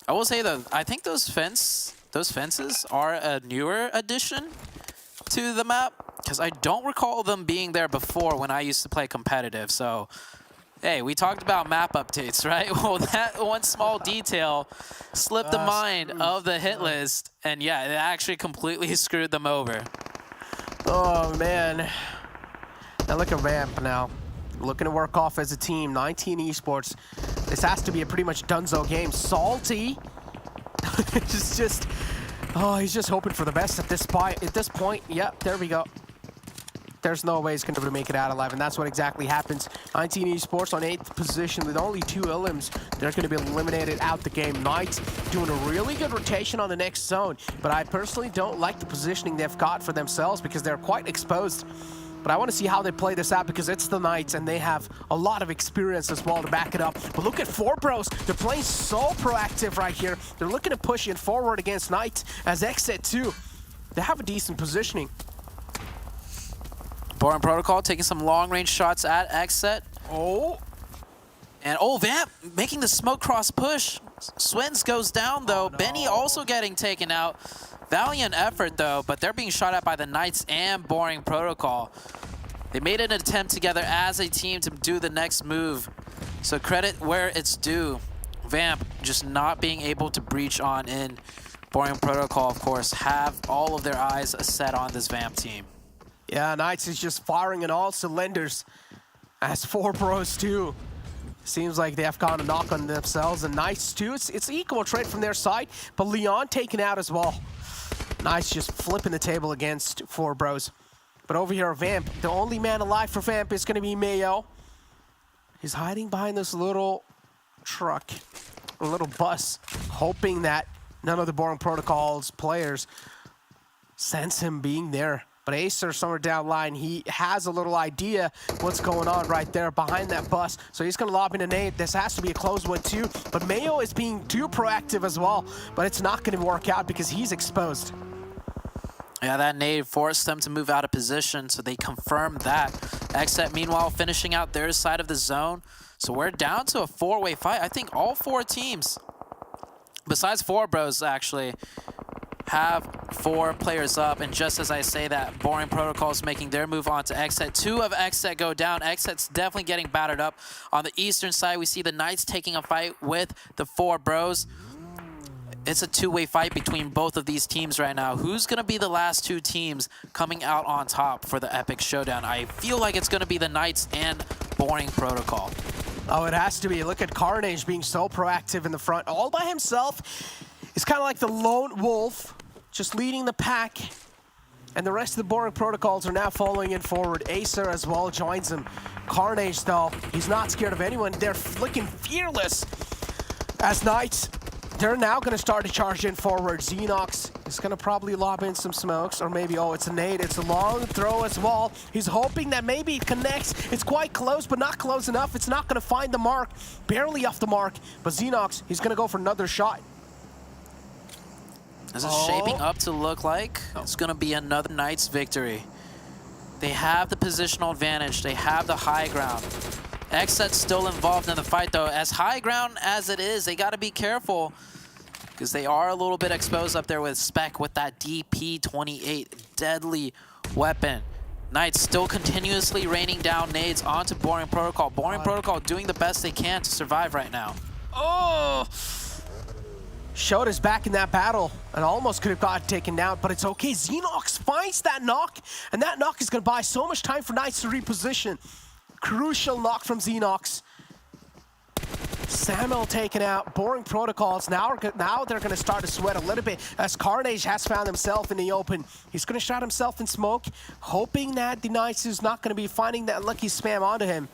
I will say though, I think those fences are a newer addition to the map, because I don't recall them being there before when I used to play competitive. So, hey, we talked about map updates, right? Well, that one small detail slipped the mind of the Hitlist, and yeah, it actually completely screwed them over. Oh, man. Now look at Vamp now. Looking to work off as a team. 19 Esports. This has to be a pretty much donezo game. Salty. It's just... Oh, he's just hoping for the best at this point. Yep, there we go. There's no way he's going to be able to make it out alive, and that's what exactly happens. 19 Esports on 8th position with only 2 elims. They're going to be eliminated out the game. Knights doing a really good rotation on the next zone, but I personally don't like the positioning they've got for themselves because they're quite exposed. But I want to see how they play this out because it's the Knights, and they have a lot of experience as well to back it up. But look at Four Bros. They're playing so proactive right here. They're looking to push it forward against Knights as XSET 2. They have a decent positioning. Boring Protocol taking some long-range shots at XSET. Oh. And Vamp making the smoke cross push. Swins goes down though. No. Benny also getting taken out. Valiant effort though, but they're being shot at by the Knights and Boring Protocol. They made an attempt together as a team to do the next move. So credit where it's due. Vamp just not being able to breach on in. Boring Protocol, of course, have all of their eyes set on this Vamp team. Yeah, Knights is just firing in all cylinders. As Four Bros too. Seems like they have got a knock on themselves. And Knights too, it's equal trade from their side, but Leon taken out as well. Knights just flipping the table against Four Bros. But over here, Vamp, the only man alive for Vamp is going to be Mayo. He's hiding behind this little truck, a little bus, hoping that none of the Boring Protocol's players sense him being there. But Acer, somewhere down the line, he has a little idea what's going on right there behind that bus. So he's going to lob in a nade. This has to be a close one too. But Mayo is being too proactive as well. But it's not going to work out because he's exposed. Yeah, that nade forced them to move out of position, so they confirmed that. XSET, meanwhile, finishing out their side of the zone. So we're down to a 4-way fight. I think all 4 teams, besides Four Bros, actually, have 4 players up, and just as I say that, Boring Protocol is making their move on to XSET. 2 of XSET go down. XSET's definitely getting battered up. On the eastern side, we see the Knights taking a fight with the 4 Bros. It's a two-way fight between both of these teams right now. Who's going to be the last 2 teams coming out on top for the Epic Showdown? I feel like it's going to be the Knights and Boring Protocol. Oh, it has to be. Look at Carnage being so proactive in the front, all by himself. It's kind of like the lone wolf, just leading the pack. And the rest of the Boring Protocols are now following in forward. Acer as well joins him. Carnage, though, he's not scared of anyone. They're looking fearless as Knights. They're now going to start to charge in forward. Xenox is going to probably lob in some smokes, or maybe, oh, it's a nade. It's a long throw as well. He's hoping that maybe it connects. It's quite close, but not close enough. It's not going to find the mark. Barely off the mark. But Xenox, he's going to go for another shot. This is shaping up to look like it's going to be another Knights victory. They have the positional advantage. They have the high ground. XSET's still involved in the fight, though. As high ground as it is, they got to be careful because they are a little bit exposed up there with Spec with that DP28 deadly weapon. Knights still continuously raining down nades onto Boring Protocol. Boring Protocol doing the best they can to survive right now. Oh! Shoda's back in that battle and almost could have got taken down, but it's okay. Xenox finds that knock, and that knock is going to buy so much time for Knights to reposition. Crucial knock from Xenox. Samuel taken out. Boring Protocols. Now they're going to start to sweat a little bit as Carnage has found himself in the open. He's going to shot himself in smoke, hoping that the Knights is not going to be finding that lucky spam onto him.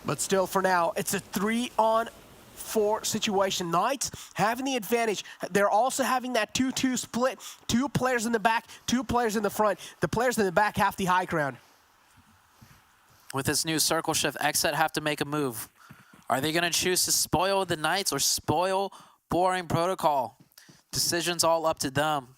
But still, for now, it's a 3-on-4 situation. Knights having the advantage. They're also having that 2-2 split. 2 players in the back, 2 players in the front. The players in the back have the high ground. With this new circle shift, XSET have to make a move. Are they going to choose to spoil the Knights or spoil Boring Protocol? Decision's all up to them.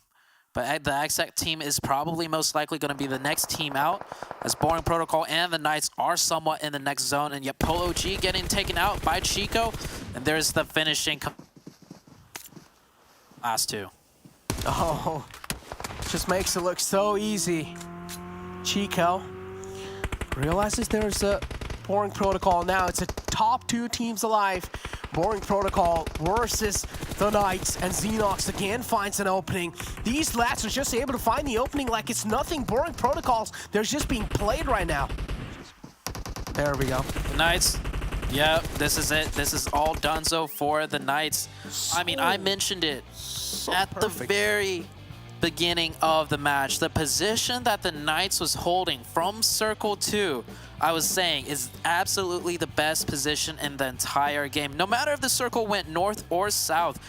But the XSET team is probably most likely going to be the next team out, as Boring Protocol and the Knights are somewhat in the next zone. And yet Polo G getting taken out by Chico. And there's the finishing. Last 2. Oh, just makes it look so easy. Chico realizes there's a Boring Protocol now. It's a top 2 teams alive. Boring Protocol versus the Knights, and Xenox again finds an opening. These lads are just able to find the opening like it's nothing. Boring Protocols, they're just being played right now. There we go. The Knights, yep, this is it. This is all donezo for the Knights. I mean, I mentioned it at the very beginning of the match. The position that the Knights was holding from Circle 2, I was saying, is absolutely the best position in the entire game. No matter if the circle went north or south,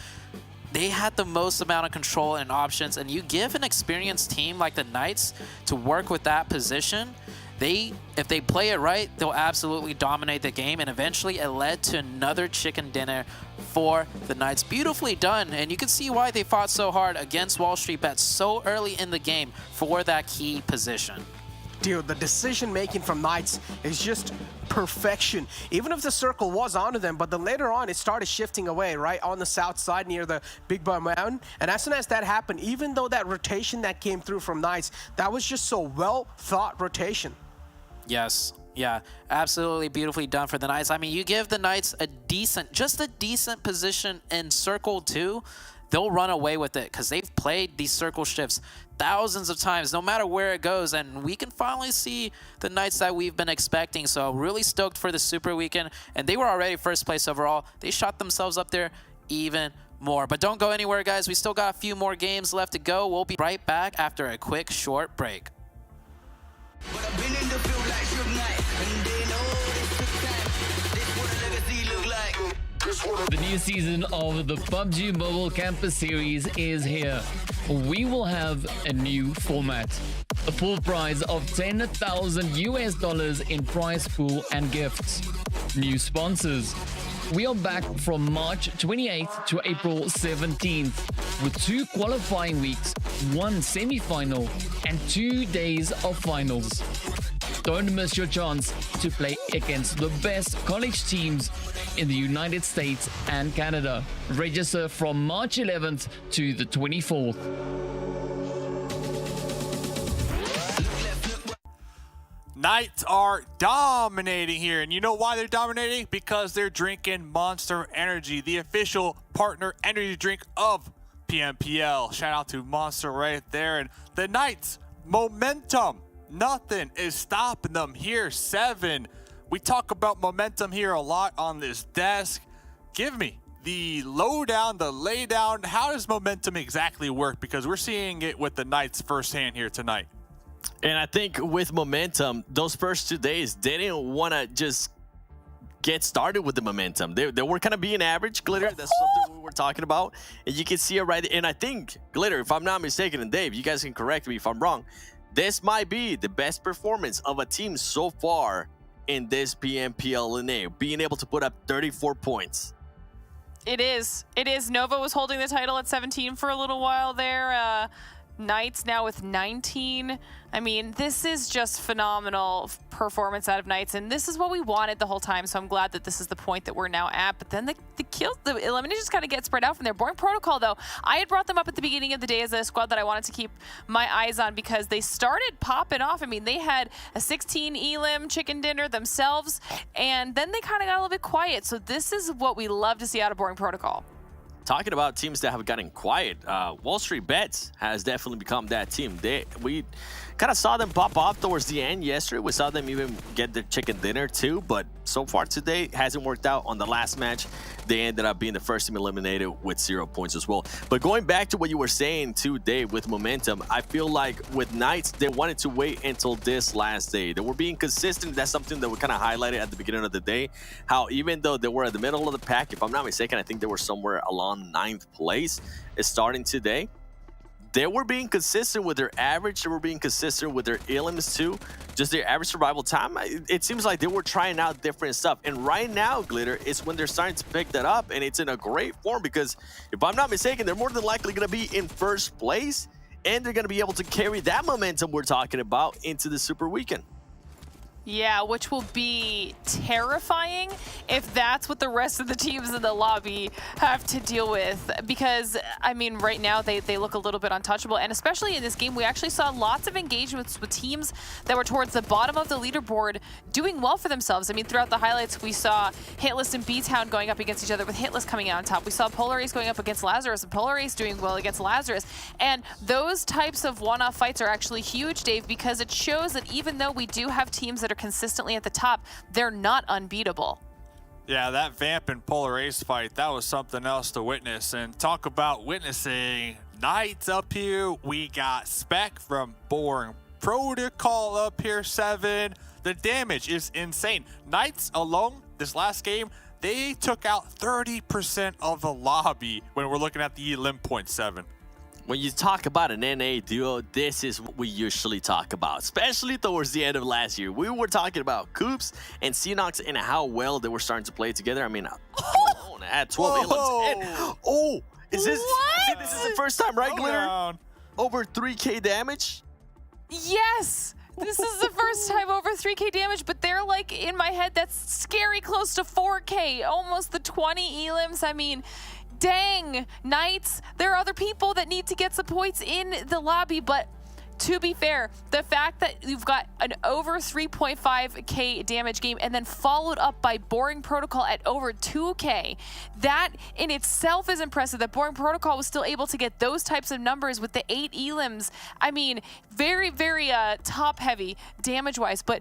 they had the most amount of control and options, and you give an experienced team like the Knights to work with that position, if they play it right, they'll absolutely dominate the game, and eventually it led to another chicken dinner for the Knights. Beautifully done, and you can see why they fought so hard against WallStreetBets so early in the game for that key position. Dude, the decision-making from Knights is just perfection. Even if the circle was onto them, but then later on it started shifting away, right, on the south side near the Big Boy Mountain. And as soon as that happened, even though that rotation that came through from Knights, that was just so well-thought rotation. Yes. Yeah, absolutely beautifully done for the Knights. I mean, you give the Knights just a decent position in Circle 2, they'll run away with it because they've played these circle shifts thousands of times, no matter where it goes, and we can finally see the Knights that we've been expecting. So really stoked for the Super Weekend, and they were already first place overall. They shot themselves up there even more. But don't go anywhere, guys. We still got a few more games left to go. We'll be right back after a quick short break. But I've been in the field like Suge Knight, and they know this took time. This what a legacy look like. The new season of the PUBG Mobile Campus Series is here. We will have a new format. A pool prize of $10,000 in prize pool and gifts. New sponsors. We are back from March 28th to April 17th with 2 qualifying weeks, 1 semi-final, and 2 days of finals. don't miss your chance to play against the best college teams in the United States and Canada. Register from March 11th to the 24th. Knights are dominating here, and you know why they're dominating? Because they're drinking Monster Energy, the official partner energy drink of PMPL. Shout out to Monster right there. And the Knights, momentum, nothing is stopping them here. 7. We talk about momentum here a lot on this desk. Give me the lowdown, the laydown. How does momentum exactly work? Because we're seeing it with the Knights firsthand here tonight. And I think with momentum, those first 2 days, they didn't want to just get started with the momentum. They were kind of being average, Glitter. That's something we were talking about. And you can see it right. And I think, Glitter, if I'm not mistaken, and Dave, you guys can correct me if I'm wrong, this might be the best performance of a team so far in this PMPL NA, being able to put up 34 points. It is. It is. Nova was holding the title at 17 for a little while there. Knights now with 19. I mean, this is just phenomenal performance out of Knights, and this is what we wanted the whole time, so I'm glad that this is the point that we're now at. But then the kills, the eliminations kind of get spread out from there. Boring Protocol, though, I had brought them up at the beginning of the day as a squad that I wanted to keep my eyes on because they started popping off. I mean, they had a 16 elim chicken dinner themselves, and then they kind of got a little bit quiet. So this is what we love to see out of Boring Protocol. Talking about teams that have gotten quiet, WallStreetBets has definitely become that team. We kind of saw them pop off towards the end yesterday. We saw them even get their chicken dinner too, but so far today it hasn't worked out. On the last match, they ended up being the first team eliminated with 0 points as well. But going back to what you were saying too, Dave, with momentum, I feel like with Knights, they wanted to wait until this last day. They were being consistent. That's something that we kind of highlighted at the beginning of the day, how even though they were at the middle of the pack, if I'm not mistaken, I think they were somewhere along 9th place starting today. They were being consistent with their average. They were being consistent with their elims too. Just their average survival time. It seems like they were trying out different stuff. And right now, Glitter, is when they're starting to pick that up. And it's in a great form because if I'm not mistaken, they're more than likely going to be in first place. And they're going to be able to carry that momentum we're talking about into the Super Weekend. Yeah, which will be terrifying if that's what the rest of the teams in the lobby have to deal with. Because, I mean, right now they look a little bit untouchable. And especially in this game, we actually saw lots of engagements with teams that were towards the bottom of the leaderboard doing well for themselves. I mean, throughout the highlights, we saw Hitlist and BTOWN going up against each other with Hitlist coming out on top. We saw Polar Ace going up against Lazarus and Polar Ace doing well against Lazarus. And those types of one-off fights are actually huge, Dave, because it shows that even though we do have teams that are consistently at the top, they're not unbeatable. Yeah, that Vamp and Polar Ace fight, that was something else to witness. And talk about witnessing Knights up here. We got Spec from Boring Protocol up here, 7. The damage is insane. Knights alone, this last game, they took out 30% of the lobby when we're looking at the elim point 7. When you talk about an NA duo, this is what we usually talk about, especially towards the end of last year. We were talking about Coops and Sanhok and how well they were starting to play together. I mean, alone at 12 elims. Is this? I think this is the first time, right, Glitter? Over 3K damage? Yes! This is the first time over 3K damage, but they're like, in my head, that's scary close to 4K, almost the 20 elims. I mean, dang, Knights, there are other people that need to get some points in the lobby, but to be fair, the fact that you've got an over 3.5K damage game and then followed up by Boring Protocol at over 2K, that in itself is impressive that Boring Protocol was still able to get those types of numbers with the 8 elims. I mean, very, very top heavy damage-wise, but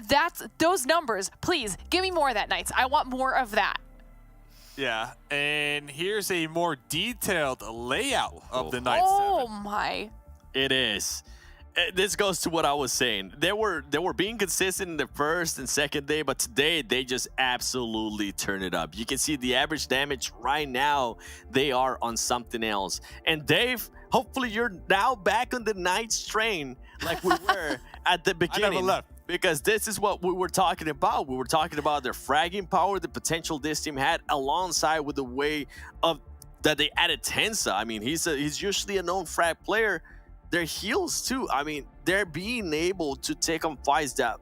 that's those numbers. Please, give me more of that, Knights. I want more of that. Yeah, and here's a more detailed layout of the Knights 7. Oh my. It is. This goes to what I was saying. They were being consistent in the first and second day, but today they just absolutely turn it up. You can see the average damage right now. They are on something else. And Dave, hopefully you're now back on the Knights train like we were at the beginning. I never left. Because this is what we were talking about. We were talking about their fragging power, the potential this team had, alongside with the way of that they added Tensa. I mean, he's usually a known frag player, their heals too. I mean, they're being able to take on fights that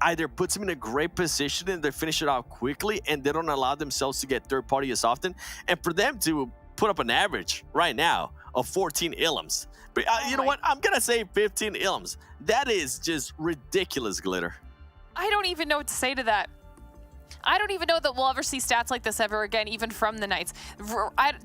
either puts them in a great position and they finish it off quickly and they don't allow themselves to get third party as often. And for them to put up an average right now of 14 ilms. But you know what? I'm going to say 15 ilms. That is just ridiculous, Glitter. I don't even know what to say to that. I don't even know that we'll ever see stats like this ever again, even from the Knights.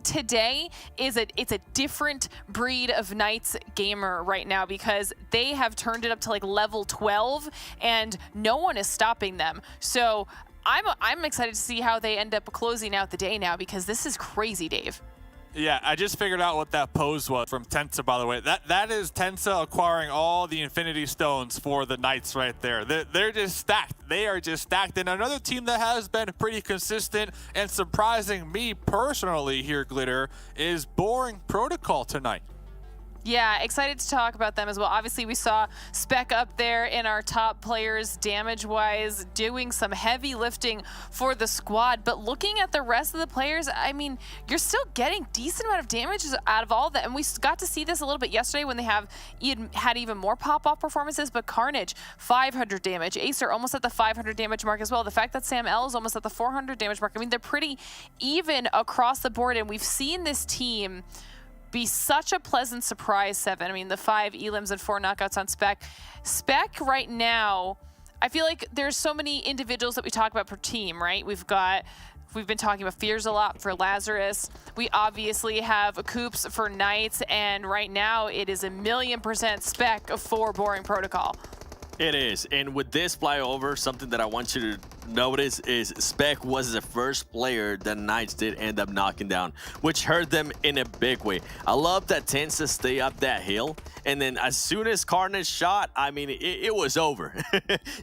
Today it's a different breed of Knights gamer right now because they have turned it up to like level 12 and no one is stopping them. So I'm excited to see how they end up closing out the day now because this is crazy, Dave. Yeah, I just figured out what that pose was from Tensa, by the way. That is Tensa acquiring all the Infinity Stones for the Knights right there. They're just stacked. They are just stacked. And another team that has been pretty consistent and surprising me personally here, Glitter, is Boring Protocol tonight. Yeah, excited to talk about them as well. Obviously, we saw Spec up there in our top players damage-wise, doing some heavy lifting for the squad. But looking at the rest of the players, I mean, you're still getting decent amount of damage out of all of that. And we got to see this a little bit yesterday when they had even more pop-off performances. But Carnage, 500 damage. Acer almost at the 500 damage mark as well. The fact that Sam L is almost at the 400 damage mark. I mean, they're pretty even across the board. And we've seen this team be such a pleasant surprise, Seven. I mean, the 5 elims and 4 knockouts on Spec. Spec right now, I feel like there's so many individuals that we talk about per team, right? We've been talking about Fears a lot for Lazarus. We obviously have Coops for Knights, and right now it is 1,000,000% Spec for Boring Protocol. It is, and with this flyover, something that I want you to notice is Spec was the first player that Knights did end up knocking down, which hurt them in a big way. I love that Tensa stay up that hill, and then as soon as Carnage shot, I mean, it was over.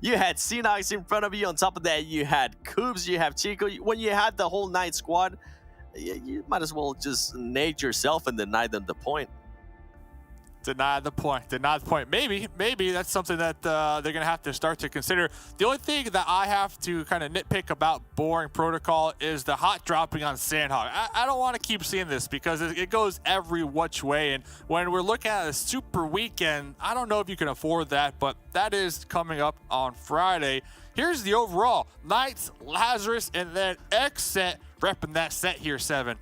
You had Sanhok in front of you. On top of that, you had Coops, you have Chico. When you had the whole Knight squad, you might as well just nade yourself and deny them the point. Deny the point. Maybe that's something that they're going to have to start to consider. The only thing that I have to kind of nitpick about Boring Protocol is the hot dropping on Sanhok. I don't want to keep seeing this because it goes every which way. And when we're looking at a super weekend, I don't know if you can afford that, but that is coming up on Friday. Here's the overall. Knights, Lazarus, and then XSET repping that set here, Seven.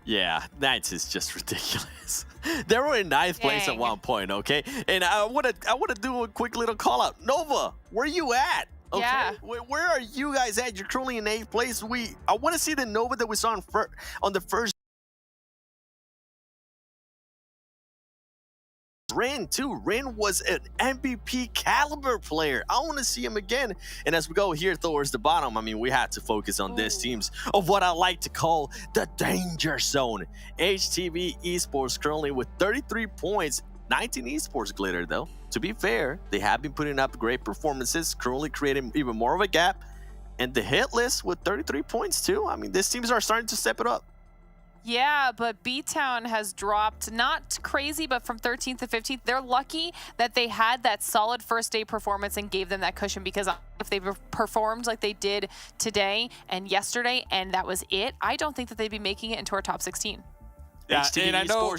Yeah, Knights is just ridiculous. They were in 9th place at one point, okay? And I want to do a quick little call out. Nova, where you at? Okay, yeah. Where are you guys at? You're currently in 8th place. I want to see the Nova that we saw on the first. Rin too. Rin was an MVP caliber player. I want to see him again. And as we go here towards the bottom, I mean, we had to focus on these teams of what I like to call the danger zone. HTV Esports currently with 33 points. 19 Esports Glitter though. To be fair, they have been putting up great performances, currently creating even more of a gap. And the Hitlist with 33 points too. I mean, these teams are starting to step it up. Yeah, but BTOWN has dropped, not crazy, but from 13th to 15th. They're lucky that they had that solid first day performance and gave them that cushion, because if they performed like they did today and yesterday and that was it, I don't think that they'd be making it into our top 16. Yeah, and I know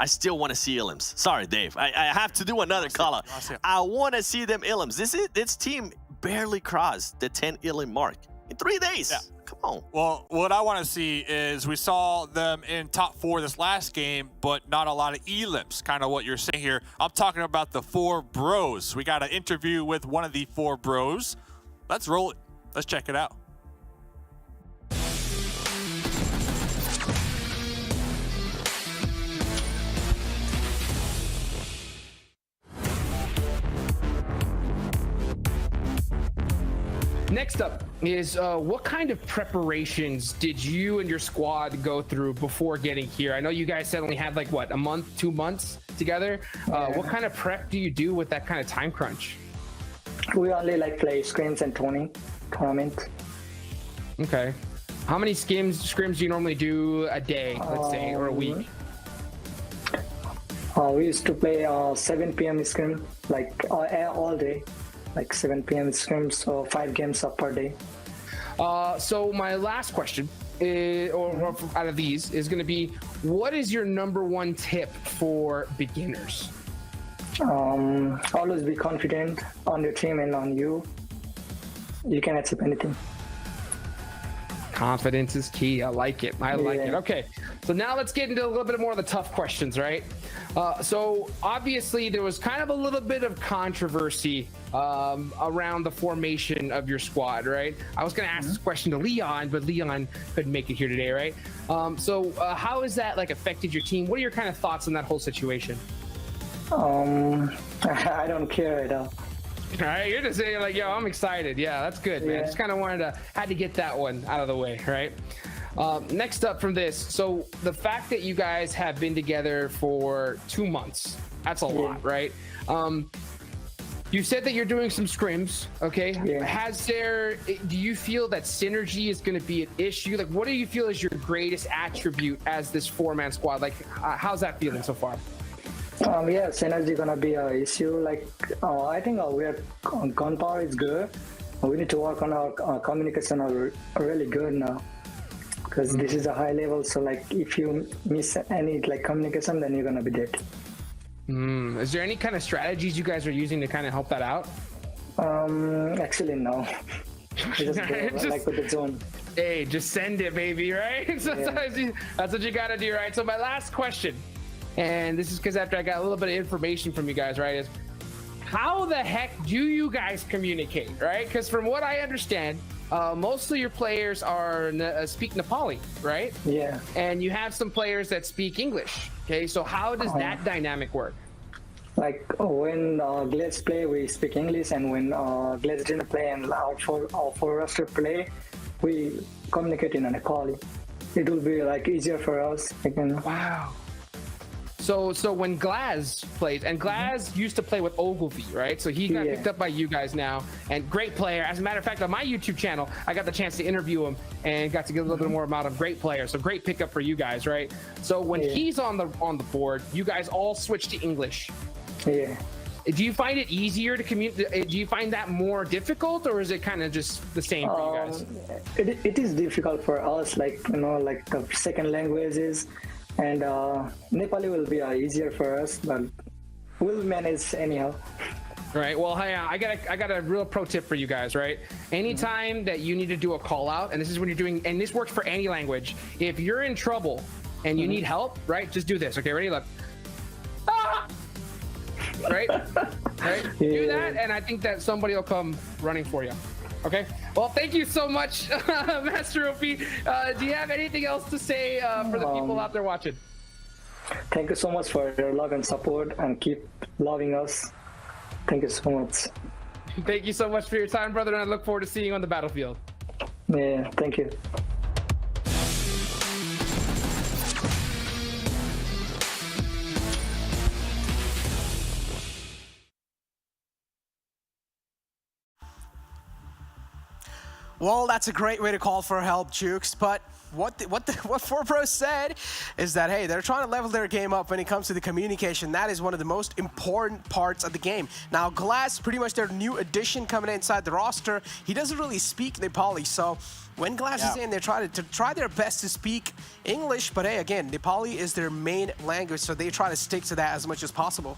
I still want to see Illims. Sorry, Dave. I have to do another call out. I want to see them Illims. This team barely crossed the 10 Illim mark in 3 days. Yeah. Come on. Well, what I want to see is we saw them in top 4 this last game, but not a lot of elims, kind of what you're saying here. I'm talking about the 4 bros. We got an interview with one of the 4 bros. Let's roll it. Let's check it out. Next up is what kind of preparations did you and your squad go through before getting here? I know you guys only had like what, a month, 2 months together. What kind of prep do you do with that kind of time crunch? We only like play scrims and tournament. Okay. How many scrims do you normally do a day, let's say, or a week? We used to play 7 p.m. scrim, like all day. Like 7 p.m. scrims, so 5 games up per day. So my last question or out of these is going to be, what is your #1 tip for beginners? Always be confident on your team and on you. You can achieve anything. Confidence is key. I like it. I like it. Okay, so now let's get into a little bit more of the tough questions, right? So obviously there was kind of a little bit of controversy around the formation of your squad, right? I was going to ask this question to Leon, but Leon couldn't make it here today, right? So how has that like affected your team? What are your kind of thoughts on that whole situation? I don't care at all. All right, you're just saying like, yo, I'm excited. Yeah, that's good, man. Yeah. Just kind of had to get that one out of the way, right? Next up from this, so the fact that you guys have been together for 2 months, that's a lot, right? You said that you're doing some scrims, okay? Yeah. Do you feel that synergy is going to be an issue? Like, what do you feel is your greatest attribute as this 4-man squad? Like, how's that feeling so far? Yeah, synergy gonna be an issue. Like, I think our gunpowder is good. We need to work on our communication are really good now, because this is a high level. So like, if you miss any like communication, then you're gonna be dead. Is there any kind of strategies you guys are using to kind of help that out? Actually, no. Just go, like with the zone. Hey, just send it, baby, right? That's what you gotta do, right? So my last question, and this is because after I got a little bit of information from you guys, right, is how the heck do you guys communicate, right? Because from what I understand, most of your players are speak Nepali, right? Yeah. And you have some players that speak English. Okay, so how does that dynamic work? Like when Glaze play, we speak English, and when Glaze didn't play and our four roster play, we communicate in Nepali. It will be like easier for us. Wow. So when Glaz plays, and Glaz used to play with Ogilvy, right? So he got picked up by you guys now, and great player. As a matter of fact, on my YouTube channel, I got the chance to interview him and got to get a little bit more about him. Great player, so great pickup for you guys, right? So when he's on the board, you guys all switch to English. Yeah. Do you find it easier to communicate? Do you find that more difficult, or is it kind of just the same for you guys? It is difficult for us, like like the second languages. And Nepali will be easier for us, but we'll manage anyhow. Right. Well, hey, I got a real pro tip for you guys, right? Anytime that you need to do a call out, and this is when you're doing, and this works for any language. If you're in trouble and you need help, right? Just do this. Okay, ready? Look. Ah! Right. Right. Do that, and I think that somebody will come running for you. Okay. Well, thank you so much, Master OP. Do you have anything else to say for the people out there watching? Thank you so much for your love and support, and keep loving us. Thank you so much. Thank you so much for your time, brother, and I look forward to seeing you on the battlefield. Yeah, thank you. Well, that's a great way to call for help, Jukes. But what 4Pro said is that, hey, they're trying to level their game up when it comes to the communication. That is one of the most important parts of the game. Now, Glass, pretty much their new addition coming inside the roster. He doesn't really speak Nepali, so when Glass is in, they try their best to speak English. But hey, again, Nepali is their main language, so they try to stick to that as much as possible.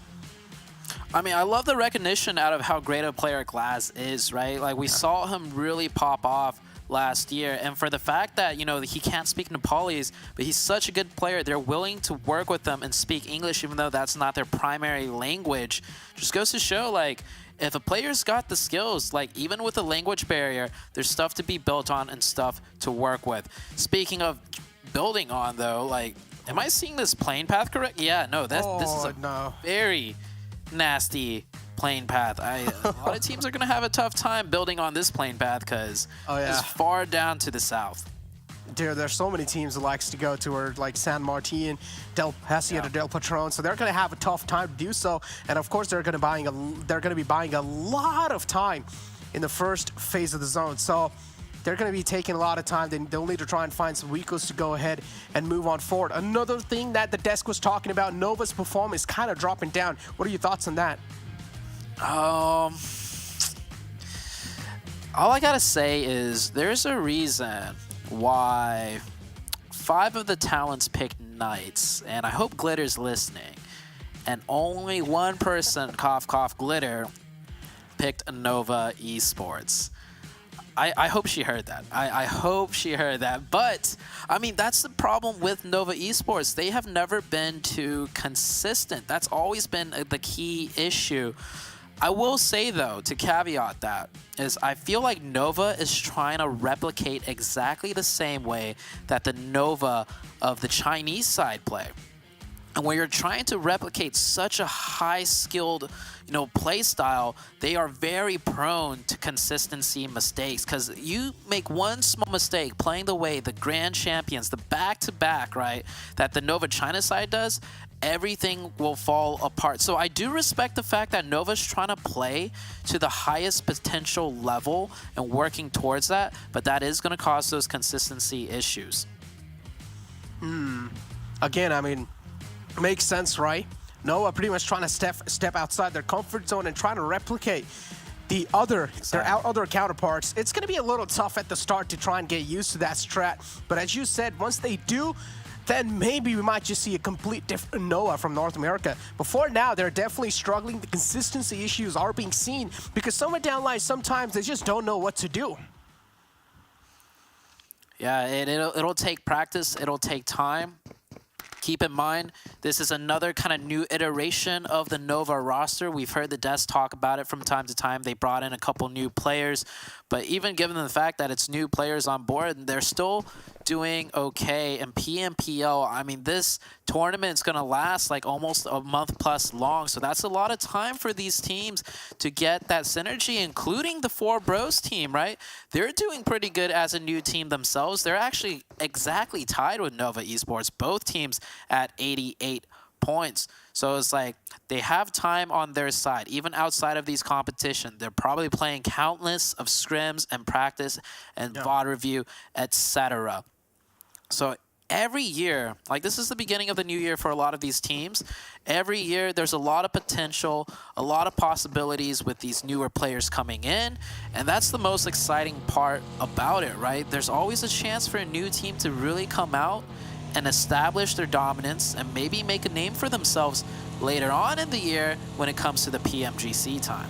I mean, I love the recognition out of how great a player Glass is, right? Like, we saw him really pop off last year, and for the fact that, he can't speak Nepalese, but he's such a good player, they're willing to work with them and speak English, even though that's not their primary language. Just goes to show, like, if a player's got the skills, like, even with a language barrier, there's stuff to be built on and stuff to work with. Speaking of building on, though, like, am I seeing this plane path correct? Yeah, no, this is a very nasty plane path. A lot of teams are going to have a tough time building on this plane path because it's far down to the south. Dude, there's so many teams that likes to go to, or like San Martin, Del Hacienda, Del Patron, so they're going to have a tough time to do so. And of course, they're going to be buying a lot of time in the first phase of the zone. So they're going to be taking a lot of time. They'll need to try and find some weaknesses to go ahead and move on forward. Another thing that the desk was talking about, Nova's performance is kind of dropping down. What are your thoughts on that? All I gotta say is there's a reason why 5 of the talents picked Knights, and I hope Glitter's listening, and only one person, cough cough Glitter, picked Nova Esports. I hope she heard that. I hope she heard that. But, I mean, that's the problem with Nova Esports. They have never been too consistent. That's always been the key issue. I will say, though, to caveat that, is I feel like Nova is trying to replicate exactly the same way that the Nova of the Chinese side play. And when you're trying to replicate such a high-skilled, play style, they are very prone to consistency mistakes. Because you make one small mistake playing the way the Grand Champions, the back-to-back, right, that the Nova China side does, everything will fall apart. So I do respect the fact that Nova's trying to play to the highest potential level and working towards that, but that is going to cause those consistency issues. Again, I mean, makes sense, right? Nova pretty much trying to step outside their comfort zone and trying to replicate the other counterparts. It's going to be a little tough at the start to try and get used to that strat, but as you said, once they do, then maybe we might just see a complete different Nova from North America. Before now, they're definitely struggling. The consistency issues are being seen because somewhere down the line, sometimes they just don't know what to do. Yeah, it'll take practice. It'll take time. Keep in mind, this is another kind of new iteration of the Nova roster. We've heard the devs talk about it from time to time. They brought in a couple new players, but even given the fact that it's new players on board, they're still doing okay. And PMPL, I mean, this tournament's going to last like almost a month plus long, so that's a lot of time for these teams to get that synergy, including the 4Bros team, right? They're doing pretty good as a new team themselves. They're actually exactly tied with Nova Esports, both teams at 88 points. So it's like they have time on their side. Even outside of these competitions, they're probably playing countless of scrims and practice and VOD review, etc. So every year, like this is the beginning of the new year for a lot of these teams. Every year there's a lot of potential, a lot of possibilities with these newer players coming in, and that's the most exciting part about it, right? There's always a chance for a new team to really come out and establish their dominance and maybe make a name for themselves later on in the year when it comes to the PMGC time.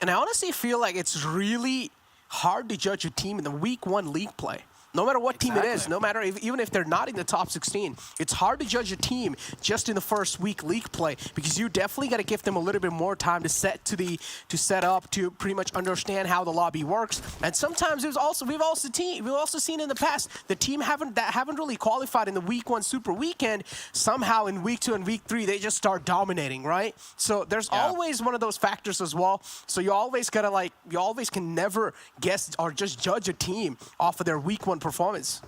And I honestly feel like it's really hard to judge a team in the week 1 league play. No matter what team it is, no matter even if they're not in the top 16, it's hard to judge a team just in the first week league play because you definitely got to give them a little bit more time to set up to pretty much understand how the lobby works. And sometimes we've also seen in the past the team that haven't really qualified in the week 1 super weekend, somehow in week 2 and week 3 they just start dominating, right? So there's always one of those factors as well. So you always can never guess or just judge a team off of their week 1 performance.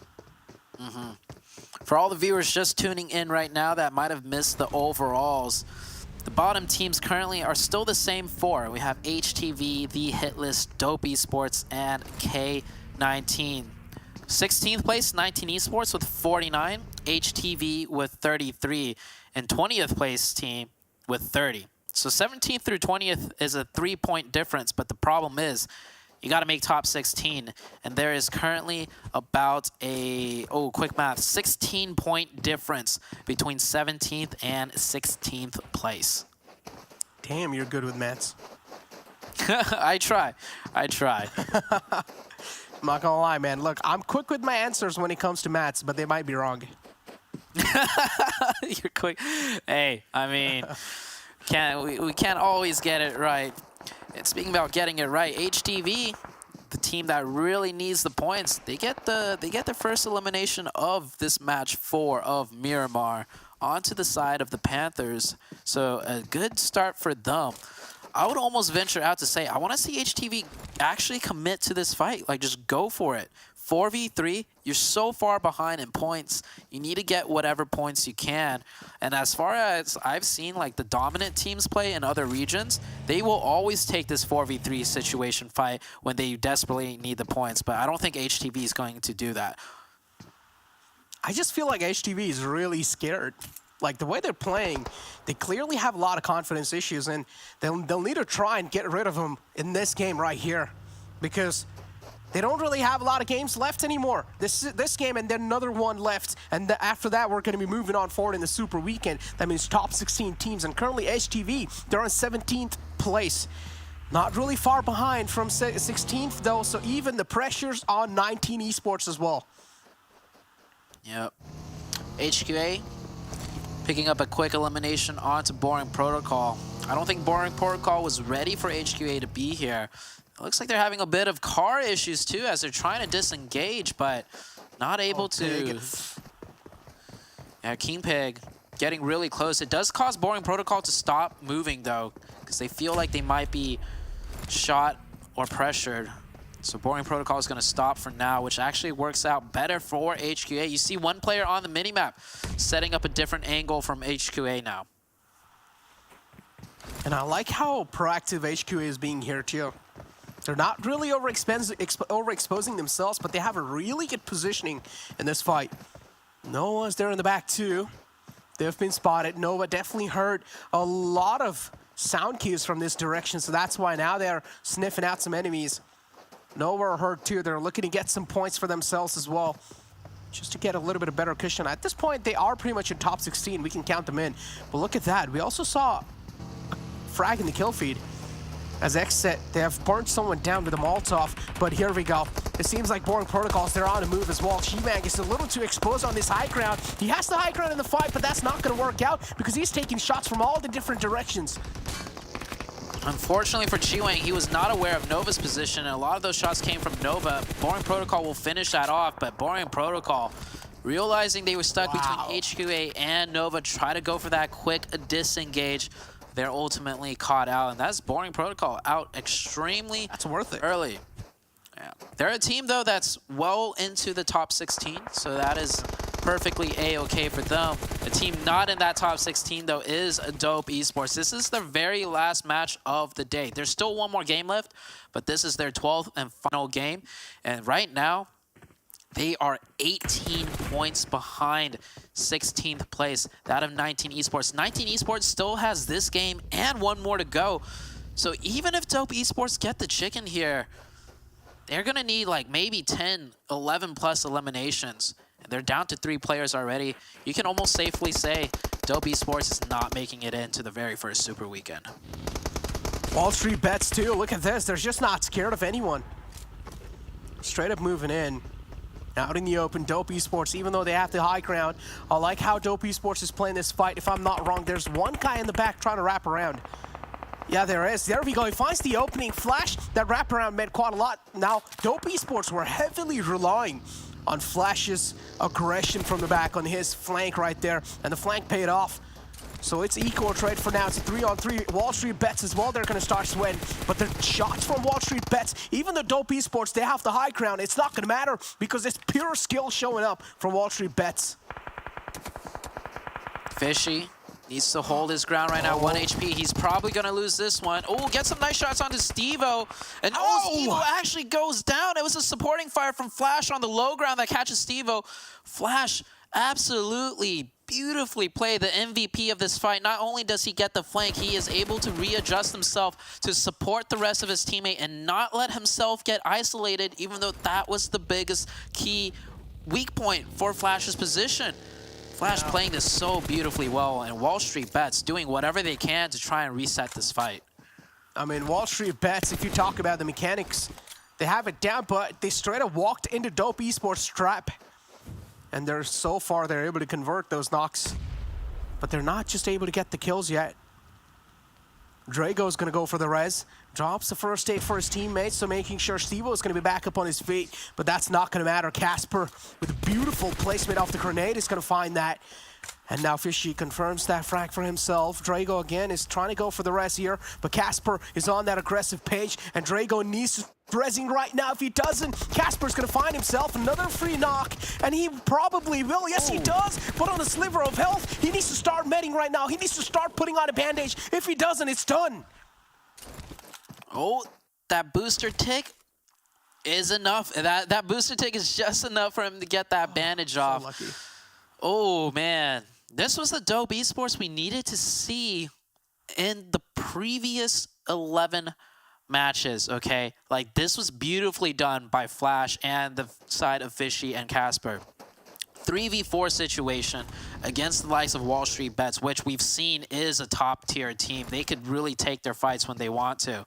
For all the viewers just tuning in right now that might have missed the overalls, the bottom teams currently are still the same 4. We have HTV, the Hitlist, Dope Esports, and K19. 16th place, 19 Esports with 49, HTV with 33, and 20th place team with 30. So 17th through 20th is a 3-point difference, but the problem is you got to make top 16, and there is currently about a, quick math, 16-point difference between 17th and 16th place. Damn, you're good with maths. I try. I'm not gonna lie, man. Look, I'm quick with my answers when it comes to maths, but they might be wrong. You're quick. Hey, I mean, we can't always get it right. And speaking about getting it right, HTV, the team that really needs the points, they get the first elimination of this match 4 of Miramar onto the side of the Panthers. So a good start for them. I would almost venture out to say I want to see HTV actually commit to this fight. Like, just go for it. 4v3, you're so far behind in points. You need to get whatever points you can. And as far as I've seen, like, the dominant teams play in other regions, they will always take this 4v3 situation fight when they desperately need the points. But I don't think HTV is going to do that. I just feel like HTV is really scared. Like, the way they're playing, they clearly have a lot of confidence issues, and they'll need to try and get rid of them in this game right here. Because they don't really have a lot of games left anymore. This game and then another one left. And after that, we're going to be moving on forward in the Super Weekend. That means top 16 teams. And currently HTV, they're on 17th place. Not really far behind from 16th though, so even the pressure's on 19 Esports as well. Yep. HQA picking up a quick elimination onto Boring Protocol. I don't think Boring Protocol was ready for HQA to be here. It looks like they're having a bit of car issues too as they're trying to disengage, but not able to. Yeah, King Pig getting really close. It does cause Boring Protocol to stop moving though, because they feel like they might be shot or pressured. So Boring Protocol is going to stop for now, which actually works out better for HQA. You see one player on the minimap setting up a different angle from HQA now. And I like how proactive HQA is being here too. They're not really overexposing themselves, but they have a really good positioning in this fight. Noah's there in the back too. They've been spotted. Nova definitely heard a lot of sound cues from this direction, so that's why now they're sniffing out some enemies. Nova are hurt too. They're looking to get some points for themselves as well, just to get a little bit of better cushion. At this point, they are pretty much in top 16. We can count them in. But look at that. We also saw a frag in the kill feed. As XSET, they have burnt someone down with a Molotov, but here we go. It seems like Boring Protocols, they're on the move as well. Shimang is a little too exposed on this high ground. He has the high ground in the fight, but that's not going to work out because he's taking shots from all the different directions. Unfortunately for Chiwang, he was not aware of Nova's position, and a lot of those shots came from Nova. Boring Protocol will finish that off, but Boring Protocol, realizing they were stuck between HQA and Nova, try to go for that quick disengage. They're ultimately caught out, and that's Boring Protocol out extremely early. Yeah. They're a team, though, that's well into the top 16, so that is perfectly A-okay for them. A team not in that top 16, though, is Dope Esports. This is their very last match of the day. There's still one more game left, but this is their 12th and final game. And right now, they are 18 points behind 16th place, that of 19 Esports. 19 Esports still has this game and one more to go. So even if Dope Esports get the chicken here, they're going to need like maybe 10, 11 plus eliminations. And they're down to 3 players already. You can almost safely say Dope Esports is not making it into the very first Super Weekend. WallStreetBets too. Look at this. They're just not scared of anyone. Straight up moving in. Out in the open, Dope Esports, even though they have the high ground. I like how Dope Esports is playing this fight. If I'm not wrong, there's one guy in the back trying to wrap around. Yeah, there is. There we go. He finds the opening. Flash, that wraparound meant quite a lot. Now, Dope Esports were heavily relying on Flash's aggression from the back on his flank right there, and the flank paid off. So it's equal trade for now. It's a 3-on-3. WallStreetBets as well, they're going to start sweating. But the shots from WallStreetBets, even the Dope Esports, they have the high ground. It's not going to matter because it's pure skill showing up from WallStreetBets. Fishy needs to hold his ground right now. 1 HP. He's probably going to lose this one. Oh, get some nice shots onto Stevo. And Stevo actually goes down. It was a supporting fire from Flash on the low ground that catches Stevo. Flash absolutely beautifully played, the MVP of this fight. Not only does he get the flank, he is able to readjust himself to support the rest of his teammate and not let himself get isolated, even though that was the biggest key weak point for Flash's position. Flash playing this so beautifully well, and WallStreetBets doing whatever they can to try and reset this fight. I mean, WallStreetBets, if you talk about the mechanics, they have it down, but they straight up walked into Dope Esports trap. And so far, they're able to convert those knocks. But they're not just able to get the kills yet. Drago's going to go for the res. Drops the first aid for his teammates, so making sure Stevo is going to be back up on his feet. But that's not going to matter. Casper, with a beautiful placement off the grenade, is going to find that. And now Fishy confirms that frag for himself. Drago again is trying to go for the res here, but Casper is on that aggressive page, and Drago needs to rezzing right now. If he doesn't, Casper's gonna find himself another free knock, and he probably will. Yes, he does, but on a sliver of health, he needs to start medding right now. He needs to start putting on a bandage. If he doesn't, it's done. Oh, that booster tick is enough. That booster tick is just enough for him to get that bandage off. So lucky. Oh, man. This was the Dope Esports we needed to see in the previous 11 matches, okay? Like, this was beautifully done by Flash and the side of Fishy and Casper. 3v4 situation against the likes of WallStreetBets, which we've seen is a top-tier team. They could really take their fights when they want to.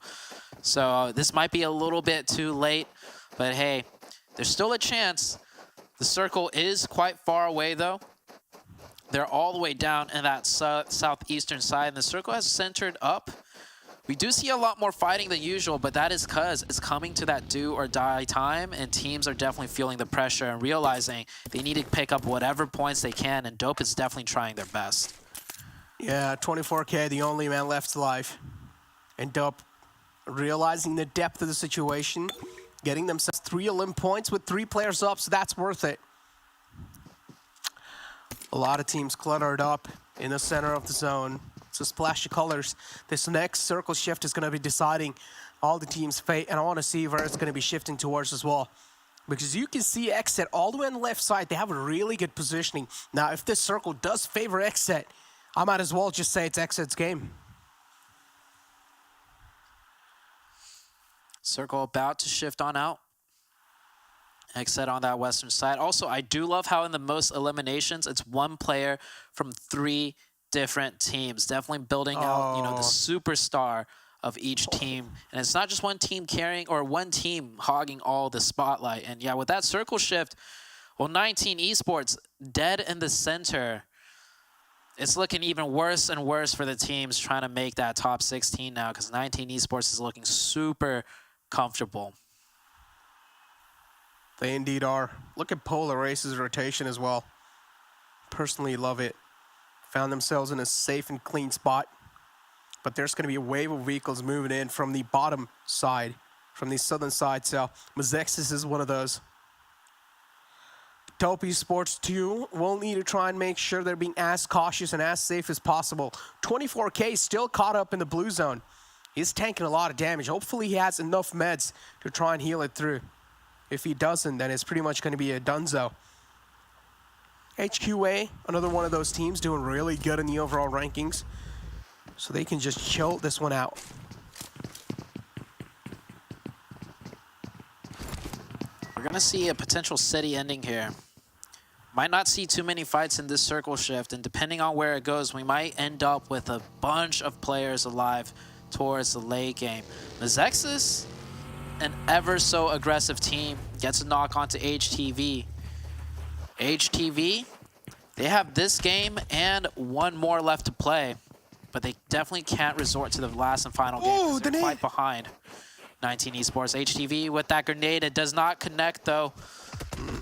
So this might be a little bit too late, but hey, there's still a chance. The circle is quite far away, though. They're all the way down in that southeastern side, and the circle has centered up. We do see a lot more fighting than usual, but that is because it's coming to that do or die time, and teams are definitely feeling the pressure and realizing they need to pick up whatever points they can, and Dope is definitely trying their best. Yeah, 24K, the only man left alive. And Dope, realizing the depth of the situation, getting themselves 3 elim points with 3 players up, so that's worth it. A lot of teams cluttered up in the center of the zone. So splash of colors. This next circle shift is going to be deciding all the teams' fate, and I want to see where it's going to be shifting towards as well. Because you can see XSET all the way on the left side. They have a really good positioning. Now, if this circle does favor XSET, I might as well just say it's XSET's game. Circle about to shift on out. XSET on that western side. Also, I do love how in the most eliminations, it's 1 player from 3 different teams. Definitely building out, you know, the superstar of each team. And it's not just one team carrying or one team hogging all the spotlight. And yeah, with that circle shift, well, 19 Esports dead in the center. It's looking even worse and worse for the teams trying to make that top 16 now, because 19 Esports is looking super comfortable. They indeed are. Look at Polar Race's rotation as well. Personally love it. Found themselves in a safe and clean spot. But there's going to be a wave of vehicles moving in from the bottom side, from the southern side. So Mezexis is one of those. W1D3 Esports 2 will need to try and make sure they're being as cautious and as safe as possible. 24K still caught up in the blue zone. He's tanking a lot of damage. Hopefully he has enough meds to try and heal it through. If he doesn't, then it's pretty much going to be a donezo. HQA, another one of those teams doing really good in the overall rankings. So they can just chill this one out. We're going to see a potential city ending here. Might not see too many fights in this circle shift, and depending on where it goes, we might end up with a bunch of players alive towards the late game. Mezexis, an ever so aggressive team, gets a knock onto HTV. HTV, they have this game and 1 more left to play, but they definitely can't resort to the last and final game. They're quite behind 19 Esports. HTV with that grenade. It does not connect, though.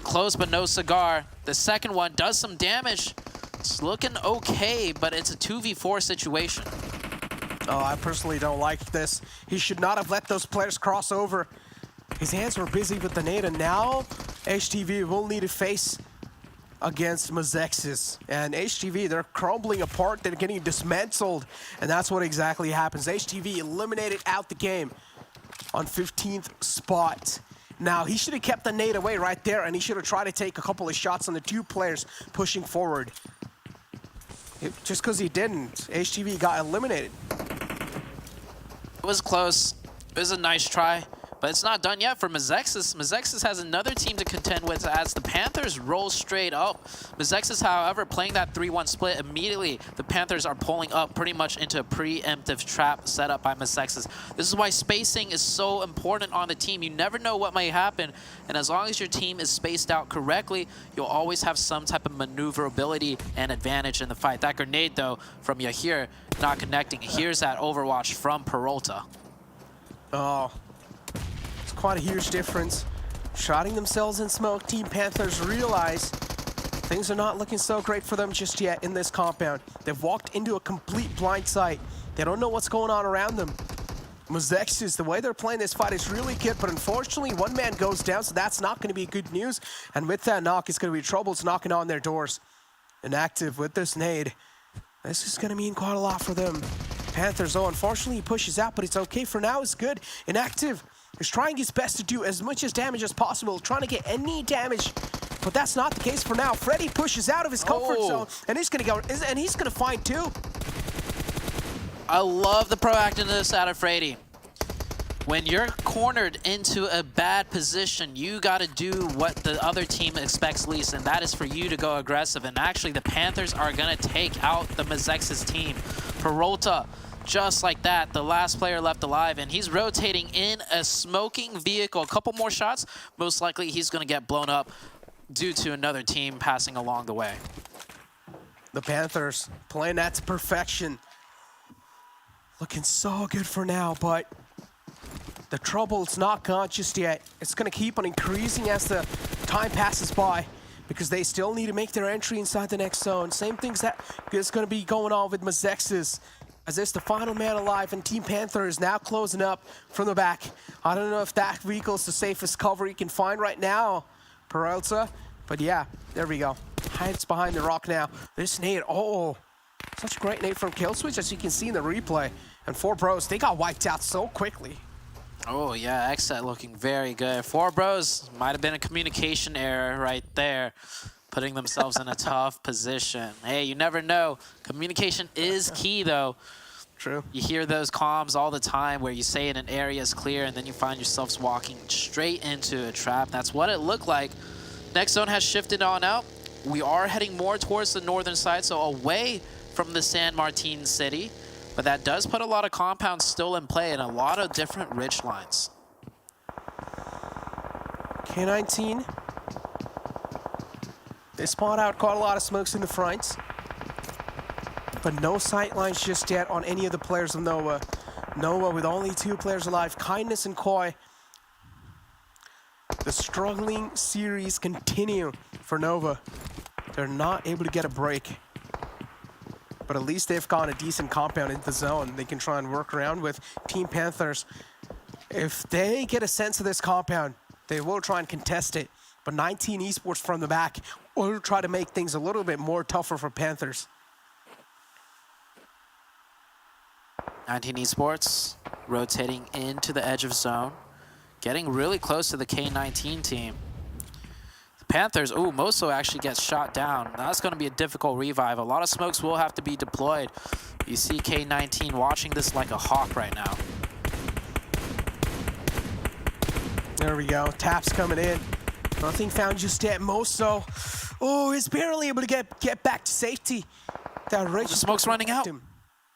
Close, but no cigar. The second one does some damage. It's looking okay, but it's a 2v4 situation. Oh, I personally don't like this. He should not have let those players cross over. His hands were busy with the nade, and now HTV will need to face against Mezexis. And HTV, they're crumbling apart, they're getting dismantled, and that's what exactly happens. HTV eliminated out the game on 15th spot. Now, he should have kept the nade away right there, and he should have tried to take a couple of shots on the 2 players pushing forward. Just because he didn't, HTV got eliminated. It was close. It was a nice try. But it's not done yet for Mezexis. Mezexis has another team to contend with as the Panthers roll straight up. Mezexis, however, playing that 3-1 split immediately. The Panthers are pulling up pretty much into a preemptive trap set up by Mezexis. This is why spacing is so important on the team. You never know what might happen. And as long as your team is spaced out correctly, you'll always have some type of maneuverability and advantage in the fight. That grenade, though, from Yahir not connecting. Here's that overwatch from Peralta. Oh. Quite a huge difference. Shotting themselves in smoke, Team Panthers realize things are not looking so great for them just yet in this compound. They've walked into a complete blind sight. They don't know what's going on around them. Mezexis, the way they're playing this fight is really good, but unfortunately 1 man goes down, so that's not going to be good news. And with that knock, it's going to be trouble. It's knocking on their doors. Inactive with this nade. This is going to mean quite a lot for them. Panthers, oh, unfortunately he pushes out, but it's okay for now. It's good. Inactive. He's trying his best to do as much as damage as possible, trying to get any damage, but that's not the case for now. Freddy pushes out of his comfort zone, and he's gonna go, and he's gonna find 2. I love the proactiveness out of Freddy. when you're cornered into a bad position, you got to do what the other team expects least, and that is for you to go aggressive. And actually, the Panthers are going to take out the Mezexis team. Peralta, just like that, the last player left alive, and he's rotating in a smoking vehicle. A couple more shots, most likely he's going to get blown up due to another team passing along the way. The Panthers playing that to perfection. Looking so good for now, but the trouble's not gone just yet. It's going to keep on increasing as the time passes by because they still need to make their entry inside the next zone. Same things that is going to be going on with Mezexis, as it's the final man alive, and Team Panther is now closing up from the back. I don't know if that vehicle is the safest cover you can find right now, Peralta, but yeah, there we go. Hides behind the rock now. This nade, oh, such a great nade from Killswitch, as you can see in the replay. And 4 Bros, they got wiped out so quickly. Oh yeah, XSET looking very good. 4 Bros might have been a communication error right there, putting themselves in a tough position. Hey, you never know. Communication is key though. True. You hear those comms all the time where you say an area is clear and then you find yourselves walking straight into a trap. That's what it looked like. Next zone has shifted on out. We are heading more towards the northern side, so away from the San Martin city. But that does put a lot of compounds still in play and a lot of different ridge lines. K19. They spawned out quite a lot of smokes in the front. But no sight lines just yet on any of the players of Nova. Nova with only 2 players alive, Kindness and Koi. The struggling series continue for Nova. They're not able to get a break. But at least they've got a decent compound in the zone they can try and work around with. Team Panthers, if they get a sense of this compound, they will try and contest it. But 19 Esports from the back will try to make things a little bit more tougher for Panthers. 19 Esports rotating into the edge of zone, getting really close to the K19 team. Panthers, ooh, Moso actually gets shot down. That's going to be a difficult revive. A lot of smokes will have to be deployed. You see K19 watching this like a hawk right now. There we go. Taps coming in. Nothing found just yet. Moso, oh, is barely able to get back to safety. That ridge, the smoke's running out.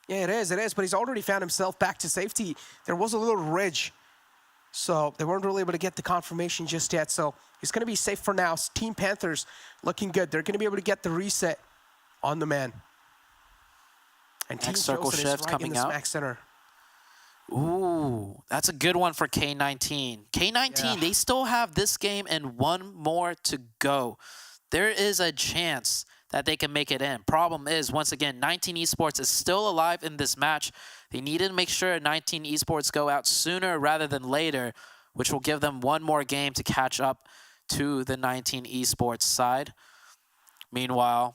Yeah, it is, but he's already found himself back to safety. There was a little ridge, so they weren't really able to get the confirmation just yet. So he's going to be safe for now. Team Panthers looking good. They're going to be able to get the reset on the man. And Team circle Chosen shift is right coming in the out. smack center. Ooh, that's a good one for K19. K19, Yeah. They still have this game and 1 more to go. There is a chance that they can make it in. Problem is, once again, 19 Esports is still alive in this match. They need to make sure 19 Esports go out sooner rather than later, which will give them 1 more game to catch up to the 19 Esports side. Meanwhile,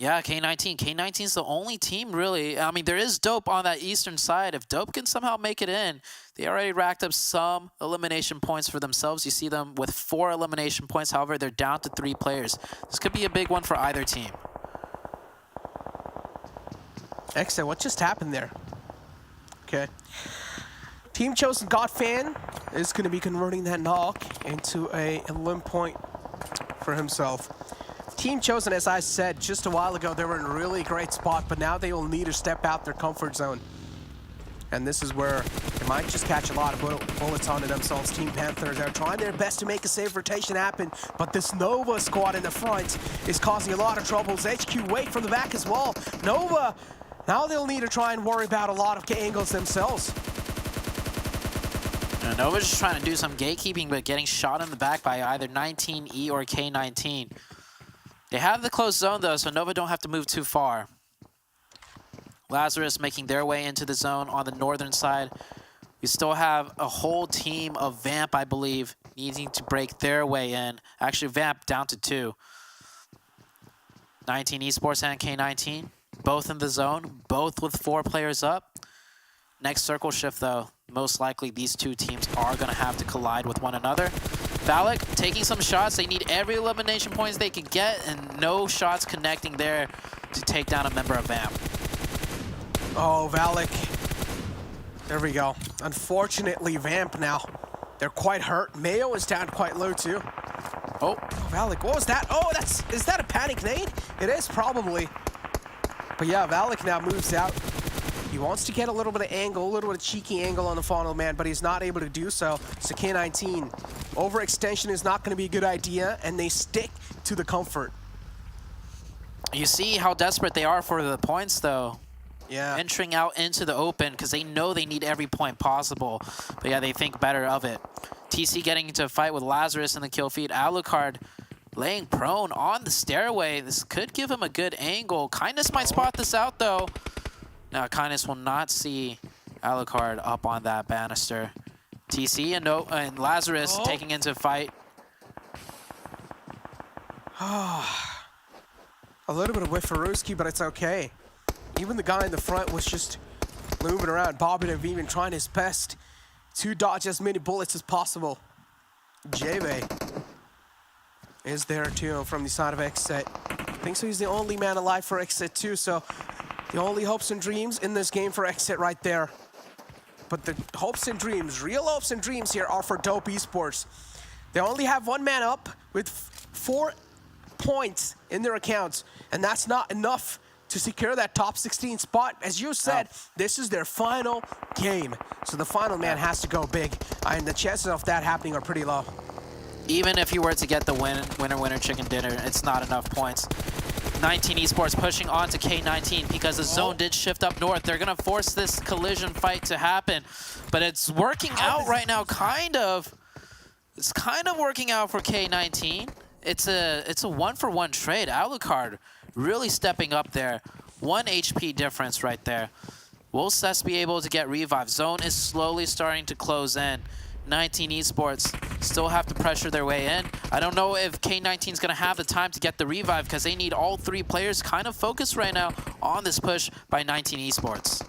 yeah, K19 is the only team really. I mean, there is Dope on that eastern side. If Dope can somehow make it in, they already racked up some elimination points for themselves. You see them with 4 elimination points. However, they're down to 3 players. This could be a big one for either team. XSET, what just happened there? Okay. Team Chosen God Fan is going to be converting that knock into a limb point for himself. Team Chosen, as I said just a while ago, they were in a really great spot, but now they will need to step out their comfort zone. And this is where they might just catch a lot of bullets onto themselves. Team Panthers are trying their best to make a safe rotation happen, but this Nova squad in the front is causing a lot of troubles. HQ wait from the back as well. Nova, now they'll need to try and worry about a lot of angles themselves. Nova's just trying to do some gatekeeping, but getting shot in the back by either 19E or K19. They have the closed zone, though, so Nova don't have to move too far. Lazarus making their way into the zone on the northern side. We still have a whole team of Vamp, I believe, needing to break their way in. Actually, Vamp down to 2. 19 Esports and K19, both in the zone, both with 4 players up. Next circle shift, though, most likely these 2 teams are going to have to collide with one another. Valak taking some shots. They need every elimination points they can get, and no shots connecting there to take down a member of Vamp. Oh, Valak. There we go. Unfortunately, Vamp now. They're quite hurt. Mayo is down quite low too. Oh, Valak, what was that? Oh, is that a panic nade? It is probably. But yeah, Valak now moves out. He wants to get a little bit of angle, a little bit of cheeky angle on the funnel man, but he's not able to do so. So K19, overextension is not going to be a good idea, and they stick to the comfort. You see how desperate they are for the points, though. Yeah. Entering out into the open because they know they need every point possible. But yeah, they think better of it. TC getting into a fight with Lazarus in the kill feed. Alucard laying prone on the stairway. This could give him a good angle. Kindness might spot this out, though. Now, Kindness will not see Alucard up on that banister. TC and Lazarus taking into fight. A little bit of whiff for Ruski, but it's okay. Even the guy in the front was just moving around. Bobby even trying his best to dodge as many bullets as possible. Jave is there too from the side of XSET. I think so he's the only man alive for XSET too, so the only hopes and dreams in this game for XSET right there. But the hopes and dreams, real hopes and dreams here are for Dope Esports. They only have one man up with 4 points in their accounts, and that's not enough to secure that top 16 spot. As you said, this is their final game. So the final man has to go big, and the chances of that happening are pretty low. Even if you were to get the winner chicken dinner, it's not enough points. 19 Esports pushing on to K19 because the zone did shift up north. They're going to force this collision fight to happen, but it's working out right now, kind of. It's kind of working out for K19. It's a 1-for-1 trade. Alucard really stepping up there. 1 HP difference right there. Will Cess be able to get revived? Zone is slowly starting to close in. 19 Esports still have to pressure their way in. I don't know if K19 is going to have the time to get the revive because they need all 3 players kind of focused right now on this push by 19 Esports.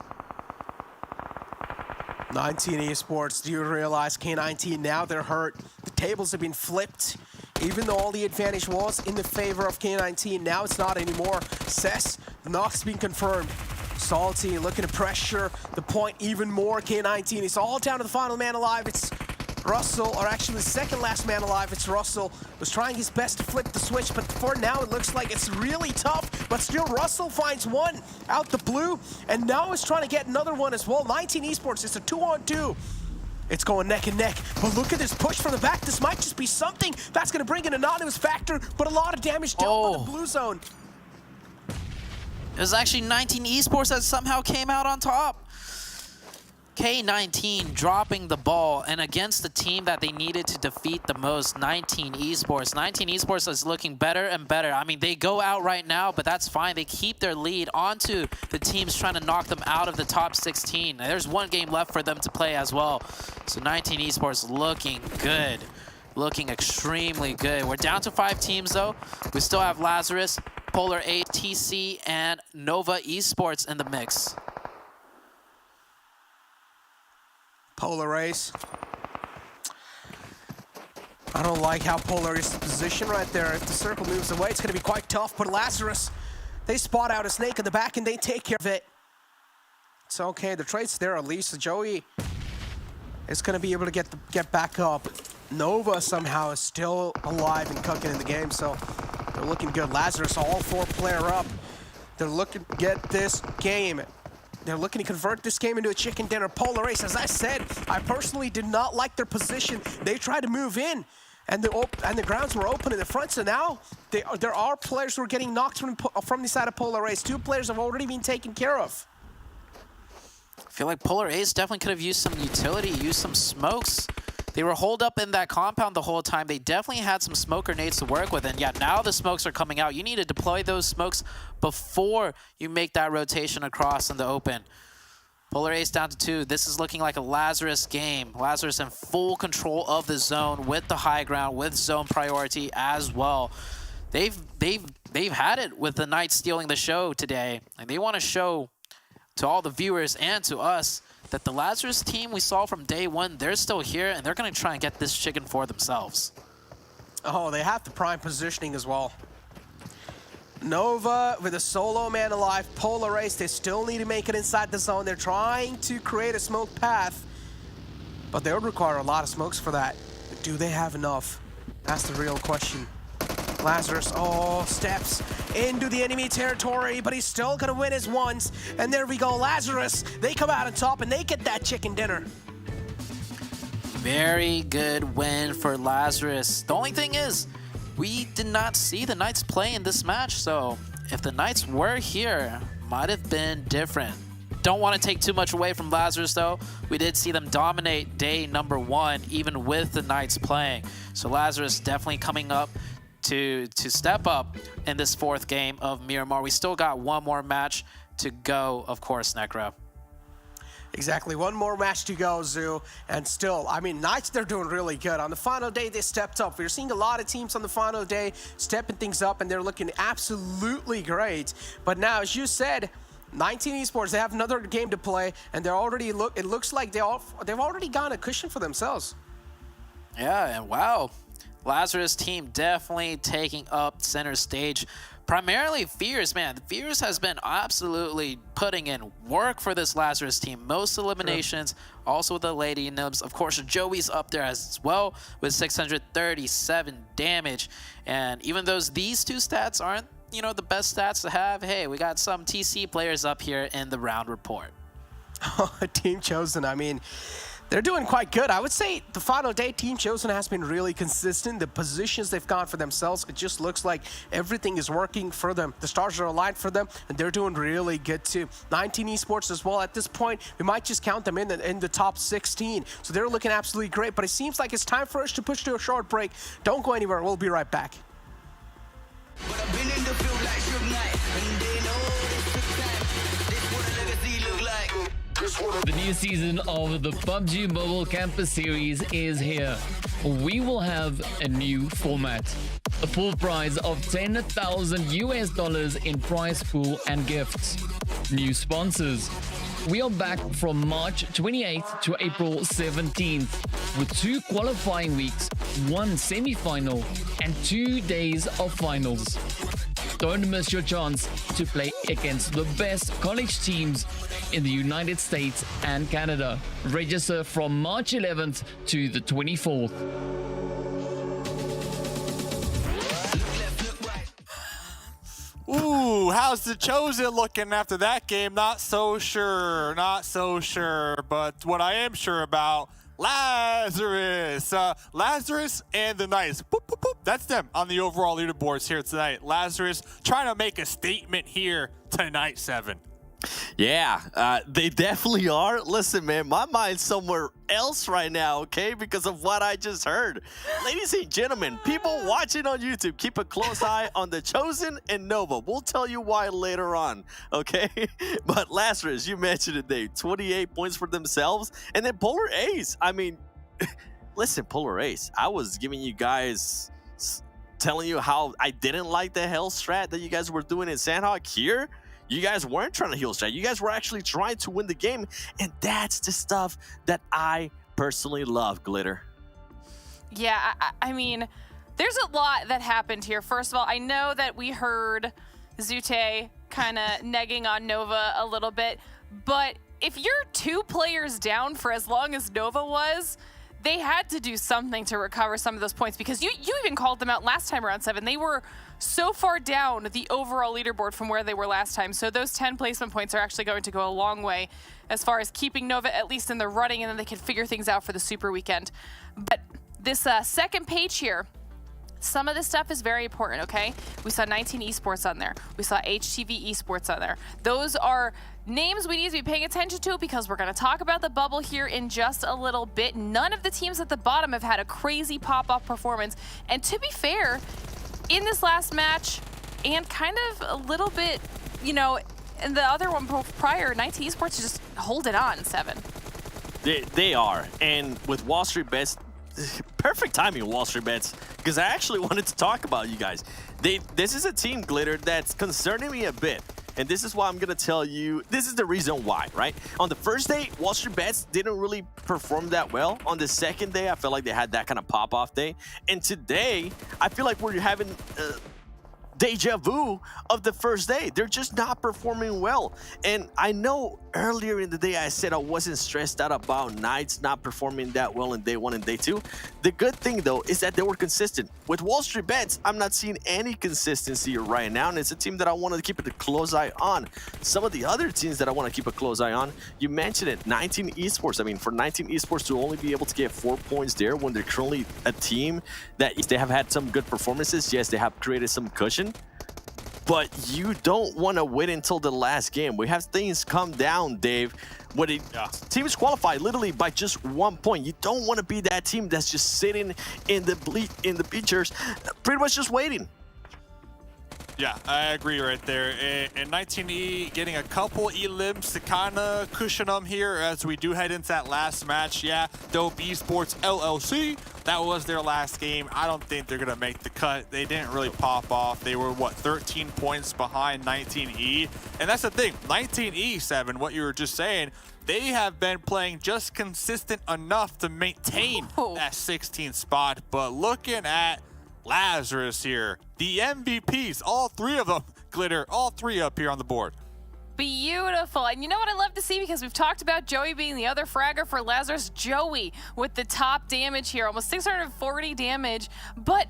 19 Esports, do you realize K19 now they're hurt? The tables have been flipped. Even though all the advantage was in the favor of K19, now it's not anymore. Cess, the knock's been confirmed. Salty looking to pressure the point even more. K19, it's all down to the final man alive. It's Russell, or actually the second last man alive. It's Russell. Was trying his best to flip the switch, but for now it looks like it's really tough. But still, Russell finds one out the blue, and now is trying to get another one as well. 19 Esports, it's a 2-on-2. It's going neck and neck, but look at this push from the back. This might just be something that's going to bring an anonymous factor, but a lot of damage dealt by the blue zone. It was actually 19 Esports that somehow came out on top. K19 dropping the ball, and against the team that they needed to defeat the most, 19 Esports. 19 Esports is looking better and better. I mean, they go out right now, but that's fine. They keep their lead onto the teams trying to knock them out of the top 16. There's 1 game left for them to play as well. So 19 Esports looking good. Looking extremely good. We're down to 5 teams, though. We still have Lazarus, Polar 8, TC, and Nova Esports in the mix. Polar Ace. I don't like how Polar is positioned right there. If the circle moves away, it's going to be quite tough. But Lazarus, they spot out a snake in the back and they take care of it. It's okay. The trade's there at least. So Joey is going to be able to get back up. Nova somehow is still alive and cooking in the game, so they're looking good. Lazarus, all 4 player up. They're looking to get this game. They're looking to convert this game into a chicken dinner. Polar Ace, as I said, I personally did not like their position. They tried to move in, and the grounds were open in the front. So now there are players who are getting knocked from the side of Polar Ace. 2 players have already been taken care of. I feel like Polar Ace definitely could have used some utility, used some smokes. They were holed up in that compound the whole time. They definitely had some smoke grenades to work with, and yeah, now the smokes are coming out. You need to deploy those smokes before you make that rotation across in the open. Polar Ace down to 2. This is looking like a Lazarus game. Lazarus in full control of the zone with the high ground, with zone priority as well. They've had it with the Knights stealing the show today, and they want to show to all the viewers and to us that the Lazarus team we saw from day 1, they're still here, and they're going to try and get this chicken for themselves. Oh, they have the prime positioning as well. Nova with a solo man alive, Polar Ace, they still need to make it inside the zone. They're trying to create a smoke path, but they would require a lot of smokes for that. But do they have enough? That's the real question. Lazarus, oh, steps into the enemy territory, but he's still gonna win his ones. And there we go, Lazarus, they come out on top and they get that chicken dinner. Very good win for Lazarus. The only thing is, we did not see the Knights play in this match, so if the Knights were here, might have been different. Don't want to take too much away from Lazarus, though. We did see them dominate day number 1, even with the Knights playing. So Lazarus definitely coming up to step up in this 4th game of Miramar. We still got one more match to go, of course, Necro. Exactly, one more match to go, Zoo, and still, I mean, Knights, they're doing really good. On the final day, they stepped up. We're seeing a lot of teams on the final day stepping things up, and they're looking absolutely great. But now, as you said, 19 Esports, they have another game to play, and they're already it looks like they've already gotten a cushion for themselves. Yeah, and wow, Lazarus team definitely taking up center stage. Primarily Fierce, man. Fierce has been absolutely putting in work for this Lazarus team. Most eliminations, also with the Lady Nibs. Of course, Joey's up there as well with 637 damage. And even though these two stats aren't, you know, the best stats to have, hey, we got some TC players up here in the round report. Team Chosen, I mean, they're doing quite good. I would say the final day, Team Chosen has been really consistent. The positions they've gone for themselves, it just looks like everything is working for them. The stars are aligned for them, and they're doing really good too. 19 Esports as well. At this point, we might just count them in the top 16. So they're looking absolutely great, but it seems like it's time for us to push to a short break. Don't go anywhere. We'll be right back. But I've been in the field like Suge Knight, and they know this took time. This what a legacy look like. The new season of the PUBG Mobile Campus Series is here. We will have a new format. A full prize of $10,000 in prize pool and gifts. New sponsors. We are back from March 28th to April 17th with 2 qualifying weeks, 1 semi-final, and 2 days of finals. Don't miss your chance to play against the best college teams in the United States and Canada. Register from March 11th to the 24th. Ooh, how's the Chosen looking after that game? Not so sure, but what I am sure about, Lazarus. Lazarus and the Knights. Boop, boop, boop. That's them on the overall leaderboards here tonight. Lazarus trying to make a statement here tonight, 7. Yeah, they definitely are. Listen, man, my mind's somewhere else right now, okay, because of what I just heard. Ladies and gentlemen, people watching on YouTube, keep a close eye on the Chosen and Nova. We'll tell you why later on, okay? But Lazarus, you mentioned it, Dave. 28 points for themselves. And then Polar Ace. I mean, listen, Polar Ace, I was giving you guys, telling you how I didn't like the hell strat that you guys were doing in Sanhok here. You guys weren't trying to heal strat. You guys were actually trying to win the game. And that's the stuff that I personally love, Glitter. Yeah, I mean, there's a lot that happened here. First of all, I know that we heard Zute kind of negging on Nova a little bit. But if you're 2 players down for as long as Nova was, they had to do something to recover some of those points, because you even called them out last time around 7. They were so far down the overall leaderboard from where they were last time. So those 10 placement points are actually going to go a long way as far as keeping Nova at least in the running, and then they can figure things out for the Super Weekend. But this second page here, some of this stuff is very important, okay? We saw 19 Esports on there. We saw HTV Esports on there. Those are names we need to be paying attention to, because we're going to talk about the bubble here in just a little bit. None of the teams at the bottom have had a crazy pop-off performance. And to be fair, in this last match, and kind of a little bit, you know, in the other one prior, 19 Esports just hold it on, 7. They are. And with WallStreetBets, perfect timing, WallStreetBets, because I actually wanted to talk about you guys. This is a team, Glitter, that's concerning me a bit. And this is why I'm going to tell you, this is the reason why, right? On the first day, WallStreetBets didn't really perform that well. On the second day, I felt like they had that kind of pop-off day. And today, I feel like we're having deja vu of the first day. They're just not performing well. And I know earlier in the day I said I wasn't stressed out about Knights not performing that well in day 1 and day 2. The good thing though is that they were consistent. With WallStreetBets, I'm not seeing any consistency right now, and it's a team that I want to keep a close eye on. Some of the other teams that I want to keep a close eye on, you mentioned it, 19 Esports. I mean, for 19 Esports to only be able to get 4 points there when they're currently a team that they have had some good performances. Yes, they have created some cushion, but you don't want to wait until the last game. We have things come down, Dave, when teams qualify literally by just 1 point. You don't want to be that team that's just sitting in the bleachers, pretty much just waiting. Yeah, I agree right there. And 19E getting a couple elims to kind of cushion them here as we do head into that last match. Yeah, Dope Esports LLC, that was their last game. I don't think they're going to make the cut. They didn't really pop off. They were, what, 13 points behind 19E? And that's the thing, 19E, 7, what you were just saying, they have been playing just consistent enough to maintain that 16th spot. But looking at Lazarus here, the MVPs, all 3 of them, Glitter, all 3 up here on the board. Beautiful. And you know what I love to see, because we've talked about Joey being the other fragger for Lazarus. Joey with the top damage here, almost 640 damage, but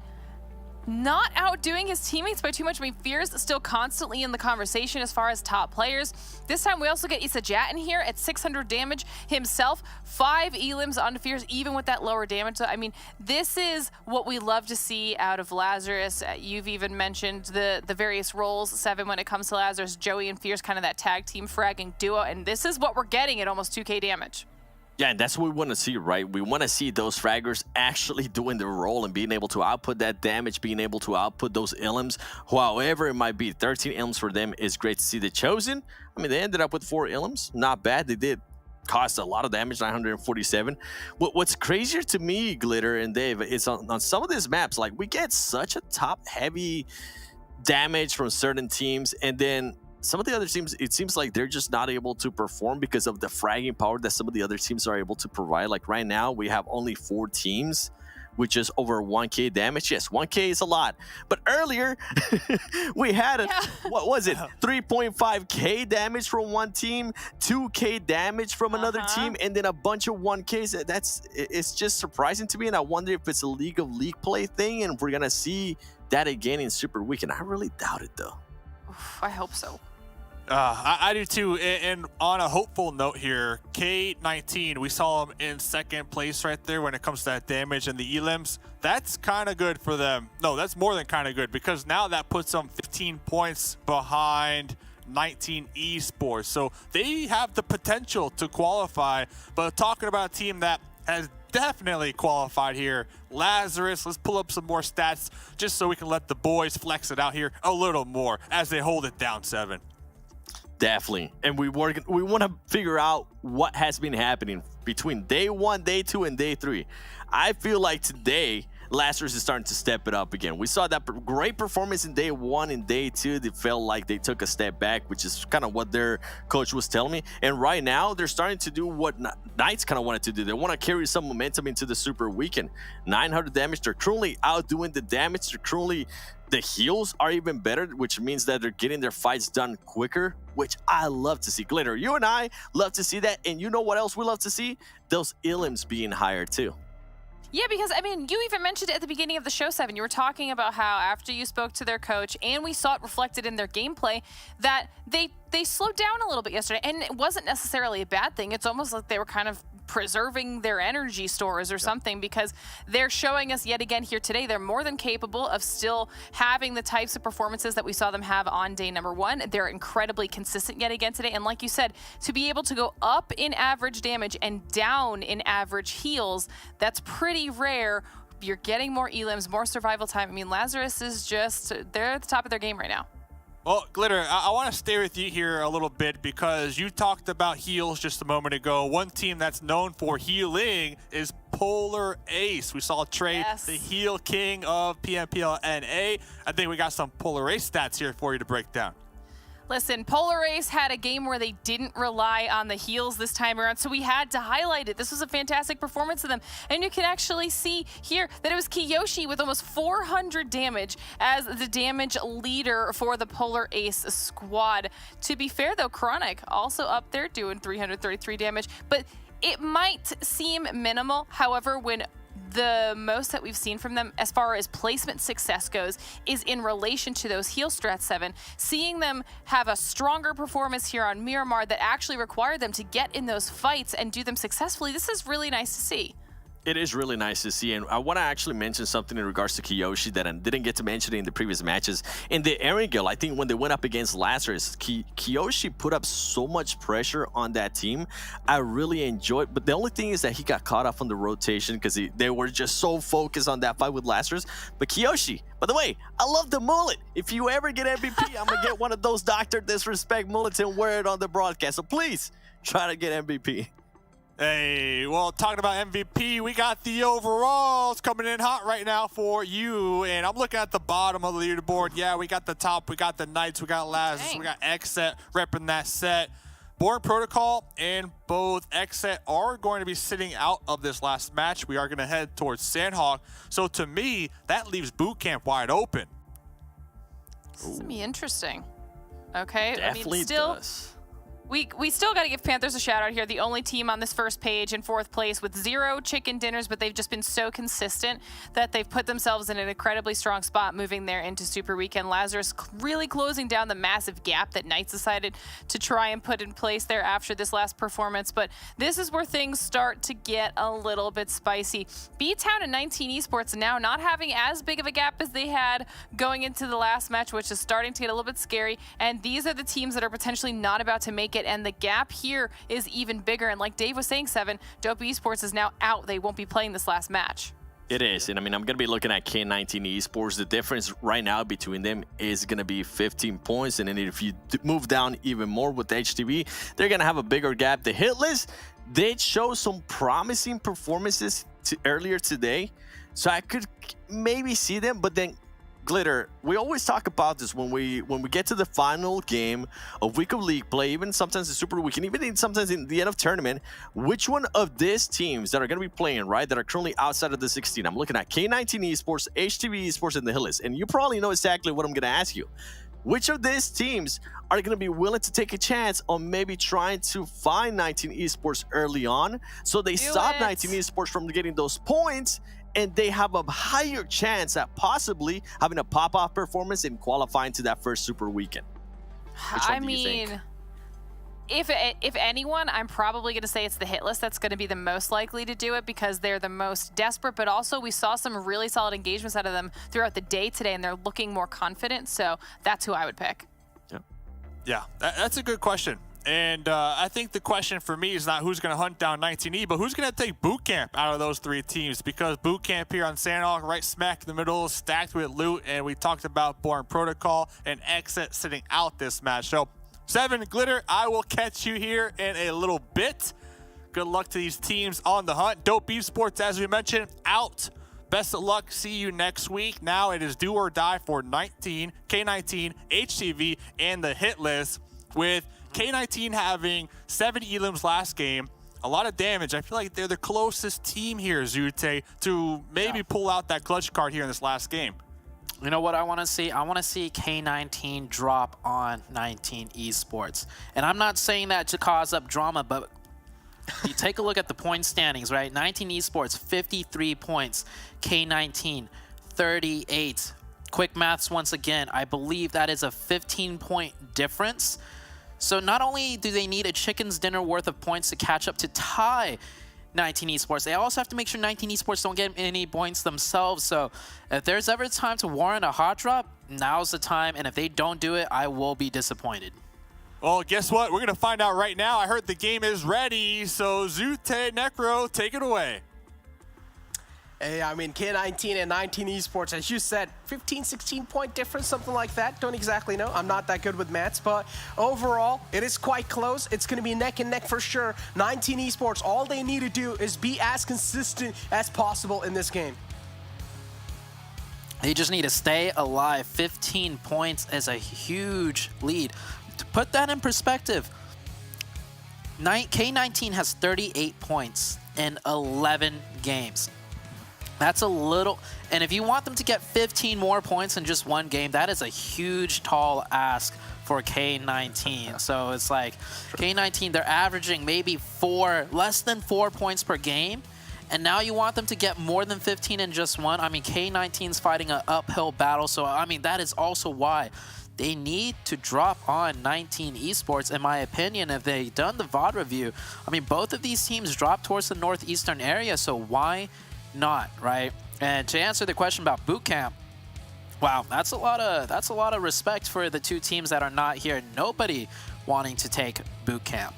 not outdoing his teammates by too much. I mean, Fear's still constantly in the conversation as far as top players. This time we also get Isajat in here at 600 damage himself, 5 elims onto Fear's, even with that lower damage. So, I mean, this is what we love to see out of Lazarus. You've even mentioned the various roles, 7, when it comes to Lazarus. Joey and Fear's kind of that tag team fragging duo, and this is what we're getting at almost 2K damage. Yeah, and that's what we want to see, right? We want to see those fraggers actually doing their role and being able to output that damage, being able to output those ilms, however it might be. 13 ilms for them is great to see. The Chosen, I mean, they ended up with 4 ilms. Not bad. They did cost a lot of damage, 947. What's crazier to me, Glitter and Dave, is on some of these maps, like, we get such a top-heavy damage from certain teams, and then some of the other teams, it seems like they're just not able to perform because of the fragging power that some of the other teams are able to provide. Like right now, we have only 4 teams with just over 1K damage. Yes, 1K is a lot. But earlier, we had, what was it, 3.5K damage from one team, 2K damage from another team, and then a bunch of 1Ks. It's just surprising to me, and I wonder if it's a League of League play thing, and we're going to see that again in Super Weekend. I really doubt it, though. Oof, I hope so. I do too. And on a hopeful note here, K19, we saw him in 2nd place right there when it comes to that damage and the elims. That's kind of good for them. No, that's more than kind of good, because now that puts them 15 points behind 19 Esports. So they have the potential to qualify. But talking about a team that has definitely qualified here, Lazarus. Let's pull up some more stats just so we can let the boys flex it out here a little more as they hold it down, 7. Definitely. And we want to figure out what has been happening between day 1, day 2, and day 3. I feel like today, Lazarus is starting to step it up again. We saw that great performance in day 1 and day 2. They felt like they took a step back, which is kind of what their coach was telling me. And right now, they're starting to do what Knights kind of wanted to do. They want to carry some momentum into the Super Weekend. 900 damage. They're currently outdoing the damage. They're currently... The heals are even better, which means that they're getting their fights done quicker, which I love to see. Glitter, you and I love to see that. And you know what else we love to see? Those elims being higher too. Yeah, because, I mean, you even mentioned it at the beginning of the show, 7. You were talking about how after you spoke to their coach, and we saw it reflected in their gameplay, that they slowed down a little bit yesterday. And it wasn't necessarily a bad thing. It's almost like they were kind of preserving their energy stores or something, because they're showing us yet again here today they're more than capable of still having the types of performances that we saw them have on day number 1. They're incredibly consistent yet again today, and like you said, to be able to go up in average damage and down in average heals, that's pretty rare. You're getting more elims, more survival time. I mean, Lazarus is just, they're at the top of their game right now. Well, Glitter, I want to stay with you here a little bit, because you talked about heals just a moment ago. One team that's known for healing is Polar Ace. We saw Trey, the heal king of PMPL NA. I think we got some Polar Ace stats here for you to break down. Listen, Polar Ace had a game where they didn't rely on the heals this time around, so we had to highlight it. This was a fantastic performance of them. And you can actually see here that it was Kiyoshi with almost 400 damage as the damage leader for the Polar Ace squad. To be fair, though, Chronic also up there doing 333 damage, but it might seem minimal. However, when the most that we've seen from them as far as placement success goes is in relation to those heal strats, 7. Seeing them have a stronger performance here on Miramar that actually required them to get in those fights and do them successfully, this is really nice to see. It is really nice to see, and I want to actually mention something in regards to Kiyoshi that I didn't get to mention in the previous matches. In the Erangel, I think when they went up against Lazarus, Kiyoshi put up so much pressure on that team. I really enjoyed, but the only thing is that he got caught off on the rotation because they were just so focused on that fight with Lazarus. But Kiyoshi, by the way, I love the mullet. If you ever get MVP, I'm going to get one of those Dr. Disrespect mullets and wear it on the broadcast. So please, try to get MVP. Hey, well, talking about MVP, we got the overalls coming in hot right now for you. And I'm looking at the bottom of the leaderboard. Yeah, we got the top, we got the Knights, we got Lazarus, we got XSET repping that set. Born Protocol and both XSET are going to be sitting out of this last match. We are going to head towards Sanhok. So to me, that leaves boot camp wide open. This is going to be interesting. Okay, Definitely does. We still got to give Panthers a shout out here. The only team on this first page in 4th place with 0 chicken dinners, but they've just been so consistent that they've put themselves in an incredibly strong spot moving there into Super Weekend. Lazarus really closing down the massive gap that Knights decided to try and put in place there after this last performance. But this is where things start to get a little bit spicy. BTOWN and 19 Esports now not having as big of a gap as they had going into the last match, which is starting to get a little bit scary. And these are the teams that are potentially not about to make it. And the gap here is even bigger. And like Dave was saying, 7, Dope Esports is now out. They won't be playing this last match. It is, and I mean, I'm going to be looking at K19 Esports. The difference right now between them is going to be 15 points, and then if you move down even more with the HTV, they're going to have a bigger gap. The Hitlist did show some promising performances earlier today, so I could maybe see them, but then Glitter, we always talk about this when we get to the final game of week of league play, even sometimes the Super Weekend, even sometimes in the end of tournament, which one of these teams that are going to be playing, right, that are currently outside of the 16? I'm looking at K19 Esports, HTV Esports, and the Hitlist, and you probably know exactly what I'm going to ask you. Which of these teams are going to be willing to take a chance on maybe trying to find 19 Esports early on so they stop 19 Esports from getting those points, and they have a higher chance at possibly having a pop-off performance and qualifying to that first Super Weekend? I mean, if anyone, I'm probably going to say it's the Hitlist that's going to be the most likely to do it because they're the most desperate, but also we saw some really solid engagements out of them throughout the day today, and they're looking more confident, so that's who I would pick. Yeah, that's a good question. And I think the question for me is not who's going to hunt down 19E, but who's going to take boot camp out of those 3 teams, because boot camp here on Sanhok, right smack in the middle, stacked with loot, and we talked about Born Protocol and XSET sitting out this match. So 7, Glitter, I will catch you here in a little bit. Good luck to these teams on the hunt. Dope Esports, as we mentioned, out. Best of luck. See you next week. Now it is do or die for 19, K19, HTV, and the Hitlist, with K19 having 7 elims last game. A lot of damage. I feel like they're the closest team here, Zute, to maybe pull out that clutch card here in this last game. You know what I want to see? I want to see K19 drop on 19 Esports. And I'm not saying that to cause up drama, but you take a look at the point standings, right? 19 Esports, 53 points. K19, 38. Quick maths once again. I believe that is a 15-point difference. So not only do they need a chicken's dinner worth of points to catch up to tie 19 Esports, they also have to make sure 19 Esports don't get any points themselves. So if there's ever time to warrant a hot drop, now's the time. And if they don't do it, I will be disappointed. Well, guess what? We're going to find out right now. I heard the game is ready. So Zute, Necro, take it away. Hey, I mean, K19 and 19 Esports, as you said, 15, 16-point difference, something like that. Don't exactly know. I'm not that good with maths, but overall, it is quite close. It's going to be neck and neck for sure. 19 Esports, all they need to do is be as consistent as possible in this game. They just need to stay alive. 15 points is a huge lead. Put that in perspective. K19 has 38 points in 11 games. That's a little, and if you want them to get 15 more points in just one game, that is a huge, tall ask for K19. So it's like K19, they're averaging maybe less than 4 points per game. And now you want them to get more than 15 in just one. I mean, K19's fighting an uphill battle. So, I mean, that is also why they need to drop on 19 Esports, in my opinion. If they've done the VOD review, I mean, both of these teams drop towards the northeastern area. So why not, right? And to answer the question about boot camp, wow, that's a lot of respect for the two teams that are not here. Nobody wanting to take boot camp.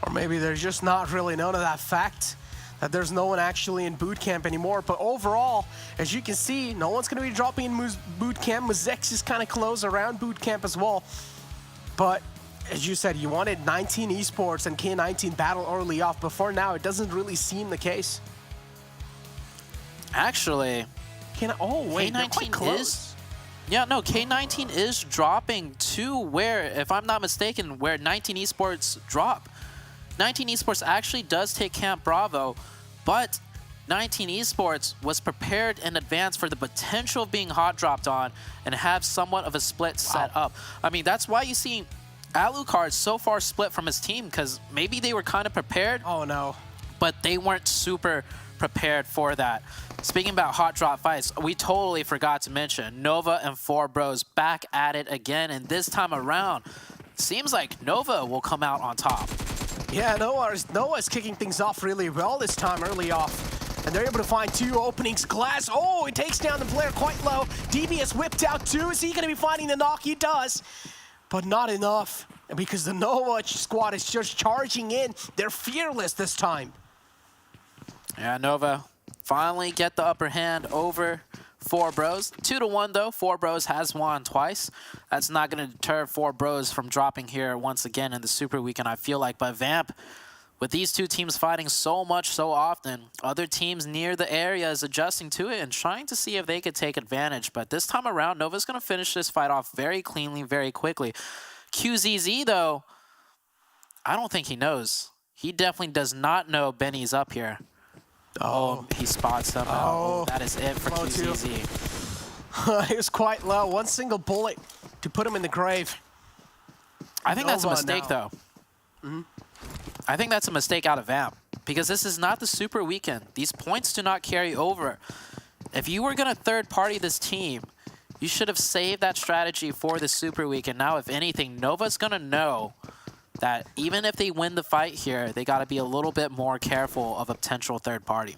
Or maybe they're just not really known of that fact that there's no one actually in boot camp anymore. But overall, as you can see, no one's going to be dropping in boot camp. Mezexis is kind of close around boot camp as well. But as you said, you wanted 19 Esports and K19 battle early off. Before now, it doesn't really seem the case. Actually, oh wait, K19 is, yeah, no, K19 is dropping to where, if I'm not mistaken, where 19 Esports drop. 19 Esports actually does take Camp Bravo, but 19 Esports was prepared in advance for the potential of being hot dropped on and have somewhat of a split set up. I mean, that's why you see Alucard so far split from his team, because maybe they were kind of prepared. Oh no. But they weren't super prepared for that. Speaking about hot drop fights, we totally forgot to mention Nova and 4Bros back at it again, and this time around, seems like Nova will come out on top. Yeah, Noah's kicking things off really well this time early off. And they're able to find two openings. Glass, oh, he takes down the player quite low. DB has whipped out too. Is he going to be finding the knock? He does, but not enough. Because the Nova squad is just charging in. They're fearless this time. Yeah, Nova finally get the upper hand over 4Bros. 2-1 though. 4Bros has won twice. That's not going to deter 4Bros from dropping here once again in the Super Weekend, I feel like. But Vamp, with these two teams fighting so much, so often, other teams near the area is adjusting to it and trying to see if they could take advantage. But this time around, Nova's going to finish this fight off very cleanly, very quickly. QZZ, though, I don't think he knows. He definitely does not know Benny's up here. Oh, he spots him. Oh, that is it for QZZ. He was quite low. One single bullet to put him in the grave. I think that's a mistake, though. I think that's a mistake out of Vamp, because this is not the Super Weekend. These points do not carry over. If you were going to third-party this team, you should have saved that strategy for the Super Weekend. Now, if anything, Nova's going to know that even if they win the fight here, they got to be a little bit more careful of a potential third party.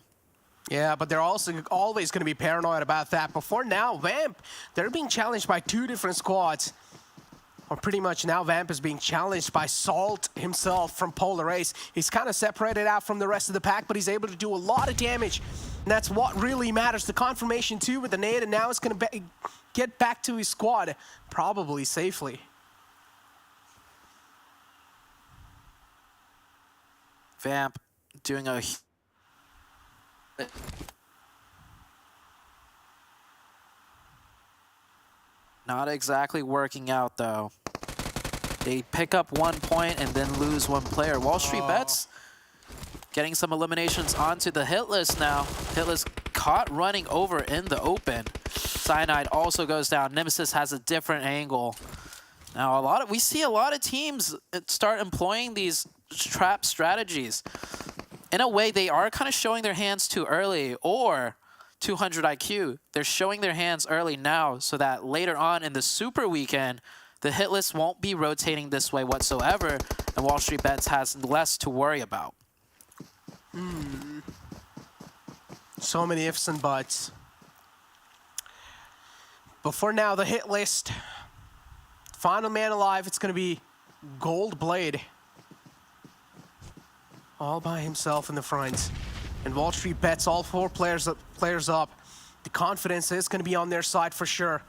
Yeah, but they're also always going to be paranoid about that. Before now, Vamp, they're being challenged by two different squads. Or pretty much now Vamp is being challenged by Salt himself from Polar Ace. He's kind of separated out from the rest of the pack, but he's able to do a lot of damage. And that's what really matters. The confirmation too with the nade, and now it's going to get back to his squad, probably safely. Vamp doing a... Not exactly working out, though. They pick up 1 point and then lose one player. WallStreetBets getting some eliminations onto the hit list now. Hitlist caught running over in the open. Cyanide also goes down. Nemesis has a different angle. Now, we see a lot of teams start employing these trap strategies. In a way, they are kind of showing their hands too early, or 200 IQ. They're showing their hands early now so that later on in the Super Weekend, the hit list won't be rotating this way whatsoever, and WallStreetBets has less to worry about. So many ifs and buts. But for now, the hit list, final man alive, it's going to be Gold Blade. All by himself in the front. And WallStreetBets, all four players up. The confidence is going to be on their side for sure.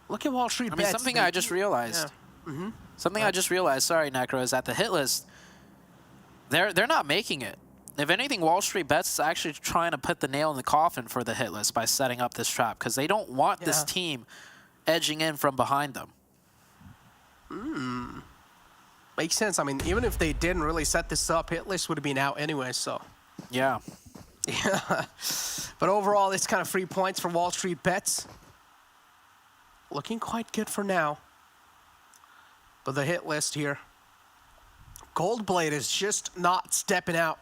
Look at WallStreetBets. I mean, something I just realized. Yeah. Something I just realized, sorry, Necro, is that the hit list, they're not making it. If anything, WallStreetBets is actually trying to put the nail in the coffin for the hit list by setting up this trap, because they don't want this team edging in from behind them. Makes sense. I mean, even if they didn't really set this up, Hitlist would have been out anyway, so. Yeah. Yeah. But overall, it's kind of free points for WallStreetBets. Looking quite good for now. But the hit list here. Goldblade is just not stepping out.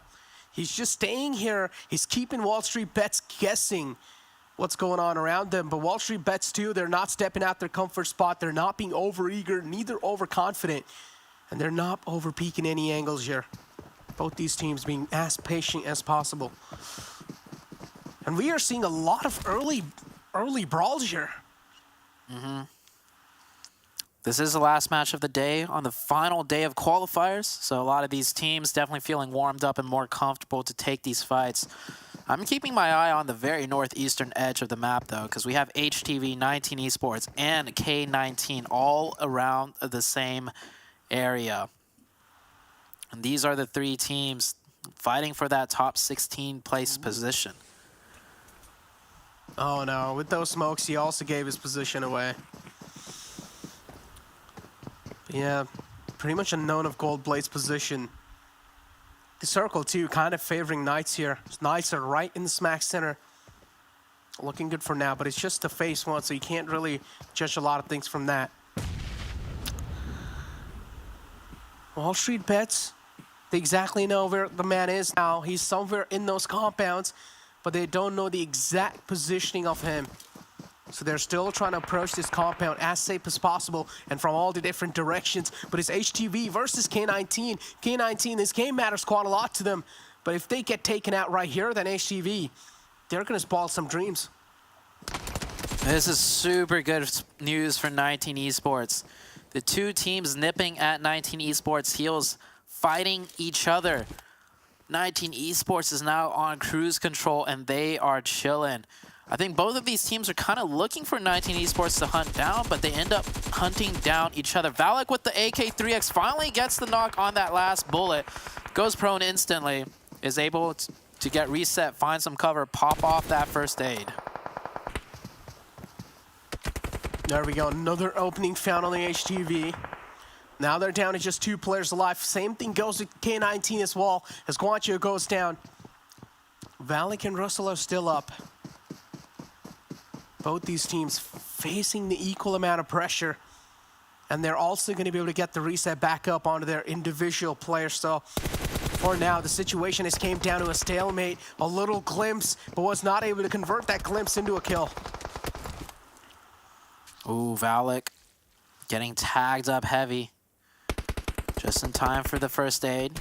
He's just staying here. He's keeping WallStreetBets guessing what's going on around them. But WallStreetBets too, they're not stepping out their comfort spot. They're not being overeager, neither overconfident. And they're not over-peaking any angles here. Both these teams being as patient as possible. And we are seeing a lot of early brawls here. This is the last match of the day on the final day of qualifiers. So a lot of these teams definitely feeling warmed up and more comfortable to take these fights. I'm keeping my eye on the very northeastern edge of the map, though, because we have HTV, 19 Esports, and K19 all around the same area. And these are the three teams fighting for that top 16 place position. Oh no, with those smokes, he also gave his position away. But yeah, pretty much unknown of Goldblade's position. The circle too, kind of favoring Knights here. Knights are right in the smack center. Looking good for now, but it's just the phase one, so you can't really judge a lot of things from that. WallStreetBets, they exactly know where the man is now. He's somewhere in those compounds, but they don't know the exact positioning of him. So they're still trying to approach this compound as safe as possible and from all the different directions. But it's HTV versus K19. K19, this game matters quite a lot to them. But if they get taken out right here, then HTV, they're going to spoil some dreams. This is super good news for 19 Esports. The two teams nipping at 19 Esports' heels, fighting each other. 19 Esports is now on cruise control, and they are chilling. I think both of these teams are kind of looking for 19 Esports to hunt down, but they end up hunting down each other. Valak with the AK-3X finally gets the knock on that last bullet. Goes prone instantly. Is able to get reset, find some cover, pop off that first aid. There we go. Another opening found on the HTV. Now they're down to just 2 players alive. Same thing goes with K19 as well, as Guancho goes down. Valak and Russell are still up. Both these teams facing the equal amount of pressure. And they're also going to be able to get the reset back up onto their individual players. So for now, the situation has came down to a stalemate. A little glimpse, but was not able to convert that glimpse into a kill. Ooh, Valak getting tagged up heavy. Just in time for the first aid.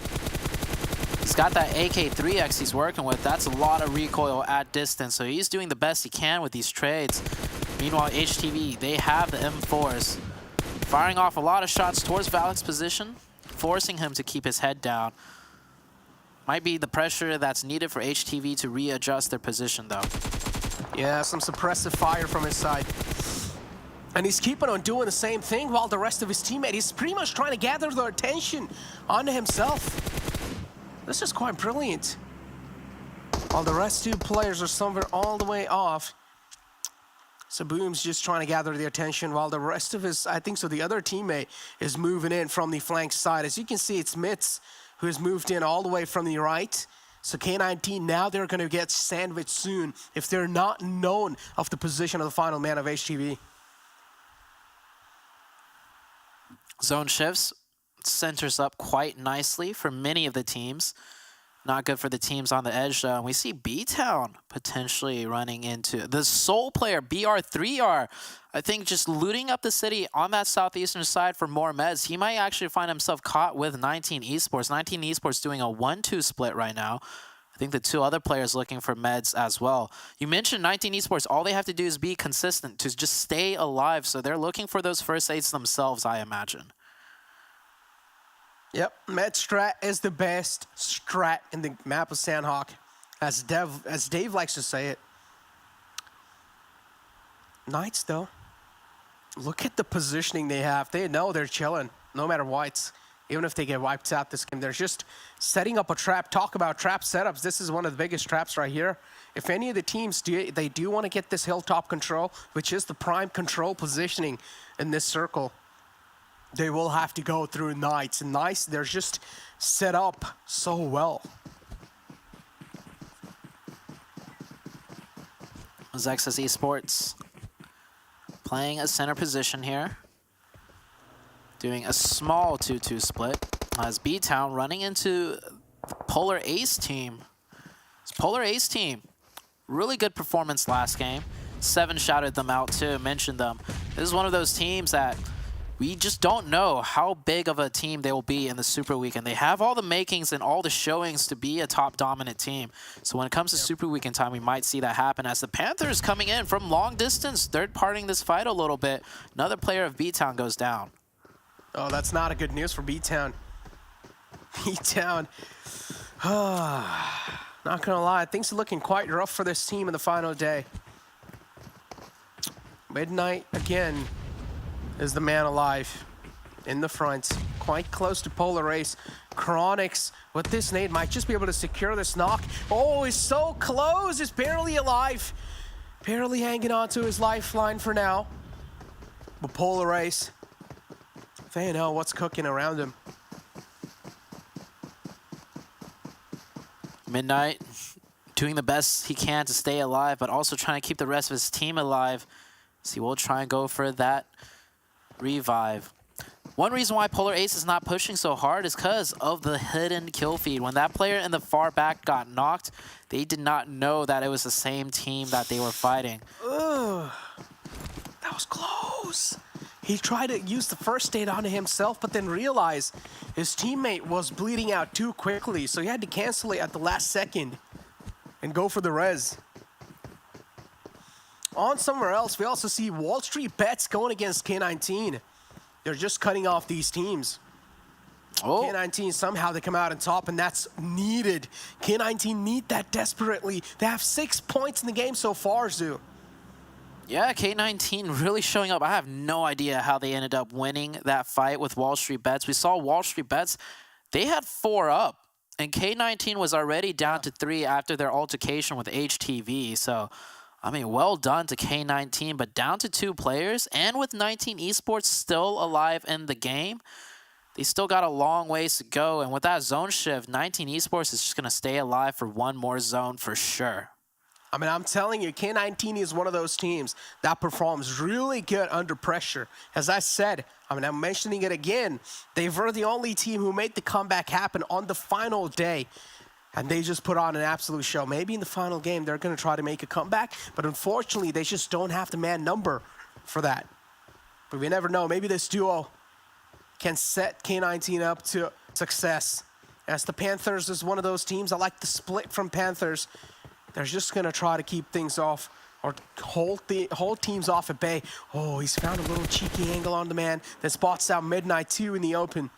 He's got that AK-3X he's working with. That's a lot of recoil at distance, so he's doing the best he can with these trades. Meanwhile, HTV, they have the M4s. Firing off a lot of shots towards Valak's position, forcing him to keep his head down. Might be the pressure that's needed for HTV to readjust their position, though. Yeah, some suppressive fire from his side. And he's keeping on doing the same thing while the rest of his teammates, he's pretty much trying to gather their attention onto himself. This is quite brilliant. While the rest 2 players are somewhere all the way off. So Boom's just trying to gather the attention while the rest of his, I think so, the other teammate is moving in from the flank side. As you can see, it's Mitz who has moved in all the way from the right. So K19, now they're going to get sandwiched soon if they're not known of the position of the final man of HTV. Zone shifts, centers up quite nicely for many of the teams. Not good for the teams on the edge, though. We see BTOWN potentially running into the sole player, BR3R. I think just looting up the city on that southeastern side for more meds. He might actually find himself caught with 19 Esports. 19 Esports doing a 1-2 split right now. I think the 2 other players looking for meds as well. You mentioned 19 Esports. All they have to do is be consistent to just stay alive. So they're looking for those first aids themselves, I imagine. Yep, med strat is the best strat in the map of Sanhok, as Dave likes to say it. Knights, though, look at the positioning they have. They know they're chilling, no matter what. Even if they get wiped out this game, they're just setting up a trap. Talk about trap setups. This is one of the biggest traps right here. If any of the teams they do want to get this hilltop control, which is the prime control positioning in this circle, they will have to go through Knights. And Knights, they're just set up so well. Mezexis Esports playing a center position here. Doing a small 2-2 split. As BTOWN running into the Polar Ace team. It's Polar Ace team. Really good performance last game. Seven shouted them out too, mentioned them. This is one of those teams that we just don't know how big of a team they will be in the Super Weekend. They have all the makings and all the showings to be a top dominant team. So when it comes to Super Weekend time, we might see that happen as the Panthers coming in from long distance, third-partying this fight a little bit. Another player of BTOWN goes down. Oh, that's not a good news for BTOWN. BTOWN. Not gonna lie, things are looking quite rough for this team in the final day. Midnight, again, is the man alive in the front. Quite close to Polar Ace. Chronix, with this nade, might just be able to secure this knock. Oh, he's so close. He's barely alive. Barely hanging on to his lifeline for now. But Polar Ace, they know what's cooking around him. Midnight doing the best he can to stay alive, but also trying to keep the rest of his team alive. So he will try and go for that revive. One reason why Polar Ace is not pushing so hard is because of the hidden kill feed. When that player in the far back got knocked, they did not know that it was the same team that they were fighting. Ugh. That was close. He tried to use the first aid onto himself, but then realized his teammate was bleeding out too quickly, so he had to cancel it at the last second and go for the res. On somewhere else, we also see WallStreetBets going against K19. They're just cutting off these teams. Oh. K19, somehow they come out on top, and that's needed. K19 need that desperately. They have 6 points in the game so far, Zoo. Yeah, K19 really showing up. I have no idea how they ended up winning that fight with WallStreetBets. We saw WallStreetBets, they had 4 up, and K19 was already down to 3 after their altercation with HTV. So, I mean, well done to K19, but down to 2 players, and with 19 Esports still alive in the game, they still got a long ways to go. And with that zone shift, 19 Esports is just going to stay alive for one more zone for sure. I mean, I'm telling you, K19 is one of those teams that performs really good under pressure. As I said, I mean, I'm mentioning it again, they were the only team who made the comeback happen on the final day. And they just put on an absolute show. Maybe in the final game, they're going to try to make a comeback. But unfortunately, they just don't have the man number for that. But we never know. Maybe this duo can set K19 up to success. As the Panthers is one of those teams, I like the split from Panthers. They're just going to try to keep things off or hold teams off at bay. Oh, he's found a little cheeky angle on the man that spots out Midnight 2 in the open.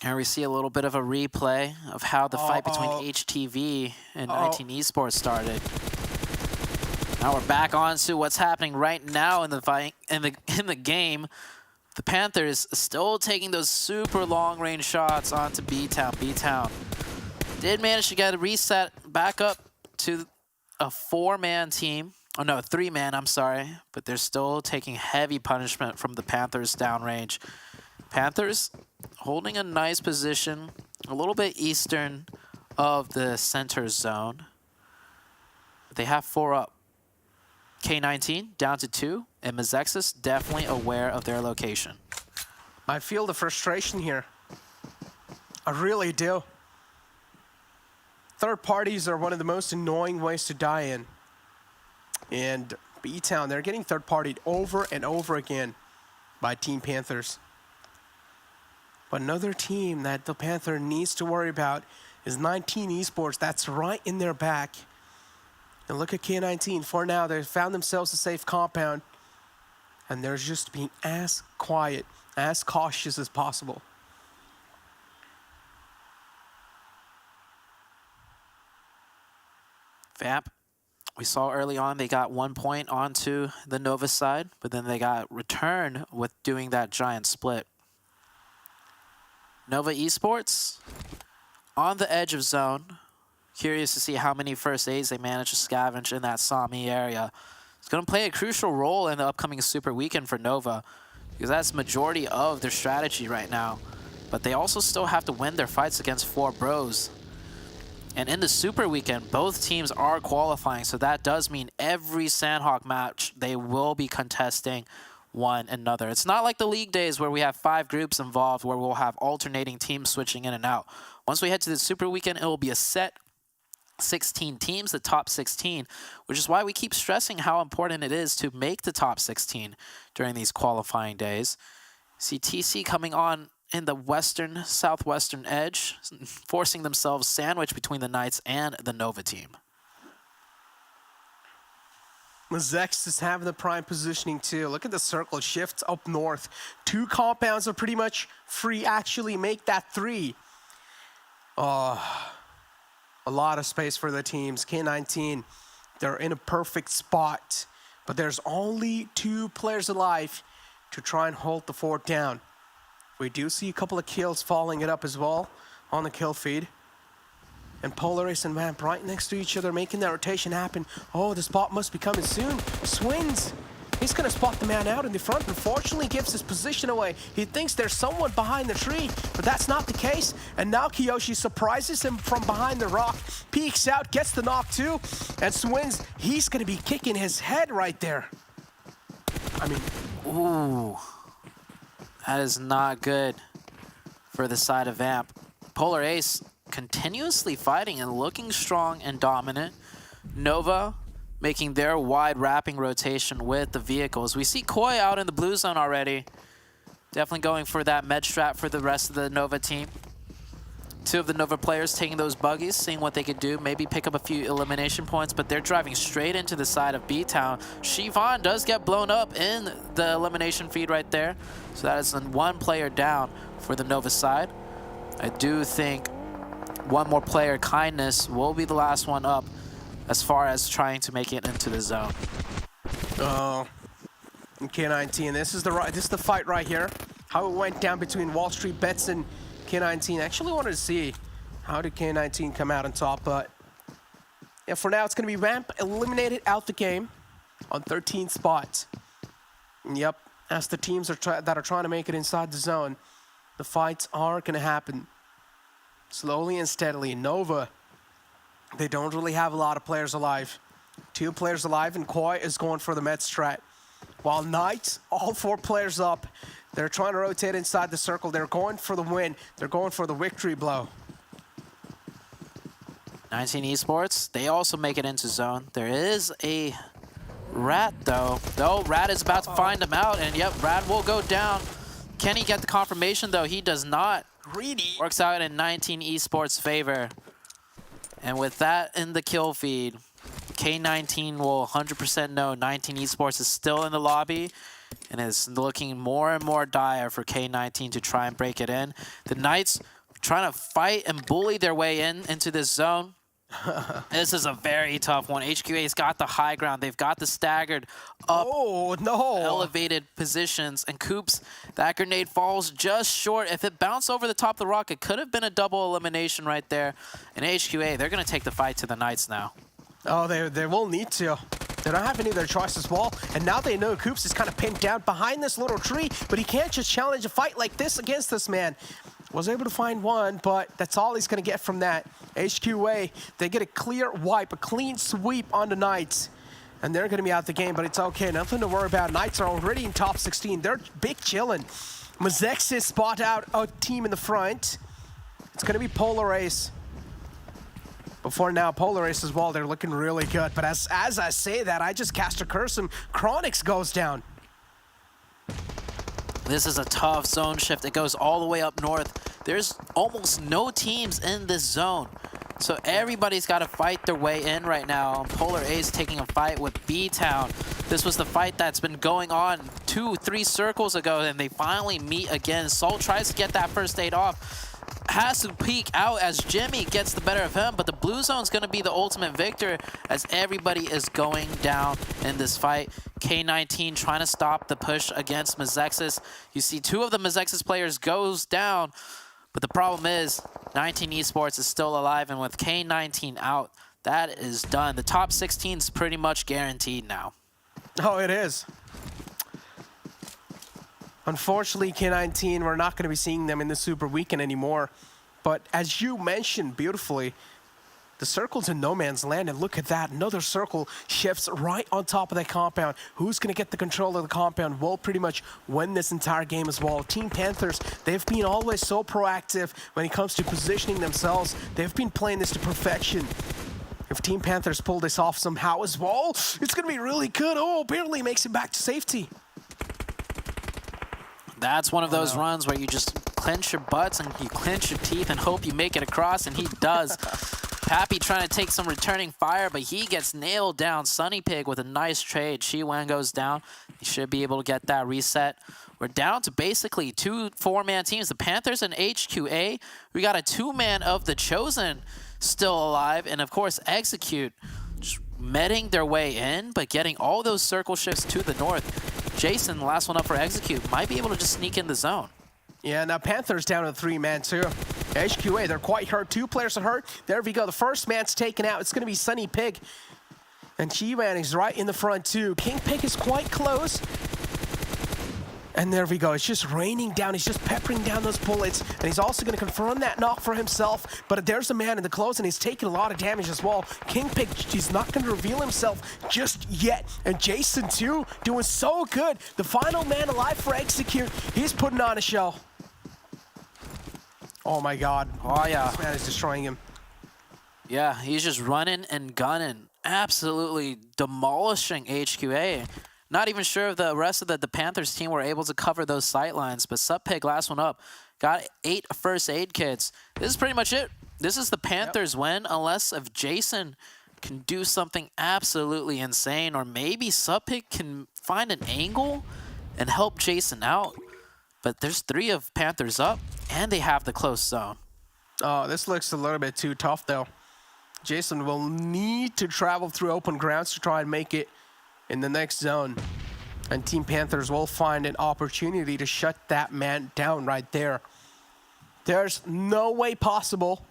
Here we see a little bit of a replay of how the fight between HTV and 19 Esports started. Now we're back on to what's happening right now in the fight in the game. The Panthers still taking those super long-range shots onto BTOWN. BTOWN did manage to get a reset back up to a 4-man team. Oh no, 3-man, I'm sorry. But they're still taking heavy punishment from the Panthers downrange. Panthers holding a nice position, a little bit eastern of the center zone. They have 4 up. K19 down to 2, and Mezexis definitely aware of their location. I feel the frustration here. I really do. Third parties are one of the most annoying ways to die in. And BTOWN, they're getting third partied over and over again by Team Panthers. But another team that the Panther needs to worry about is 19 Esports. That's right in their back. And look at K19. For now, they've found themselves a safe compound. And they're just being as quiet, as cautious as possible. Vamp, we saw early on they got 1 point onto the Nova side, but then they got return with doing that giant split. Nova Esports on the edge of zone. Curious to see how many first aids they manage to scavenge in that Sami area. It's going to play a crucial role in the upcoming Super Weekend for Nova. because that's majority of their strategy right now. But they also still have to win their fights against 4 bros. And in the Super Weekend, both teams are qualifying, so that does mean every Sanhok match, they will be contesting one another. It's not like the league days where we have 5 groups involved, where we'll have alternating teams switching in and out. Once we head to the Super Weekend, it will be a set 16 teams, the top 16, which is why we keep stressing how important it is to make the top 16 during these qualifying days. See TC coming on in the western, southwestern edge, forcing themselves sandwiched between the Knights and the Nova team. Mezexis is having the prime positioning too. Look at the circle shifts up north. 2 compounds are pretty much free. Actually make that 3. Oh, a lot of space for the teams. K19, they're in a perfect spot, but there's only 2 players alive to try and hold the fort down. We do see a couple of kills following it up as well on the kill feed. And Polaris and Vamp right next to each other, making that rotation happen. Oh, the spot must be coming soon. Swings. He's going to spot the man out in the front. Unfortunately, gives his position away. He thinks there's someone behind the tree, but that's not the case. And now Kiyoshi surprises him from behind the rock. Peeks out, gets the knock too. And Swings, he's going to be kicking his head right there. I mean, ooh. That is not good for the side of Vamp. Polar Ace continuously fighting and looking strong and dominant. Nova making their wide wrapping rotation with the vehicles. We see Koi out in the blue zone already. Definitely going for that med strat for the rest of the Nova team. 2 of the Nova players taking those buggies, seeing what they could do, maybe pick up a few elimination points, but they're driving straight into the side of BTOWN. Shivan does get blown up in the elimination feed right there. So that is 1 player down for the Nova side. I do think 1 more player, Kindness, will be the last one up as far as trying to make it into the zone. Oh, K19, this is the fight right here. How it went down between WallStreetBets and K19. I actually wanted to see how did K19 come out on top, but yeah, for now it's going to be Vamp eliminated out the game on 13th spot. And yep, as the teams that are trying to make it inside the zone, the fights are going to happen slowly and steadily. Nova, they don't really have a lot of players alive. 2 players alive, and Koi is going for the med strat. While Knights, all 4 players up. They're trying to rotate inside the circle. They're going for the win. They're going for the victory blow. 19 Esports, they also make it into zone. There is a Rat though. Rat is about to find him out, and yep, Rat will go down. Can he get the confirmation though? He does not. Greedy. Works out in 19 Esports' favor. And with that in the kill feed, K19 will 100% know 19 Esports is still in the lobby and is looking more and more dire for K19 to try and break it in. The Knights trying to fight and bully their way into this zone. This is a very tough one. HQA's got the high ground. They've got the staggered up, elevated positions. And Coops, that grenade falls just short. If it bounced over the top of the rock, it could have been a double elimination right there. And HQA, they're going to take the fight to the Knights now. Oh, they will need to. They don't have any other choice as well. And now they know Coops is kind of pinned down behind this little tree, but he can't just challenge a fight like this against this man. Was able to find one, but that's all he's going to get from that. HQA, they get a clear wipe, a clean sweep on the Knights. And they're going to be out the game, but it's okay. Nothing to worry about. Knights are already in top 16. They're big chillin'. Mezexis spot out a team in the front. It's going to be Polar Ace. Before now, Polar Ace as well, they're looking really good. But as I say that, I just cast a curse and Chronix goes down. This is a tough zone shift. It goes all the way up north. There's almost no teams in this zone. So everybody's got to fight their way in right now. Polar Ace taking a fight with BTOWN. This was the fight that's been going on 2-3 circles ago, and they finally meet again. Sol tries to get that first aid off. Has to peek out as Jimmy gets the better of him, but the blue zone's going to be the ultimate victor as everybody is going down in this fight. K19 trying to stop the push against Mezexis. You see 2 of the Mezexis players goes down, but the problem is 19 Esports is still alive, and with K19 out, that is done. The top 16 is pretty much guaranteed now. Oh, it is. Unfortunately, K19, we're not going to be seeing them in the Super Weekend anymore. But as you mentioned beautifully, the circle's in no man's land, and look at that. Another circle shifts right on top of that compound. Who's going to get the control of the compound will pretty much win this entire game as well. Team Panthers, they've been always so proactive when it comes to positioning themselves. They've been playing this to perfection. If Team Panthers pull this off somehow as well, it's going to be really good. Oh, barely makes it back to safety. That's one of those runs where you just clench your butts and you clench your teeth and hope you make it across, and he does. Happy trying to take some returning fire, but he gets nailed down. Sunny Pig with a nice trade. Shiwan goes down. He should be able to get that reset. We're down to basically 2 4-man teams. The Panthers and HQA. We got a 2-man of the Chosen still alive. And of course, Execute just meting their way in, but getting all those circle shifts to the north. Jason, the last one up for Execute, might be able to just sneak in the zone. Yeah, now Panthers down to 3-man too. HQA, they're quite hurt. 2 players are hurt. There we go. The first man's taken out. It's going to be Sunny Pig. And Chiwan is right in the front too. King Pig is quite close. And there we go. It's just raining down. He's just peppering down those bullets. And he's also going to confirm that knock for himself. But there's a man in the close, and he's taking a lot of damage as well. King Pig, he's not going to reveal himself just yet. And Jason, too, doing so good. The final man alive for Execute. He's putting on a show. Oh, my God. Oh, yeah. This man is destroying him. Yeah, he's just running and gunning. Absolutely demolishing HQA. Not even sure if the rest of the Panthers team were able to cover those sight lines, but Subpig, last one up, got 8 first aid kits. This is pretty much it. This is the Panthers win, unless if Jason can do something absolutely insane, or maybe Subpig can find an angle and help Jason out. But there's 3 of Panthers up, and they have the close zone. Oh, this looks a little bit too tough, though. Jason will need to travel through open grounds to try and make it in the next zone. And Team Panthers will find an opportunity to shut that man down right there. There's no way possible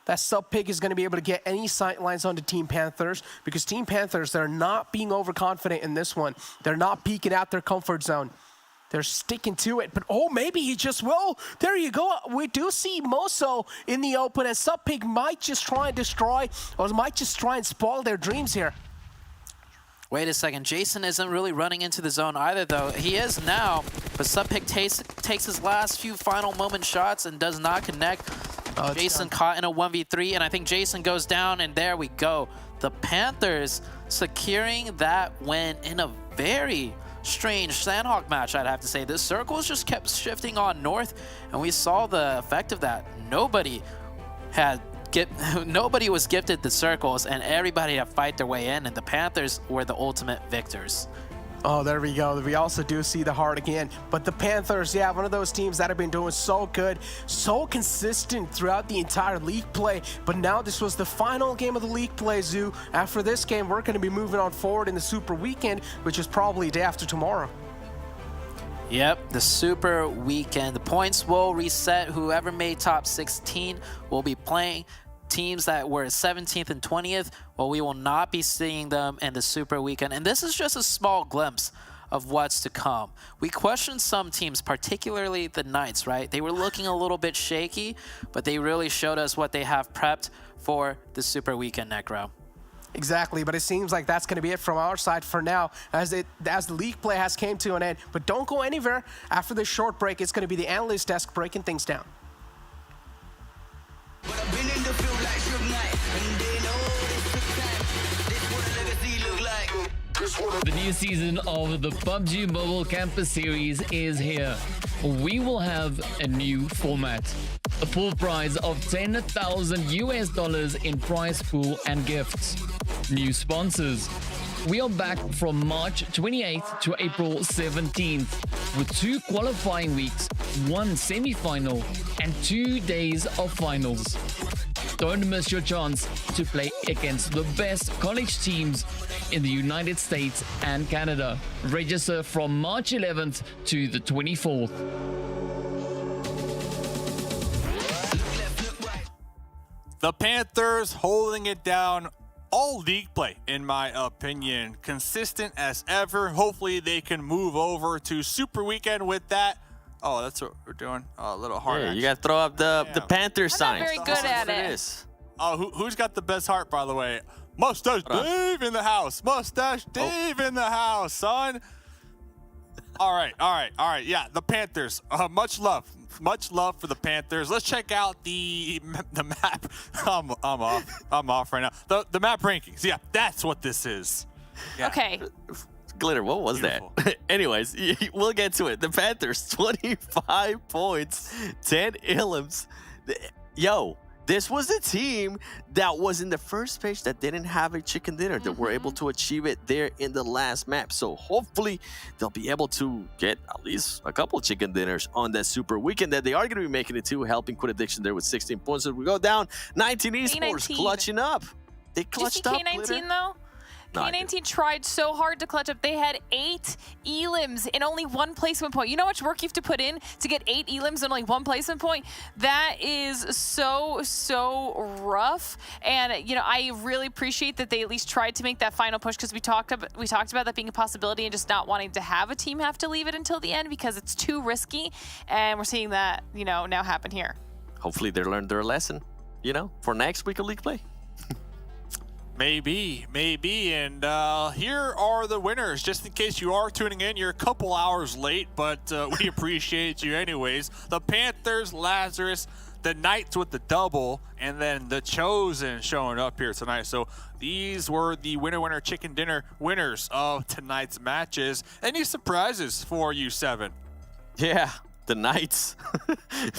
that Subpig is going to be able to get any sight lines onto Team Panthers, because Team Panthers, they're not being overconfident in this one. They're not peeking out their comfort zone. They're sticking to it, but oh, maybe he just will. There you go. We do see Moso in the open, and Subpig might just try and destroy, or might just try and spoil their dreams here. Wait a second, Jason isn't really running into the zone either, though. He is now, but Subpig takes his last few final moment shots and does not connect. Jason caught in a 1v3, and I think Jason goes down, and there we go. The Panthers securing that win in a very strange Sanhok match, I'd have to say. The circles just kept shifting on north, and we saw the effect of that. Nobody was gifted the circles, and everybody had to fight their way in, and the Panthers were the ultimate victors. Oh, there we go. We also do see the heart again. But the Panthers, yeah, one of those teams that have been doing so good, so consistent throughout the entire league play. But now this was the final game of the league play, Zoo. After this game, we're going to be moving on forward in the Super Weekend, which is probably day after tomorrow. Yep, the Super Weekend. The points will reset. Whoever made top 16 will be playing. Teams that were 17th and 20th, well, we will not be seeing them in the Super Weekend. And this is just a small glimpse of what's to come. We questioned some teams, particularly the Knights, right? They were looking a little bit shaky, but they really showed us what they have prepped for the Super Weekend, Necro. Exactly, but it seems like that's going to be it from our side for now, as the league play has came to an end. But don't go anywhere. After this short break, it's going to be the analyst desk breaking things down. But I've been in the field like Suge Knight, and they know this took time. This what a legacy look like. The new season of the PUBG Mobile Campus Series is here. We will have a new format. A pool prize of $10,000 in prize pool and gifts. New sponsors. We are back from March 28th to April 17th with 2 qualifying weeks, 1 semi-final, and 2 days of finals. Don't miss your chance to play against the best college teams in the United States and Canada. Register from March 11th to the 24th. The Panthers holding it down all league play, in my opinion. Consistent as ever. Hopefully they can move over to Super Weekend with that. Oh, that's what we're doing. A little hard. Yeah, you got to throw up the Panther sign. I'm not very good at it. Oh, who's got the best heart, by the way? Mustache Dave in the house. Mustache Dave in the house, son. All right. Yeah, the Panthers. Much love for the Panthers. Let's check out the map. I'm off right now. The map rankings. Yeah, that's what this is. Yeah. Okay. Glitter, what was that? Anyways, we'll get to it. The Panthers, 25 points, 10 elims. Yo, this was the team that was in the first page that didn't have a chicken dinner, that were able to achieve it there in the last map. So hopefully they'll be able to get at least a couple chicken dinners on that Super Weekend that they are going to be making it to, helping Quit Addiction there with 16 points. So we go down. 19 Esports clutching up. They clutched up. K19 Glitter. though? K19 tried so hard to clutch up. They had 8 elims and only 1 placement point. You know how much work you have to put in to get 8 elims and only 1 placement point? That is so rough. And you know, I really appreciate that they at least tried to make that final push, because we talked about that being a possibility and just not wanting to have a team have to leave it until the end because it's too risky. And we're seeing that, you know, now happen here. Hopefully they learned their lesson, you know, for next week of league play. Maybe. And here are the winners. Just in case you are tuning in, you're a couple hours late, but we appreciate you anyways. The Panthers, Lazarus, the Knights with the double, and then the Chosen showing up here tonight. So these were the winner chicken dinner winners of tonight's matches. Any surprises for you, Seven? Yeah. The Knights,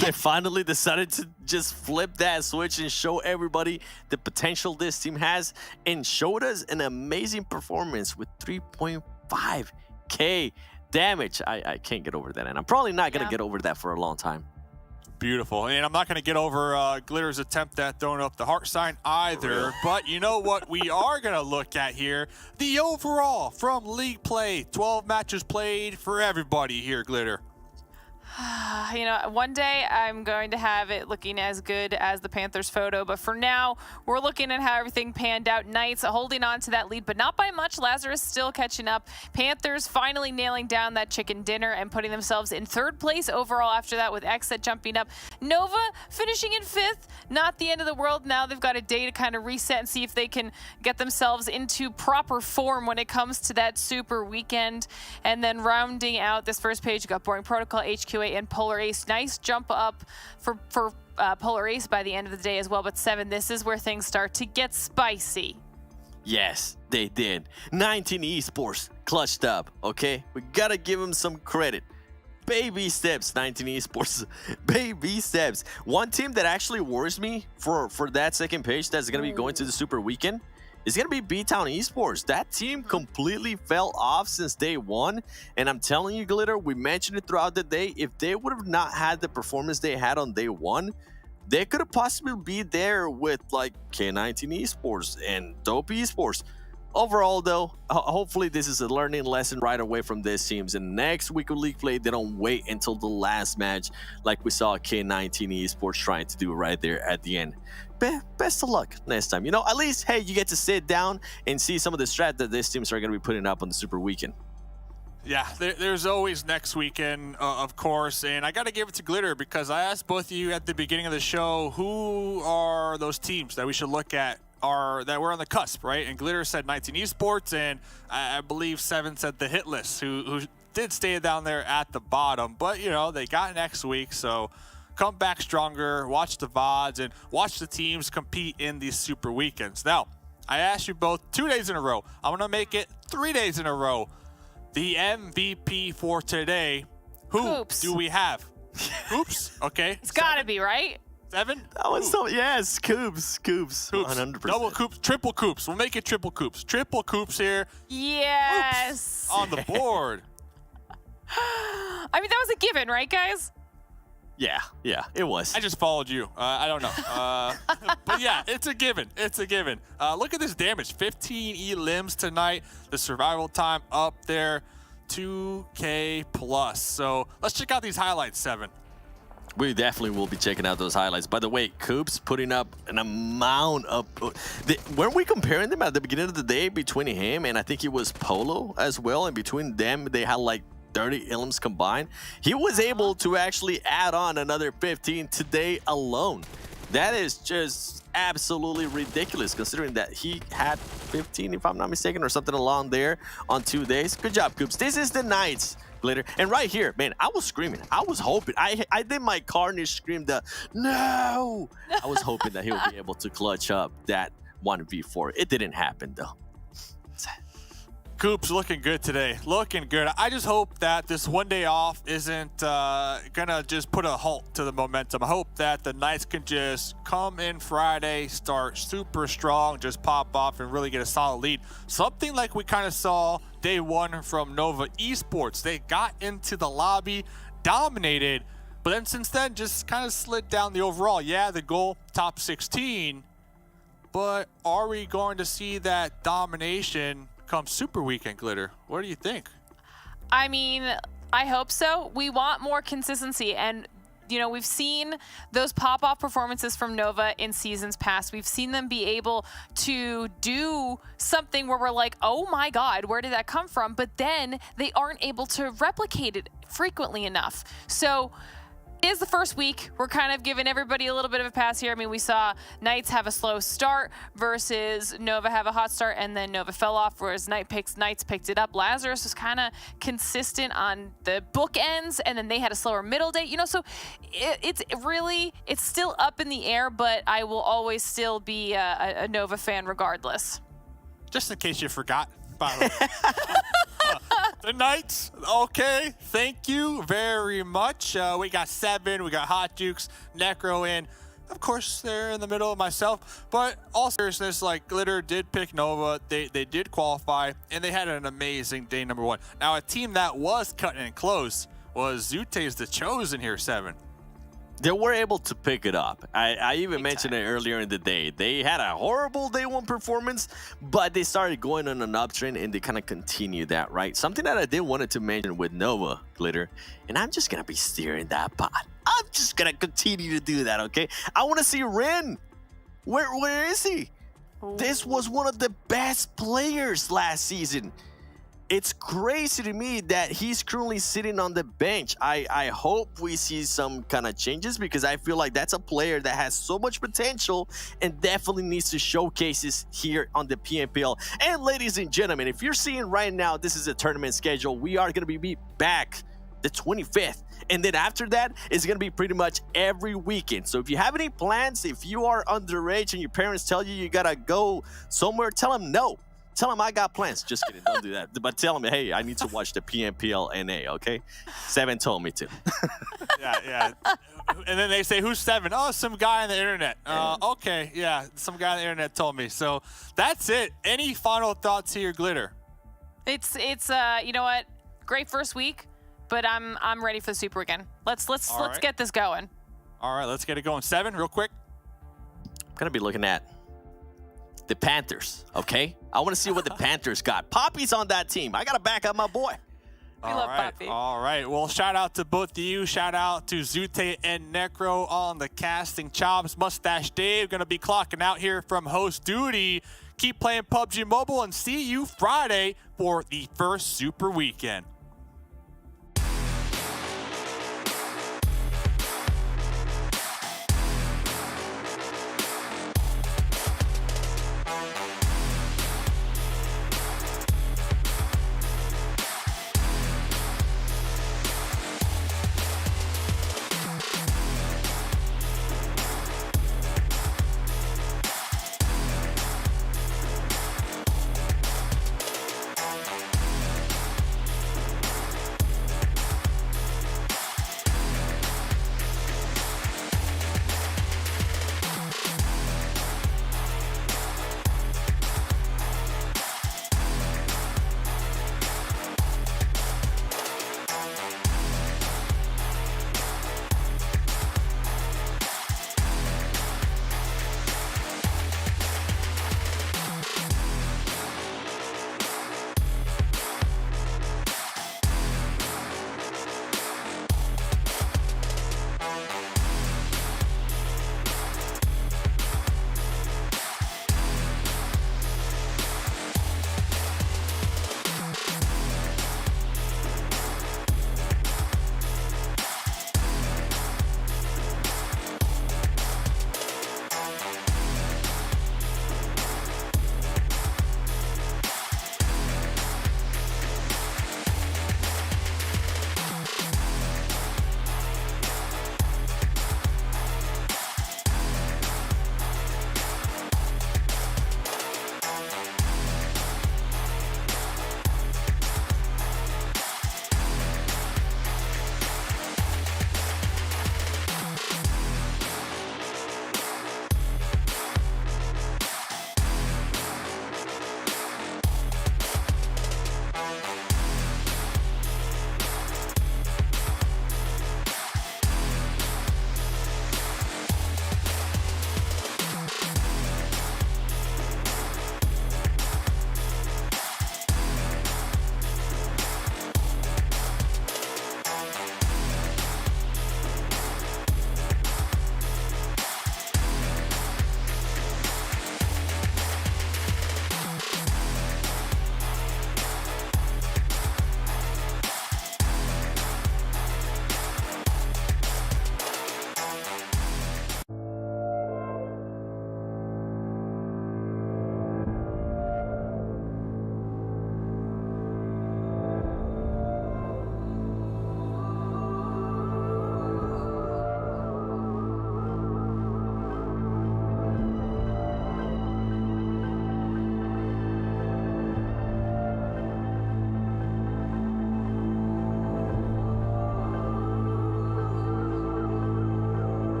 they finally decided to just flip that switch and show everybody the potential this team has, and showed us an amazing performance with 3.5k damage. I can't get over that, and I'm probably not going to get over that for a long time. Beautiful. And I'm not going to get over Glitter's attempt at throwing up the heart sign either. But you know what we are going to look at here? The overall from league play. 12 matches played for everybody here, Glitter. You know, one day I'm going to have it looking as good as the Panthers photo, but for now, we're looking at how everything panned out. Knights holding on to that lead, but not by much. Lazarus still catching up. Panthers finally nailing down that chicken dinner and putting themselves in 3rd place overall after that, with XSET jumping up. Nova finishing in 5th. Not the end of the world. Now they've got a day to kind of reset and see if they can get themselves into proper form when it comes to that Super Weekend. And then rounding out this first page, you got Boring Protocol, HQA, and Polar Ace. Nice jump up for Polar Ace by the end of the day as well. But Seven, this is where things start to get spicy. Yes, they did. 19 Esports clutched up, okay? We gotta give them some credit. Baby steps, 19 Esports. Baby steps. One team that actually worries me for that second page that's gonna be going to the Super Weekend is going to be BTOWN Esports. That team completely fell off since day one. And I'm telling you, Glitter, we mentioned it throughout the day. If they would have not had the performance they had on day one, they could have possibly be there with like K19 Esports and Dope Esports. Overall, though, hopefully this is a learning lesson right away from these teams. And next week of league play, they don't wait until the last match like we saw K19 Esports trying to do right there at the end. Best of luck next time. You know, at least, hey, you get to sit down and see some of the strat that these teams are going to be putting up on the Super Weekend. Yeah, there's always next weekend, of course, and I got to give it to Glitter because I asked both of you at the beginning of the show, who are those teams that we should look at that we're on the cusp, right? And Glitter said 19 Esports, and I believe Seven said the Hitlist, who did stay down there at the bottom, but, you know, they got next week, so come back stronger, watch the VODs, and watch the teams compete in these Super Weekends. Now, I asked you both 2 days in a row. I'm going to make it 3 days in a row. The MVP for today, who do we have? Oops. Okay. It's got to be, right? Seven? That was so, yes, Coops. 100%. Double Coops, triple Coops. We'll make it triple Coops. Triple Coops here. Yes. Oops, on the board. I mean, that was a given, right, guys? Yeah, it was. I just followed you. I don't know. But yeah, it's a given. It's a given. Look at this damage. 15 elims tonight. The survival time up there. 2K plus. So let's check out these highlights, Seven. We definitely will be checking out those highlights. By the way, Coops putting up an amount of... weren't we comparing them at the beginning of the day between him and I think it was Polo as well? And between them, they had like 30 ilms combined. He was able to actually add on another 15 today alone. That is just absolutely ridiculous considering that he had 15, if I'm not mistaken, or something along there on 2 days. Good job, Coops. This is the Knights. Glitter. And right here, man, I was screaming. I was hoping. I did my Carnage scream the no. I was hoping that he would be able to clutch up that 1v4. It didn't happen though. Coops looking good today. Looking good. I just hope that this 1 day off isn't gonna just put a halt to the momentum. I hope that the Knights can just come in Friday, start super strong, just pop off and really get a solid lead. Something like we kind of saw day one from Nova Esports. They got into the lobby, dominated, but then since then just kind of slid down the overall. Yeah, the goal, top 16, but are we going to see that domination come Super Weekend, Glitter? What do you think? I mean, I hope so. We want more consistency, and you know, we've seen those pop-off performances from Nova in seasons past. We've seen them be able to do something where we're like, oh my God, where did that come from? But then they aren't able to replicate it frequently enough. So it is the first week. We're kind of giving everybody a little bit of a pass here. I mean, we saw Knights have a slow start versus Nova have a hot start, and then Nova fell off, whereas Knights picked it up. Lazarus was kind of consistent on the bookends, and then they had a slower middle day. You know, so it's still up in the air, but I will always still be a Nova fan regardless. Just in case you forgot, by the way. The Knights, okay, thank you very much. We got 7, we got Hot Jukes, Necro in. Of course, they're in the middle of myself, but all seriousness, like Glitter did pick Nova, they did qualify, and they had an amazing day number 1. Now, a team that was cutting it close was Zute's The Chosen here, 7. They were able to pick it up. I even mentioned it earlier in the day. They had a horrible day 1 performance, but they started going on an uptrend and they kind of continued that, right? Something that I did wanted to mention with Nova, Glitter, and I'm just going to be steering that pot. I'm just going to continue to do that, okay? I want to see Rin. Where is he? This was one of the best players last season. It's crazy to me that he's currently sitting on the bench. I hope we see some kind of changes because I feel like that's a player that has so much potential and definitely needs to showcase this here on the PMPL. And ladies and gentlemen, if you're seeing right now, this is a tournament schedule. We are going to be back the 25th. And then after that, it's going to be pretty much every weekend. So if you have any plans, if you are underage and your parents tell you got to go somewhere, tell them no. Tell them I got plans. Just kidding. Don't do that. But tell them, hey, I need to watch the PMPL NA, okay? 7 told me to. Yeah. And then they say, who's 7? Oh, some guy on the internet. Okay, yeah, some guy on the internet told me. So that's it. Any final thoughts here, Glitter? It's you know what? Great first week, but I'm ready for the Super Weekend. Let's get this going. All right, let's get it going. 7, real quick. I'm going to be looking at the Panthers, okay? I want to see what the Panthers got. Poppy's on that team. I got to back up my boy. We love Poppy. All right. Well, shout out to both of you. Shout out to Zute and Necro on the casting chops. Mustache Dave going to be clocking out here from host duty. Keep playing PUBG Mobile and see you Friday for the first Super Weekend.